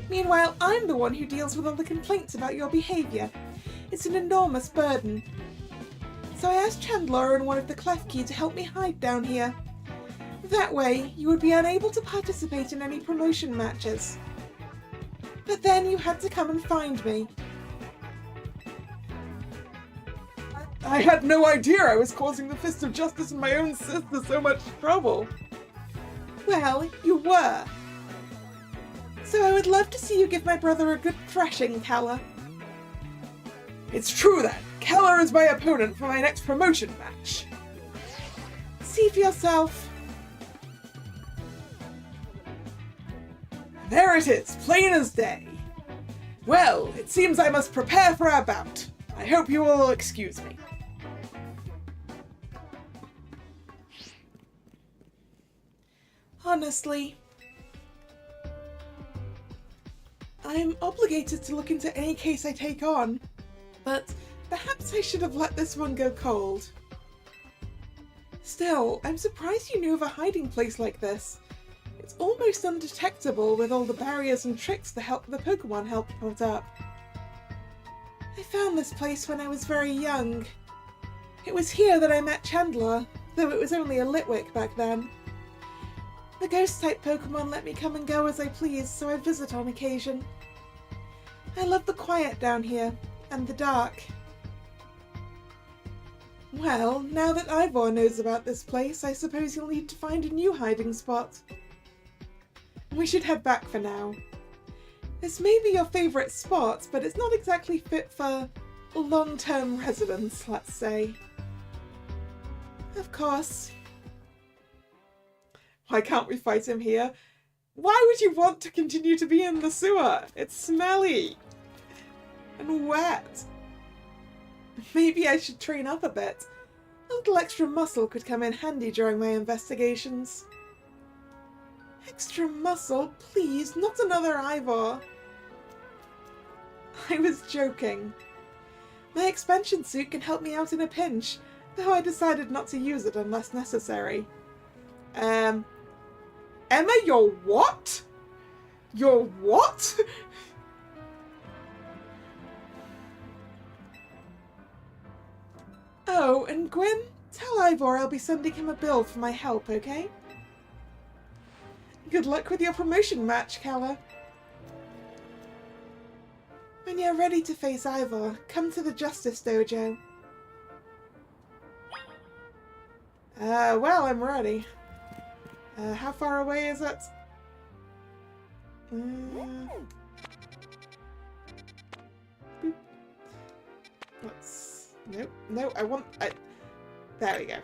Meanwhile, I'm the one who deals with all the complaints about your behaviour. It's an enormous burden. So I asked Chandler and one of the Klefki to help me hide down here. That way, you would be unable to participate in any promotion matches. But then you had to come and find me. I had no idea I was causing the Fist of Justice and my own sister so much trouble. Well, you were. So I would love to see you give my brother a good thrashing, Kalla. It's true then. Kalla is my opponent for my next promotion match. See for yourself. There it is, plain as day. Well, it seems I must prepare for our bout. I hope you will excuse me. Honestly, I'm obligated to look into any case I take on, but perhaps I should have let this one go cold. Still, I'm surprised you knew of a hiding place like this. It's almost undetectable with all the barriers and tricks the Pokémon helped put up. I found this place when I was very young. It was here that I met Chandler, though it was only a Litwick back then. The ghost-type Pokémon let me come and go as I please, so I visit on occasion. I love the quiet down here, and the dark. Well, now that Ivor knows about this place, I suppose you'll need to find a new hiding spot. We should head back for now. This may be your favourite spot, but it's not exactly fit for long-term residence, let's say. Of course. Why can't we fight him here? Why would you want to continue to be in the sewer? It's smelly and wet. Maybe I should train up a bit. A little extra muscle could come in handy during my investigations. Extra muscle? Please, not another Ivor. I was joking. My expansion suit can help me out in a pinch, though I decided not to use it unless necessary. Emma, you're what? You're what? Oh, and Gwyn, tell Ivor I'll be sending him a bill for my help, okay? Good luck with your promotion match, Kalla. When you're ready to face Ivor, come to the Justice Dojo. Well, I'm ready. How far away is it? Let's... Nope, no, there we go.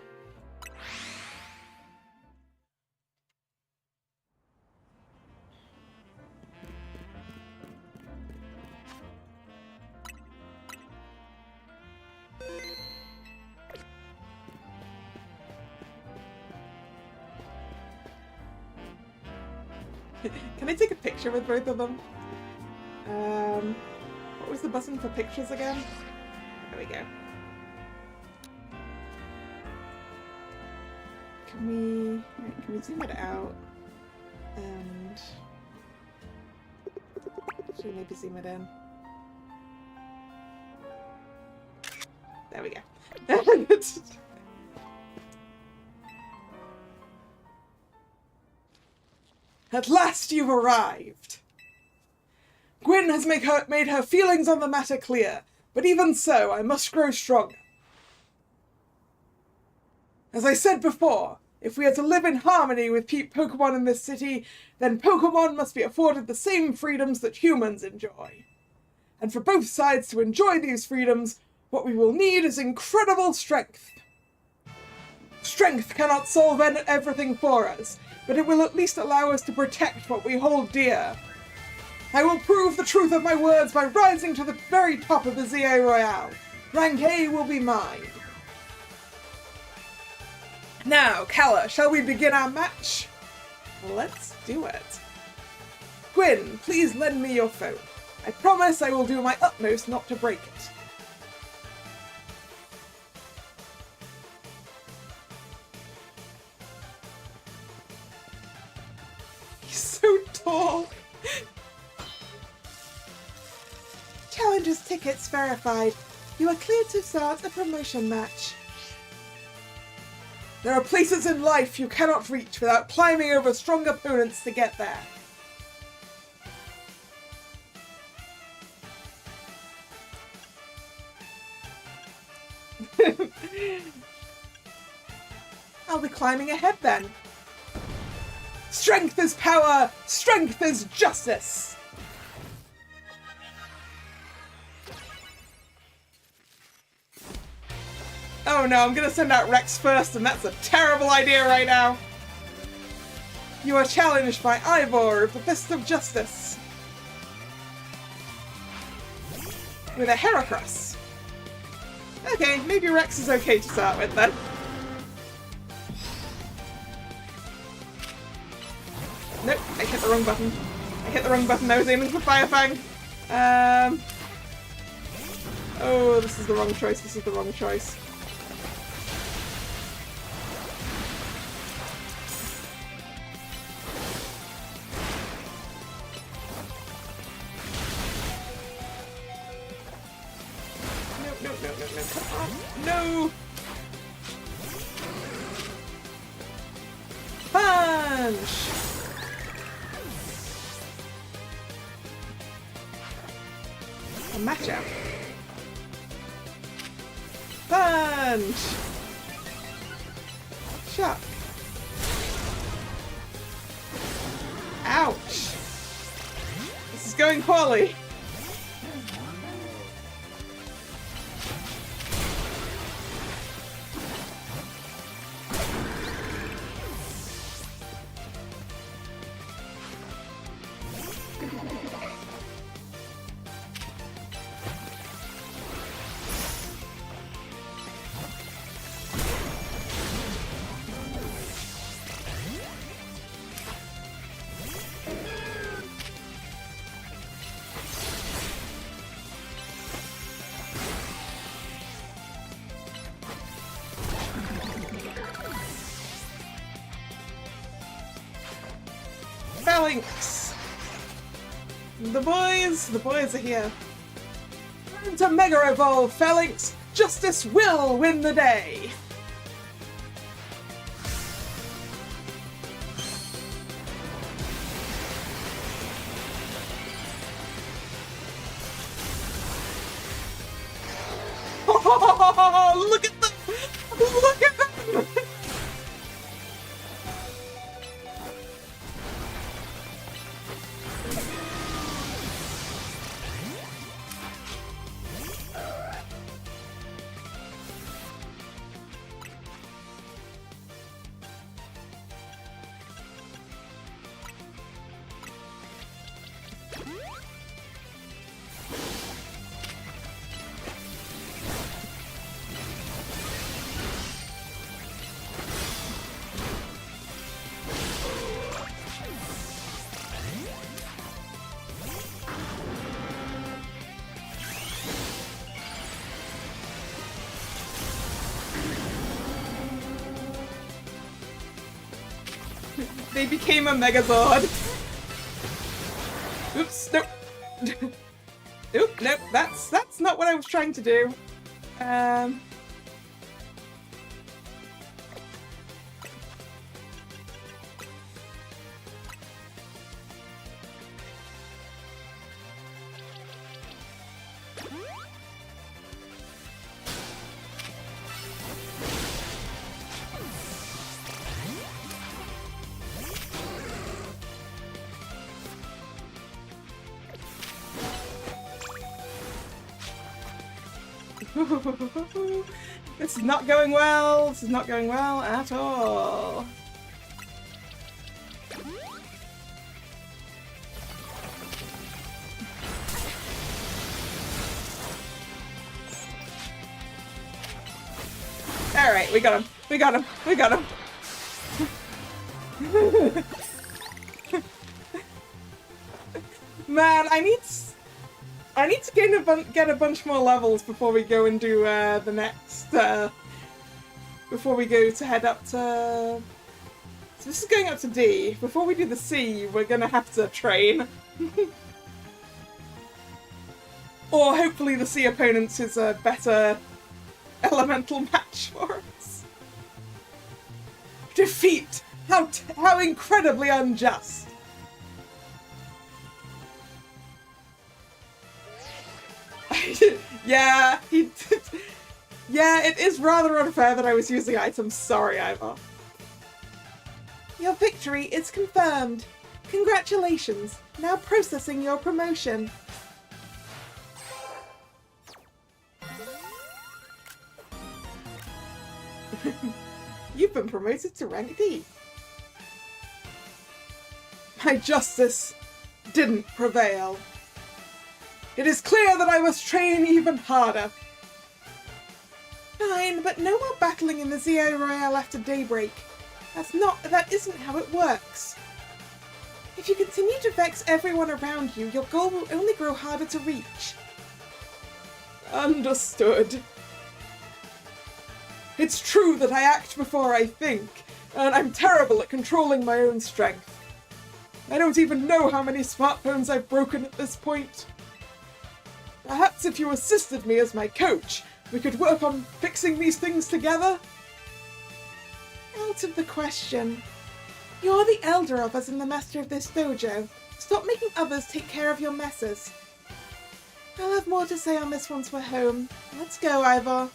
Can I take a picture with both of them? What was the button for pictures again? There we go. Can we zoom it out? And should we maybe zoom it in? There we go. At last you've arrived! Gwyn has made her feelings on the matter clear, but even so, I must grow stronger. As I said before, if we are to live in harmony with Pokémon in this city, then Pokémon must be afforded the same freedoms that humans enjoy. And for both sides to enjoy these freedoms, what we will need is incredible strength. Strength cannot solve everything for us, but it will at least allow us to protect what we hold dear. I will prove the truth of my words by rising to the very top of the ZA Royale. Rank A will be mine. Now, Kalla, shall we begin our match? Let's do it. Gwyn, please lend me your phone. I promise I will do my utmost not to break it. He's so tall. Challenger's tickets verified. You are cleared to start a promotion match. There are places in life you cannot reach without climbing over strong opponents to get there. I'll be climbing ahead then. Strength is power! Strength is justice! Oh no, I'm gonna send out Rex first, and that's a terrible idea right now. You are challenged by Ivor of the Fist of Justice. With a Heracross. Okay, maybe Rex is okay to start with then. Nope, I hit the wrong button. I hit the wrong button, I was aiming for Fire Fang. Oh, this is the wrong choice, this is the wrong choice. No! Punch! A matchup. Punch! Shock. Ouch! This is going poorly. Phalanx! The boys are here. Time to Mega Evolve, Phalanx! Justice will win the day! Oh, look at them! Look at them! They became a Megazord. Oops, nope. Oop, nope, that's not what I was trying to do. This is not going well. This is not going well at all. All right, we got him. We got him. We got him. Man, I need to get a bunch more levels before we go and do the next. Before we go to head up to. So this is going up to D. Before we do the C, we're gonna have to train. Or hopefully the C opponents is a better elemental match for us. Defeat! How incredibly unjust! Yeah, yeah, it is rather unfair that I was using items. Sorry, Ivor. Your victory is confirmed. Congratulations. Now processing your promotion. You've been promoted to rank D. My justice didn't prevail. It is clear that I must train even harder. Fine, but no more battling in the ZA Royale after daybreak. That isn't how it works. If you continue to vex everyone around you, your goal will only grow harder to reach. Understood. It's true that I act before I think, and I'm terrible at controlling my own strength. I don't even know how many smartphones I've broken at this point. Perhaps if you assisted me as my coach, we could work on fixing these things together? Out of the question. You're the elder of us and the master of this dojo. Stop making others take care of your messes. I'll have more to say on this once we're home. Let's go, Ivor.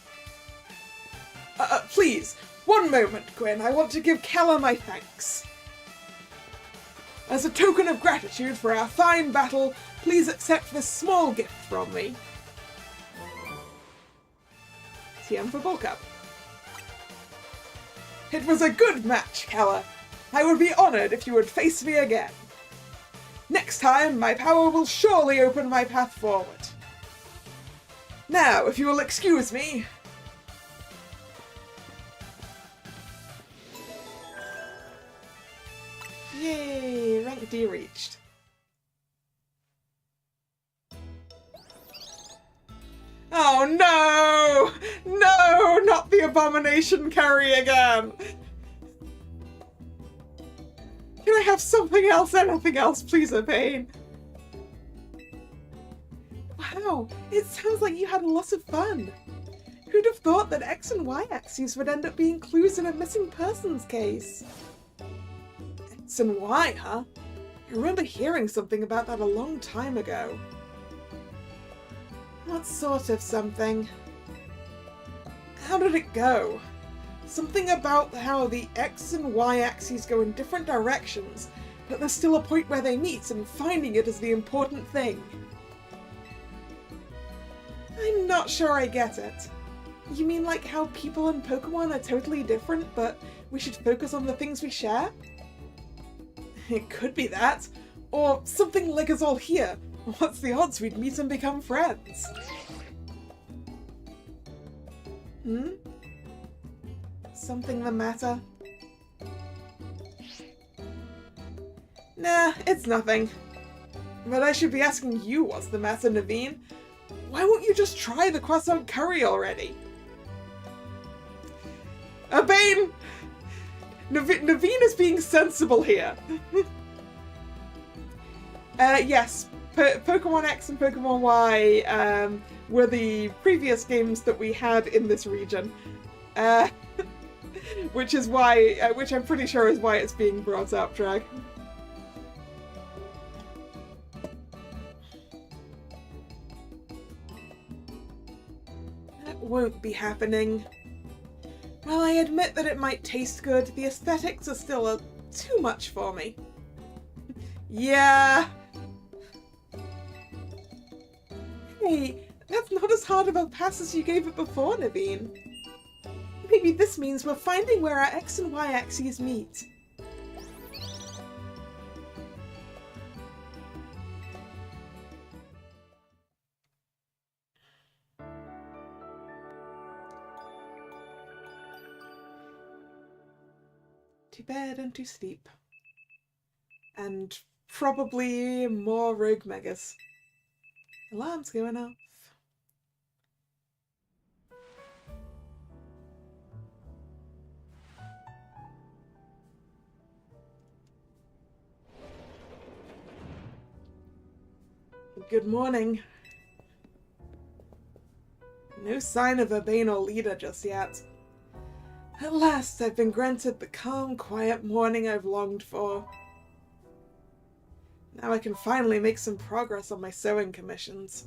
Please, one moment, Gwyn. I want to give Kalla my thanks. As a token of gratitude for our fine battle, please accept this small gift from me. TM for Bulk Up. It was a good match, Kalla. I would be honoured if you would face me again. Next time, my power will surely open my path forward. Now, if you will excuse me. Yay, rank D reached. Oh no! No, not the abomination curry again! Can I have something else? Anything else, please, Urbane? Wow, it sounds like you had a lot of fun. Who'd have thought that X and Y axes would end up being clues in a missing persons case? X and Y, huh? I remember hearing something about that a long time ago. What sort of something? How did it go? Something about how the X and Y axes go in different directions, but there's still a point where they meet, and finding it is the important thing. I'm not sure I get it. You mean like how people and Pokémon are totally different, but we should focus on the things we share? It could be that. Or something like us all here. What's the odds we'd meet and become friends? Something the matter? Nah, it's nothing. But I should be asking you what's the matter, Naveen. Why won't you just try the croissant curry already? Urbane! Naveen is being sensible here. Yes, Pokémon X and Pokémon Y were the previous games that we had in this region. Which is why, which I'm pretty sure is why it's being brought up, Drag. That won't be happening. While I admit that it might taste good, the aesthetics are still too much for me. Yeah. Hey, that's not as hard of a pass as you gave it before, Naveen. Maybe this means we're finding where our X and Y axes meet. To bed and to sleep. And probably more rogue megas. Alarm's going off. Good morning. No sign of Urbane or Leader just yet. At last, I've been granted the calm, quiet morning I've longed for. Now I can finally make some progress on my sewing commissions.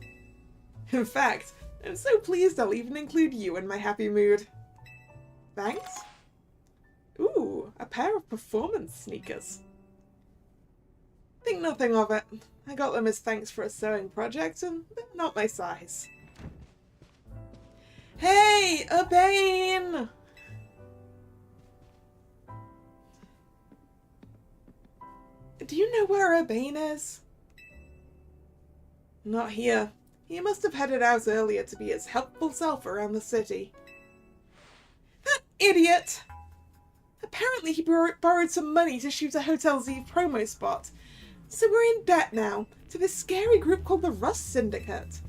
In fact, I'm so pleased I'll even include you in my happy mood. Thanks? Ooh, a pair of performance sneakers. Think nothing of it. I got them as thanks for a sewing project, and they're not my size. Hey, Urbane! Do you know where Urbane is? Not here. He must have headed out earlier to be his helpful self around the city. That idiot! Apparently he borrowed some money to shoot a Hotel Z promo spot. So we're in debt now to this scary group called the Rust Syndicate.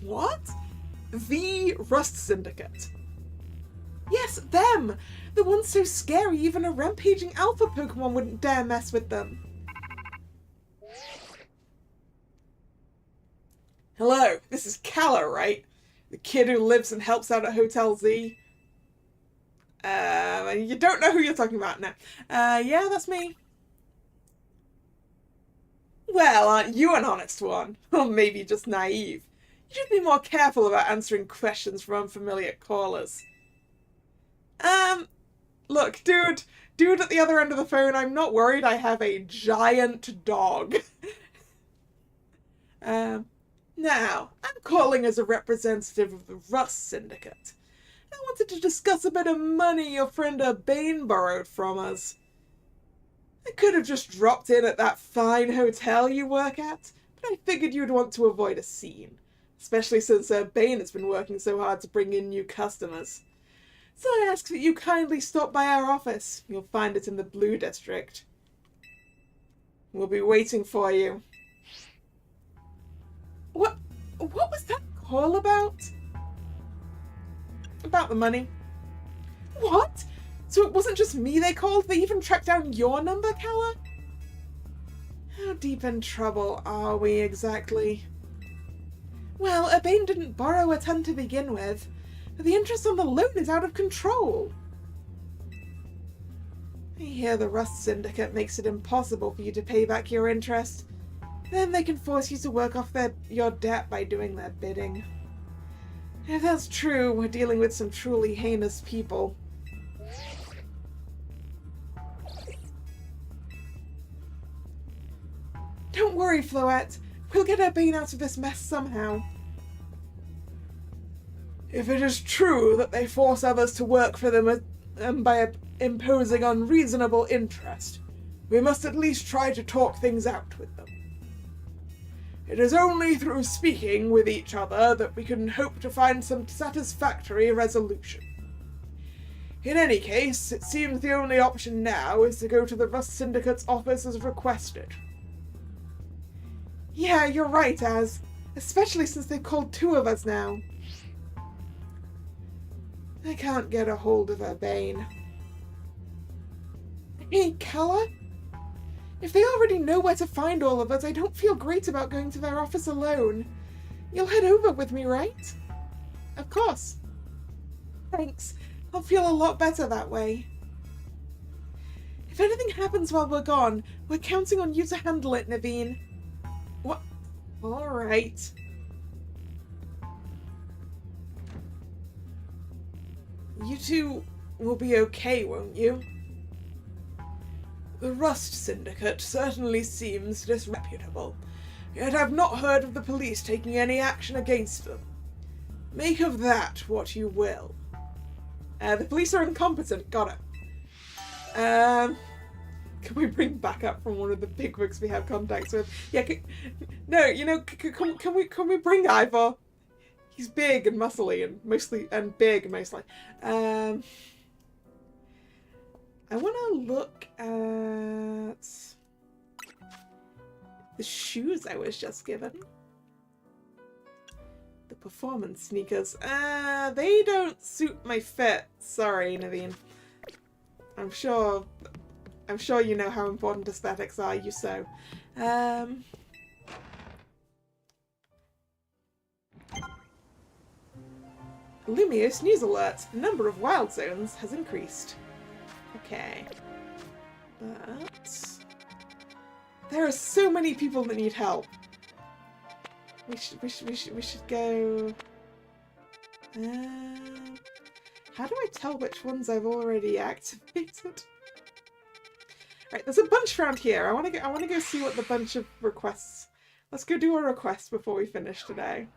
What? The Rust Syndicate? Yes, them! The ones so scary even a rampaging alpha Pokemon wouldn't dare mess with them. Hello, this is Kalla, right? The kid who lives and helps out at Hotel Z. You don't know who you're talking about now. Yeah, that's me. Well, aren't you an honest one? Or maybe just naive. You should be more careful about answering questions from unfamiliar callers. Look, dude at the other end of the phone, I'm not worried. I have a giant dog. Now, I'm calling as a representative of the Rust Syndicate. I wanted to discuss a bit of money your friend Urbane borrowed from us. I could have just dropped in at that fine hotel you work at, but I figured you'd want to avoid a scene, especially since Urbane has been working so hard to bring in new customers. So I ask that you kindly stop by our office. You'll find it in the Blue District. We'll be waiting for you. What was that call about? About the money. What? So it wasn't just me they called, they even tracked down your number, Kalla? How deep in trouble are we, exactly? Well, Urbane didn't borrow a ton to begin with, but the interest on the loan is out of control. I hear the Rust Syndicate makes it impossible for you to pay back your interest. Then they can force you to work off your debt by doing their bidding. If that's true, we're dealing with some truly heinous people. Don't worry, Floette. We'll get Urbane out of this mess somehow. If it is true that they force others to work for them by imposing unreasonable interest, we must at least try to talk things out with them. It is only through speaking with each other that we can hope to find some satisfactory resolution. In any case, it seems the only option now is to go to the Rust Syndicate's office as requested. Yeah, you're right, Az. Especially since they've called 2 of us now. I can't get a hold of Urbane. Hey, Kalla? If they already know where to find all of us, I don't feel great about going to their office alone. You'll head over with me, right? Of course. Thanks. I'll feel a lot better that way. If anything happens while we're gone, we're counting on you to handle it, Naveen. What? Alright. You two will be okay, won't you? The Rust Syndicate certainly seems disreputable, yet I've not heard of the police taking any action against them. Make of that what you will. The police are incompetent, got it. Can we bring backup from one of the bigwigs we have contacts with? Yeah, no, you know, can we bring Ivor? He's big and muscly and big mostly. I want to look at the shoes I was just given. The performance sneakers. They don't suit my fit. Sorry, Naveen. I'm sure you know how important aesthetics are, you so. Lumios news alert. The number of wild zones has increased. Okay. But there are so many people that need help. We should go. How do I tell which ones I've already activated? Right, there's a bunch around here. I want to go see what the bunch of requests. Let's go do a request before we finish today.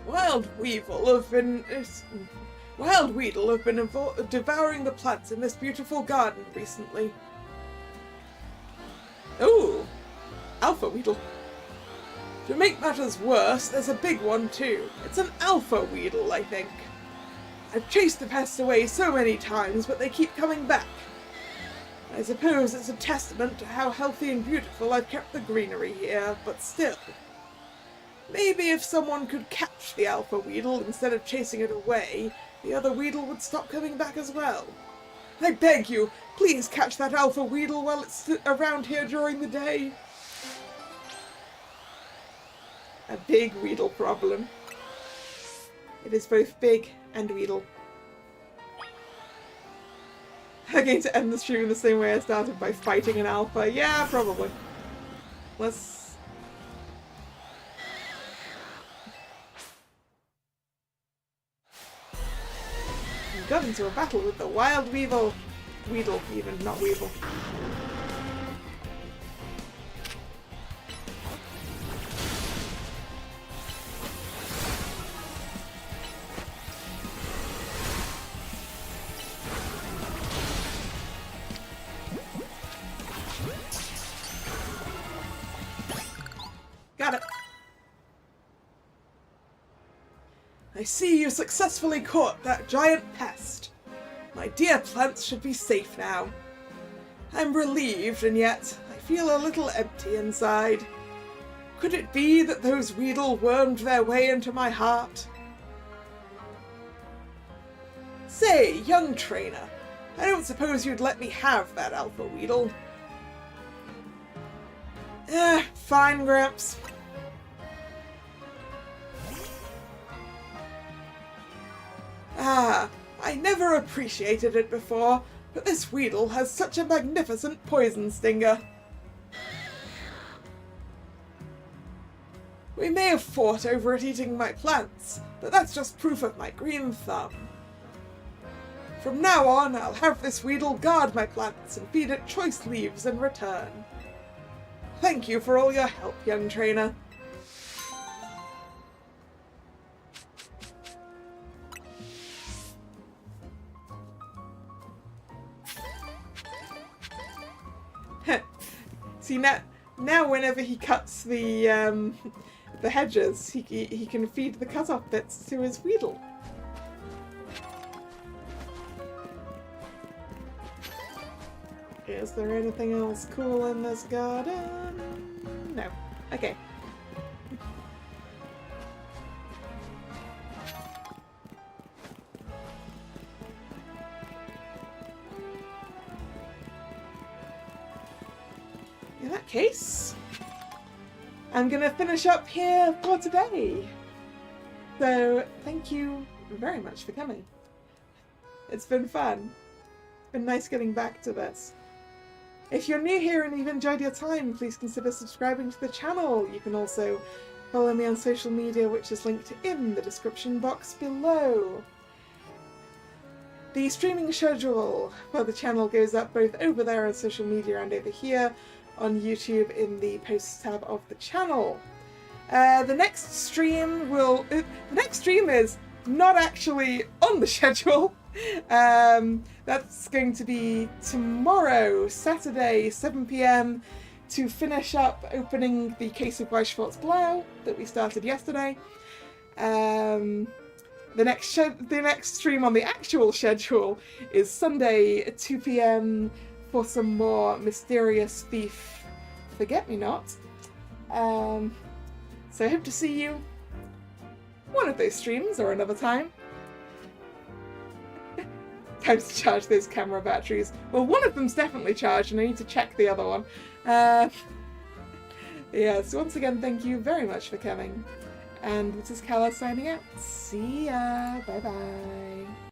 Wild Weedle have been devouring the plants in this beautiful garden recently. Oh, Alpha Weedle. To make matters worse, there's a big one too. It's an Alpha Weedle, I think. I've chased the pests away so many times, but they keep coming back. I suppose it's a testament to how healthy and beautiful I've kept the greenery here, but still. Maybe if someone could catch the Alpha Weedle instead of chasing it away, the other Weedle would stop coming back as well. I beg you, please catch that Alpha Weedle while it's around here during the day. A big Weedle problem. It is both big and Weedle. I'm going to end the stream in the same way I started, by fighting an Alpha. Yeah, probably. Let's... got into a battle with the wild Weevil. Weedle, even, not Weevil. Got it. I see you successfully caught that giant pest. My dear plants should be safe now. I'm relieved, and yet I feel a little empty inside. Could it be that those Weedle wormed their way into my heart? Say, young trainer, I don't suppose you'd let me have that Alpha Weedle. Fine, Gramps. I never appreciated it before, but this Weedle has such a magnificent poison stinger. We may have fought over it eating my plants, but that's just proof of my green thumb. From now on, I'll have this Weedle guard my plants and feed it choice leaves in return. Thank you for all your help, young trainer. See, now whenever he cuts the hedges, he can feed the cut-off bits to his Weedle. Is there anything else cool in this garden? No. Okay. In that case, I'm gonna finish up here for today. So, thank you very much for coming. It's been fun. It's been nice getting back to this. If you're new here and you've enjoyed your time, please consider subscribing to the channel. You can also follow me on social media, which is linked in the description box below. The streaming schedule for the channel goes up both over there on social media and over here on YouTube in the posts tab of the channel. The next stream is not actually on the schedule. That's going to be tomorrow, Saturday, 7 PM, to finish up opening the case of Weichfort's Blau that we started yesterday. The next stream on the actual schedule is Sunday at 2 PM for some more Mysterious Thief Forget-Me-Not. So I hope to see you one of those streams or another time. Time to charge those camera batteries. Well, one of them's definitely charged and I need to check the other one. So once again, thank you very much for coming. And this is Kalla signing out. See ya. Bye bye.